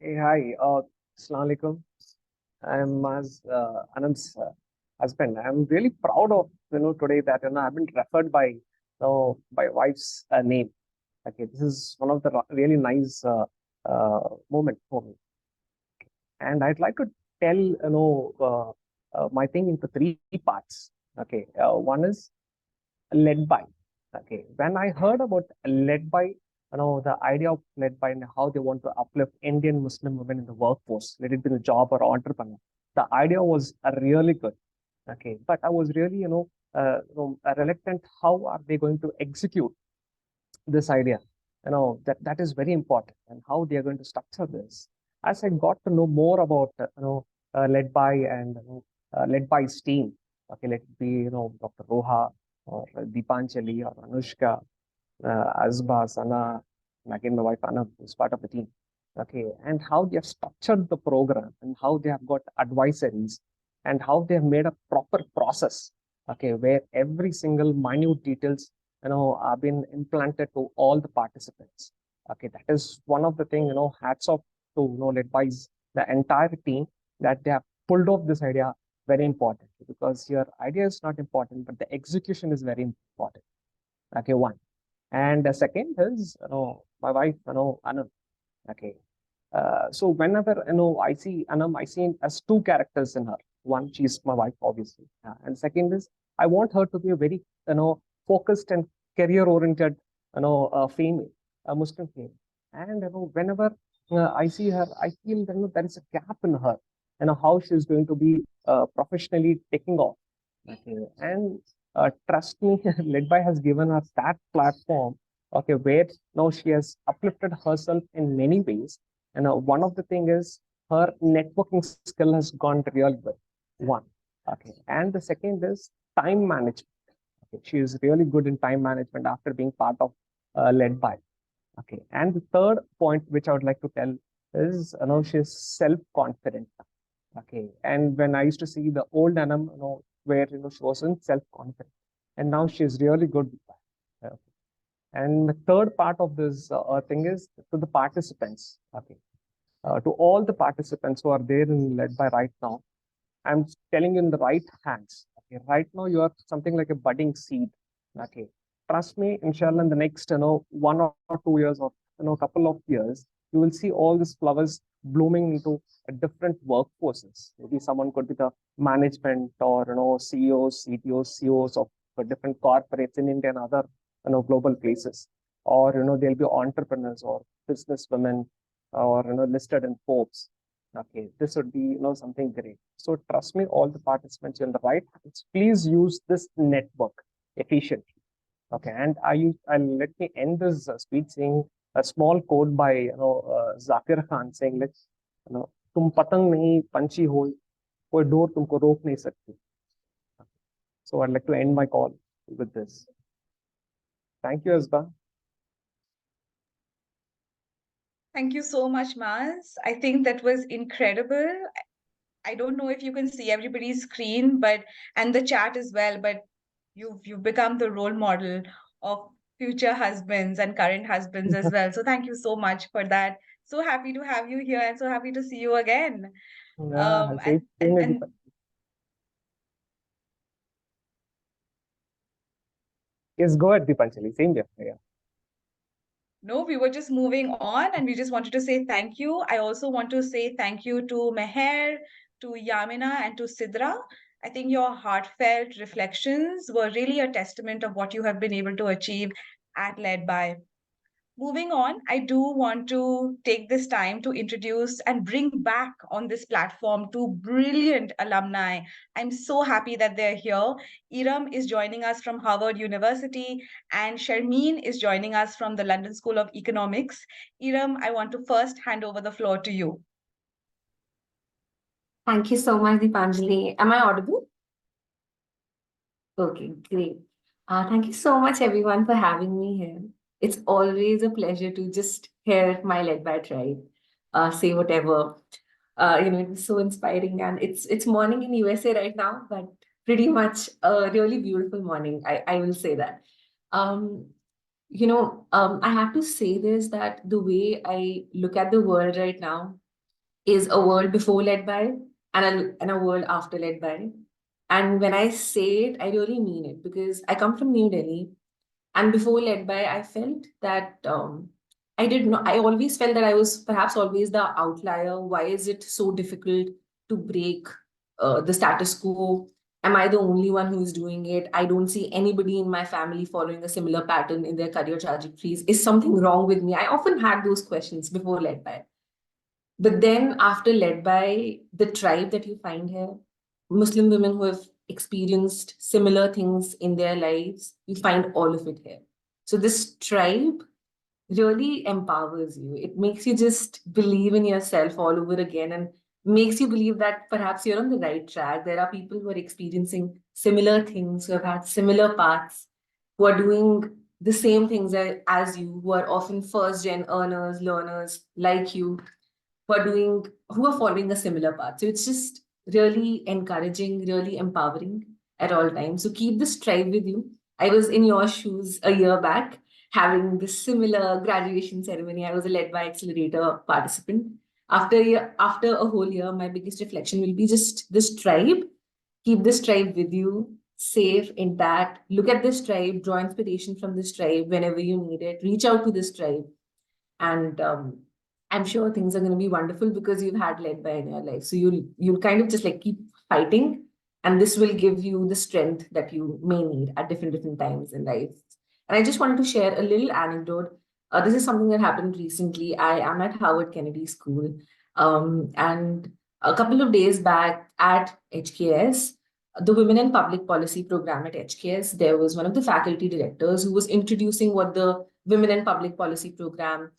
Hey, hi. Assalamu alaikum. I'm Maz, Anand's husband. I'm really proud of today that I've been referred by by wife's name. Okay, this is one of the really nice moment for me. And I'd like to tell my thing into three parts. Okay, one is LedBy. Okay, when I heard about LedBy, the idea of LedBy and how they want to uplift Indian Muslim women in the workforce, let it be the job or entrepreneur, the idea was really good. Okay, but I was really reluctant. How are they going to execute this idea? That is very important, and how they are going to structure this. As I got to know more about LedBy and LedBy's team, okay, let it be Dr. Roha or Dipanjali or Anushka, Asba, Sana, and again my wife Anna is part of the team. Okay, and how they have structured the program and how they have got advisories and how they have made a proper process. Okay, where every single minute details have been implanted to all the participants. Okay, that is one of the things, hats off to LedBy's the entire team, that they have pulled off this idea very important, because your idea is not important, but the execution is very important. Okay, one. And the second is, my wife, Anam. Okay. So whenever, I see Anam, I see as two characters in her. One, she's my wife, obviously. And second is, I want her to be a very, focused and career-oriented, female, a Muslim female. And whenever I see her, I feel that there is a gap in her, how she's going to be professionally taking off. Okay, and trust me, LedBy has given us that platform. Okay, where now she has uplifted herself in many ways, and one of the thing is her networking skill has gone real well. One, okay, and the second is time management. Okay, she is really good in time management after being part of LedBy. Okay, and the third point which I would like to tell is, she's self-confident. Okay, and when I used to see the old Anam, where she wasn't self-confident, and now she's really good with that. Okay. And the third part of this thing is to the participants. Okay, to all the participants who are there in LedBy right now, I'm telling you in the right hands. Okay, right now you are something like a budding seed. Okay, trust me, inshallah, in the next 1 or 2 years or couple of years, you will see all these flowers blooming into different workforces. Maybe someone could be the management or CEOs, CTOs, CEOs of different corporates in India and other global places, or there'll be entrepreneurs or business women or listed in Forbes. Okay, this would be something great. So trust me, all the participants in the right hands, please use this network efficiently. Okay, and I'll let me end this speech saying a small quote by Zakir Khan saying, let's तुम पतंग नहीं पंछी हो, कोई door तुमको रोक नहीं सकती. So I'd like to end my call with this. Thank you, Asba. Thank you so much, Maz. I think that was incredible. I don't know if you can see everybody's screen, and the chat as well, but you've become the role model of future husbands and current husbands as well. So thank you so much for that. So happy to have you here and so happy to see you again. Yes, go ahead, Deepanjali. Same here. Yeah. No, we were just moving on and we just wanted to say thank you. I also want to say thank you to Meher, to Yamina, and to Sidra. I think your heartfelt reflections were really a testament of what you have been able to achieve at LedBy. Moving on, I do want to take this time to introduce and bring back on this platform two brilliant alumni. I'm so happy that they're here. Iram is joining us from Harvard University, and Sharmeen is joining us from the London School of Economics. Iram, I want to first hand over the floor to you. Thank you so much, Deepanjali. Am I audible? Okay, great. Thank you so much, everyone, for having me here. It's always a pleasure to just hear my LedBy tribe say whatever. It's so inspiring, and it's morning in USA right now, but pretty much a really beautiful morning. I will say that. I have to say this, that the way I look at the world right now is a world before LedBy and a world after LedBy. And when I say it, I really mean it, because I come from New Delhi. And before LedBy, I felt that I always felt that I was perhaps always the outlier. Why is it so difficult to break the status quo? Am I the only one who is doing it? I don't see anybody in my family following a similar pattern in their career trajectories. Is something wrong with me? I often had those questions before LedBy. But then after LedBy, the tribe that you find here, Muslim women who have experienced similar things in their lives, you find all of it here. So this tribe really empowers you. It makes you just believe in yourself all over again, and makes you believe that perhaps you're on the right track. There are people who are experiencing similar things, who have had similar paths, who are doing the same things as you, who are often first-gen earners, learners like you, who are following a similar path. So it's just really encouraging, really empowering at all times. So keep this tribe with you. I was in your shoes a year back, having this similar graduation ceremony. I was a LedBy Accelerator participant. After a whole year, my biggest reflection will be just this tribe. Keep this tribe with you, safe, intact. Look at this tribe, draw inspiration from this tribe whenever you need it. Reach out to this tribe. And I'm sure things are going to be wonderful, because you've had LedBy in your life. So you'll kind of just like keep fighting, and this will give you the strength that you may need at different times in life. And I just wanted to share a little anecdote. This is something that happened recently. I am at Howard Kennedy School. And a couple of days back at HKS, the Women in Public Policy program at HKS, there was one of the faculty directors who was introducing what the Women in Public Policy program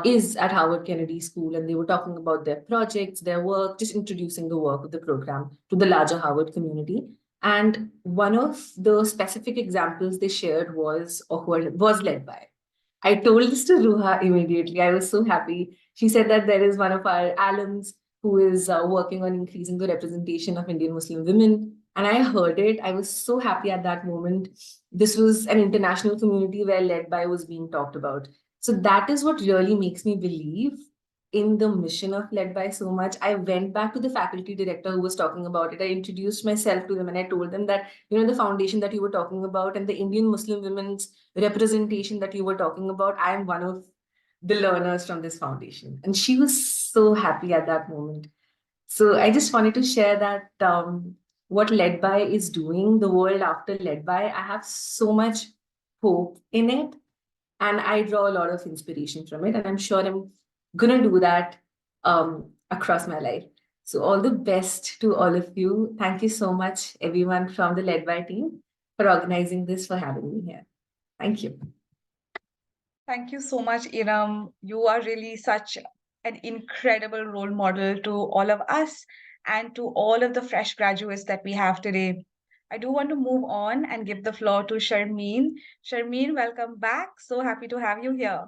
is at Howard Kennedy School. And they were talking about their projects, their work, just introducing the work of the program to the larger Howard community. And one of the specific examples they shared was LedBy. I told this to Ruha immediately. I was so happy. She said that there is one of our alums who is working on increasing the representation of Indian Muslim women. And I heard it. I was so happy at that moment. This was an international community where LedBy was being talked about. So that is what really makes me believe in the mission of LedBy so much. I went back to the faculty director who was talking about it. I introduced myself to them and I told them that, the foundation that you were talking about and the Indian Muslim women's representation that you were talking about, I am one of the learners from this foundation. And she was so happy at that moment. So I just wanted to share that what LedBy is doing, the world after LedBy, I have so much hope in it. And I draw a lot of inspiration from it. And I'm sure I'm going to do that across my life. So all the best to all of you. Thank you so much, everyone from the LedBy team, for organizing this, for having me here. Thank you. Thank you so much, Iram. You are really such an incredible role model to all of us and to all of the fresh graduates that we have today. I do want to move on and give the floor to Sharmeen. Sharmeen, welcome back. So happy to have you here.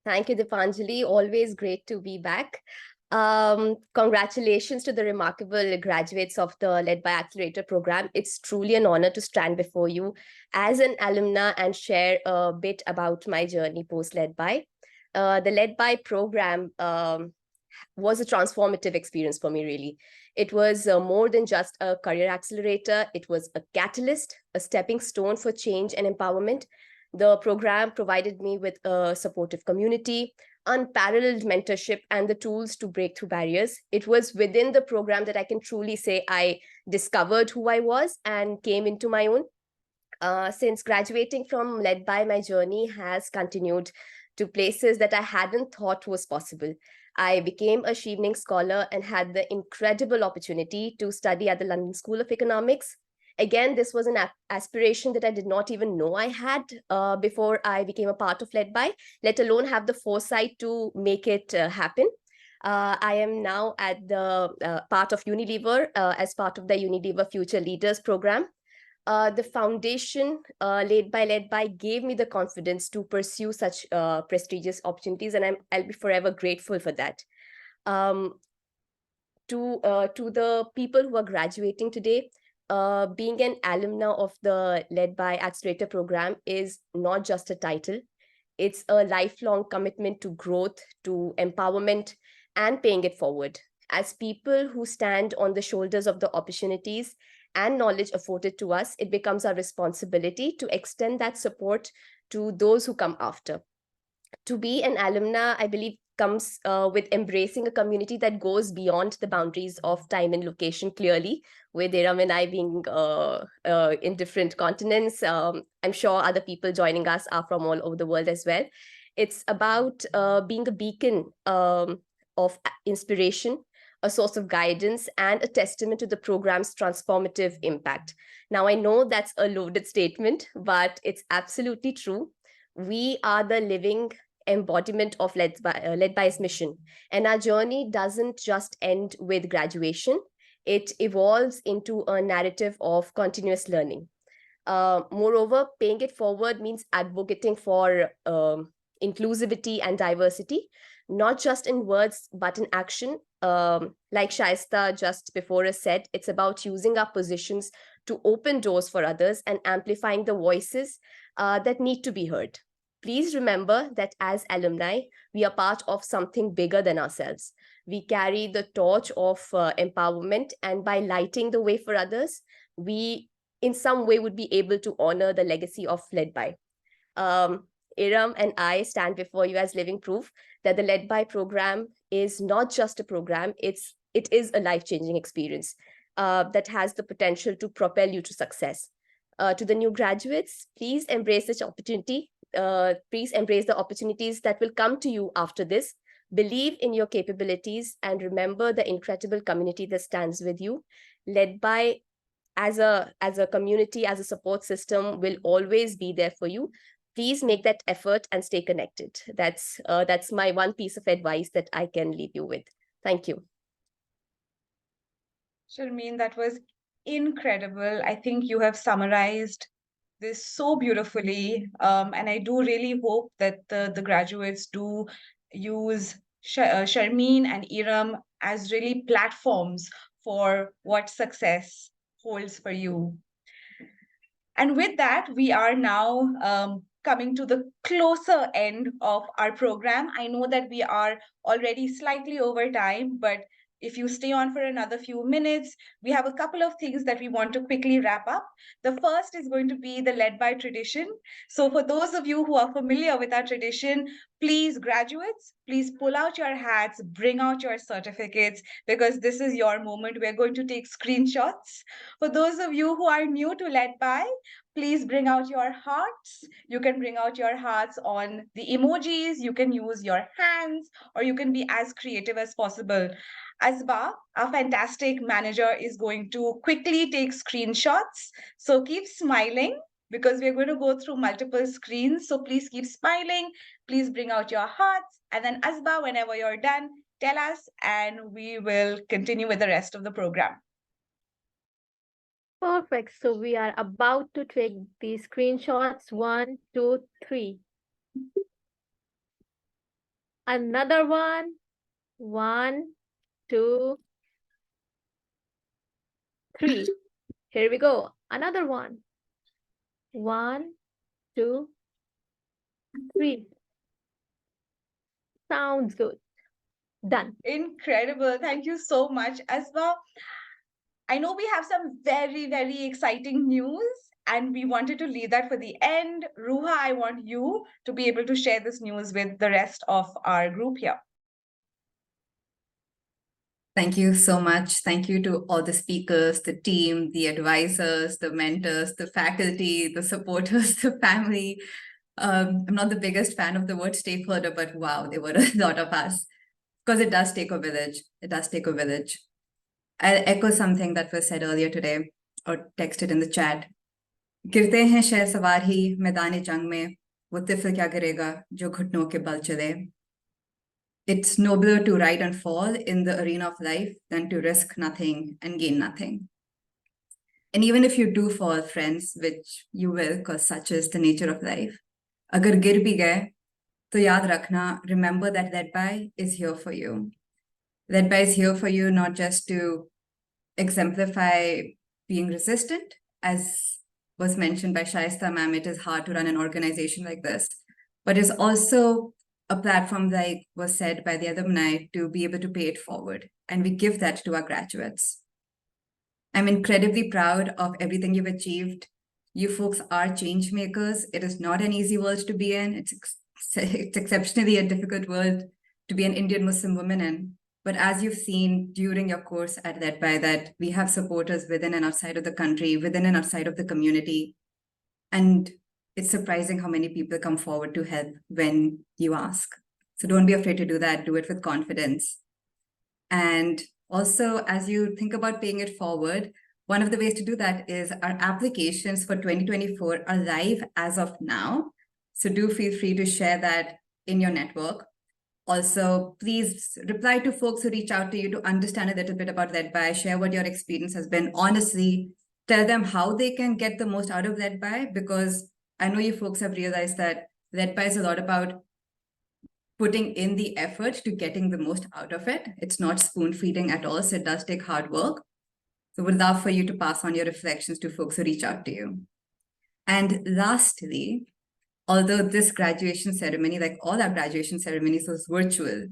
Thank you, Dipanjali. Always great to be back. Congratulations to the remarkable graduates of the LedBy Accelerator program. It's truly an honor to stand before you as an alumna and share a bit about my journey post LedBy. The LedBy program was a transformative experience for me, really. It was more than just a career accelerator. It was a catalyst, a stepping stone for change and empowerment. The program provided me with a supportive community, unparalleled mentorship, and the tools to break through barriers. It was within the program that I can truly say I discovered who I was and came into my own. Since graduating from LedBy, my journey has continued to places that I hadn't thought was possible. I became a Chevening scholar and had the incredible opportunity to study at the London School of Economics. Again, this was an aspiration that I did not even know I had before I became a part of LedBy, let alone have the foresight to make it happen. I am now at the part of Unilever as part of the Unilever Future Leaders program. The foundation led by LedBy gave me the confidence to pursue such prestigious opportunities, and I'll be forever grateful for that. To the people who are graduating today, being an alumna of the LedBy Accelerator program is not just a title. It's a lifelong commitment to growth, to empowerment, and paying it forward. As people who stand on the shoulders of the opportunities and knowledge afforded to us, it becomes our responsibility to extend that support to those who come after. To be an alumna, I believe, comes with embracing a community that goes beyond the boundaries of time and location clearly, with Iram and I being in different continents. I'm sure other people joining us are from all over the world as well. It's about being a beacon of inspiration, a source of guidance, and a testament to the program's transformative impact. Now, I know that's a loaded statement, but it's absolutely true. We are the living embodiment of LedBy's mission. And our journey doesn't just end with graduation. It evolves into a narrative of continuous learning. Moreover, paying it forward means advocating for inclusivity and diversity, not just in words, but in action. Like Shaista just before us said, it's about using our positions to open doors for others and amplifying the voices that need to be heard. Please remember that as alumni, we are part of something bigger than ourselves. We carry the torch of empowerment, and by lighting the way for others, we in some way would be able to honor the legacy of LedBy. Iram and I stand before you as living proof that the LedBy program is not just a program, it is a life-changing experience that has the potential to propel you to success. To the new graduates, please embrace this opportunity. Please embrace the opportunities that will come to you after this. Believe in your capabilities and remember the incredible community that stands with you. LedBy as a community, as a support system, will always be there for you. Please make that effort and stay connected. That's my one piece of advice that I can leave you with. Thank you. Sharmeen, that was incredible. I think you have summarized this so beautifully. And I do really hope that the graduates do use Sharmeen and Iram as really platforms for what success holds for you. And with that, we are now coming to the closer end of our program. I know that we are already slightly over time, but if you stay on for another few minutes, we have a couple of things that we want to quickly wrap up. The first is going to be the LedBy tradition. So for those of you who are familiar with our tradition, please, graduates, please pull out your hats, bring out your certificates, because this is your moment. We're going to take screenshots. For those of you who are new to LedBy, please bring out your hearts. You can bring out your hearts on the emojis. You can use your hands, or you can be as creative as possible. Asba, our fantastic manager, is going to quickly take screenshots. So keep smiling, because we're going to go through multiple screens. So please keep smiling. Please bring out your hearts. And then Asba, whenever you're done, tell us, and we will continue with the rest of the program. Perfect. So we are about to take the screenshots. 1, 2, 3. Another one. 1, 2, 3. Here we go. Another one. 1, 2, 3. Sounds good. Done. Incredible. Thank you so much, Asba. I know we have some very, very exciting news, and we wanted to leave that for the end. Ruha, I want you to be able to share this news with the rest of our group here. Thank you so much. Thank you to all the speakers, the team, the advisors, the mentors, the faculty, the supporters, the family. I'm not the biggest fan of the word stakeholder, but wow, there were a lot of us. Because it does take a village. It does take a village. I'll echo something that was said earlier today or texted in the chat. गिरते हैं शह सवार ही मैदान जंग में, वो तिफल क्या करेगा जो घुटनों के बल चले. It's nobler to ride and fall in the arena of life than to risk nothing and gain nothing. And even if you do fall, friends, which you will, because such is the nature of life, agar gir bhi gaye, to yaad rakhna, remember that LedBy is here for you. LedBy is here for you not just to exemplify being resistant, as was mentioned by Shaista ma'am, it is hard to run an organization like this, but is also a platform, like was said by the alumni, to be able to pay it forward. And we give that to our graduates. I'm incredibly proud of everything you've achieved. You folks are change makers. It is not an easy world to be in. It's exceptionally a difficult world to be an Indian Muslim woman in. But as you've seen during your course at LedBy, that we have supporters within and outside of the country, within and outside of the community. And it's surprising how many people come forward to help when you ask. So don't be afraid to do that. Do it with confidence. And also, as you think about paying it forward, one of the ways to do that is our applications for 2024 are live as of now. So do feel free to share that in your network. Also, please reply to folks who reach out to you to understand a little bit about LedBy, share what your experience has been. Honestly, tell them how they can get the most out of LedBy, because I know you folks have realized that LedBy is a lot about putting in the effort to getting the most out of it. It's not spoon feeding at all, so it does take hard work. So would love for you to pass on your reflections to folks who reach out to you. And lastly, although this graduation ceremony, like all our graduation ceremonies, was virtual,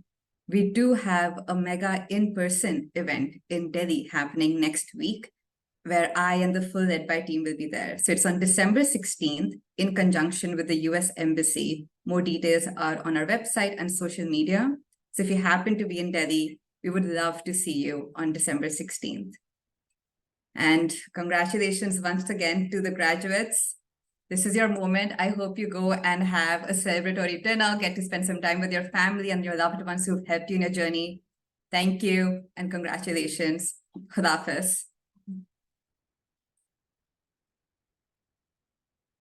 we do have a mega in-person event in Delhi happening next week, where I and the full LedBy team will be there. So it's on December 16th in conjunction with the US Embassy. More details are on our website and social media. So if you happen to be in Delhi, we would love to see you on December 16th. And congratulations once again to the graduates. This is your moment. I hope you go and have a celebratory dinner, get to spend some time with your family and your loved ones who've helped you in your journey. Thank you and congratulations. Khuda Hafiz.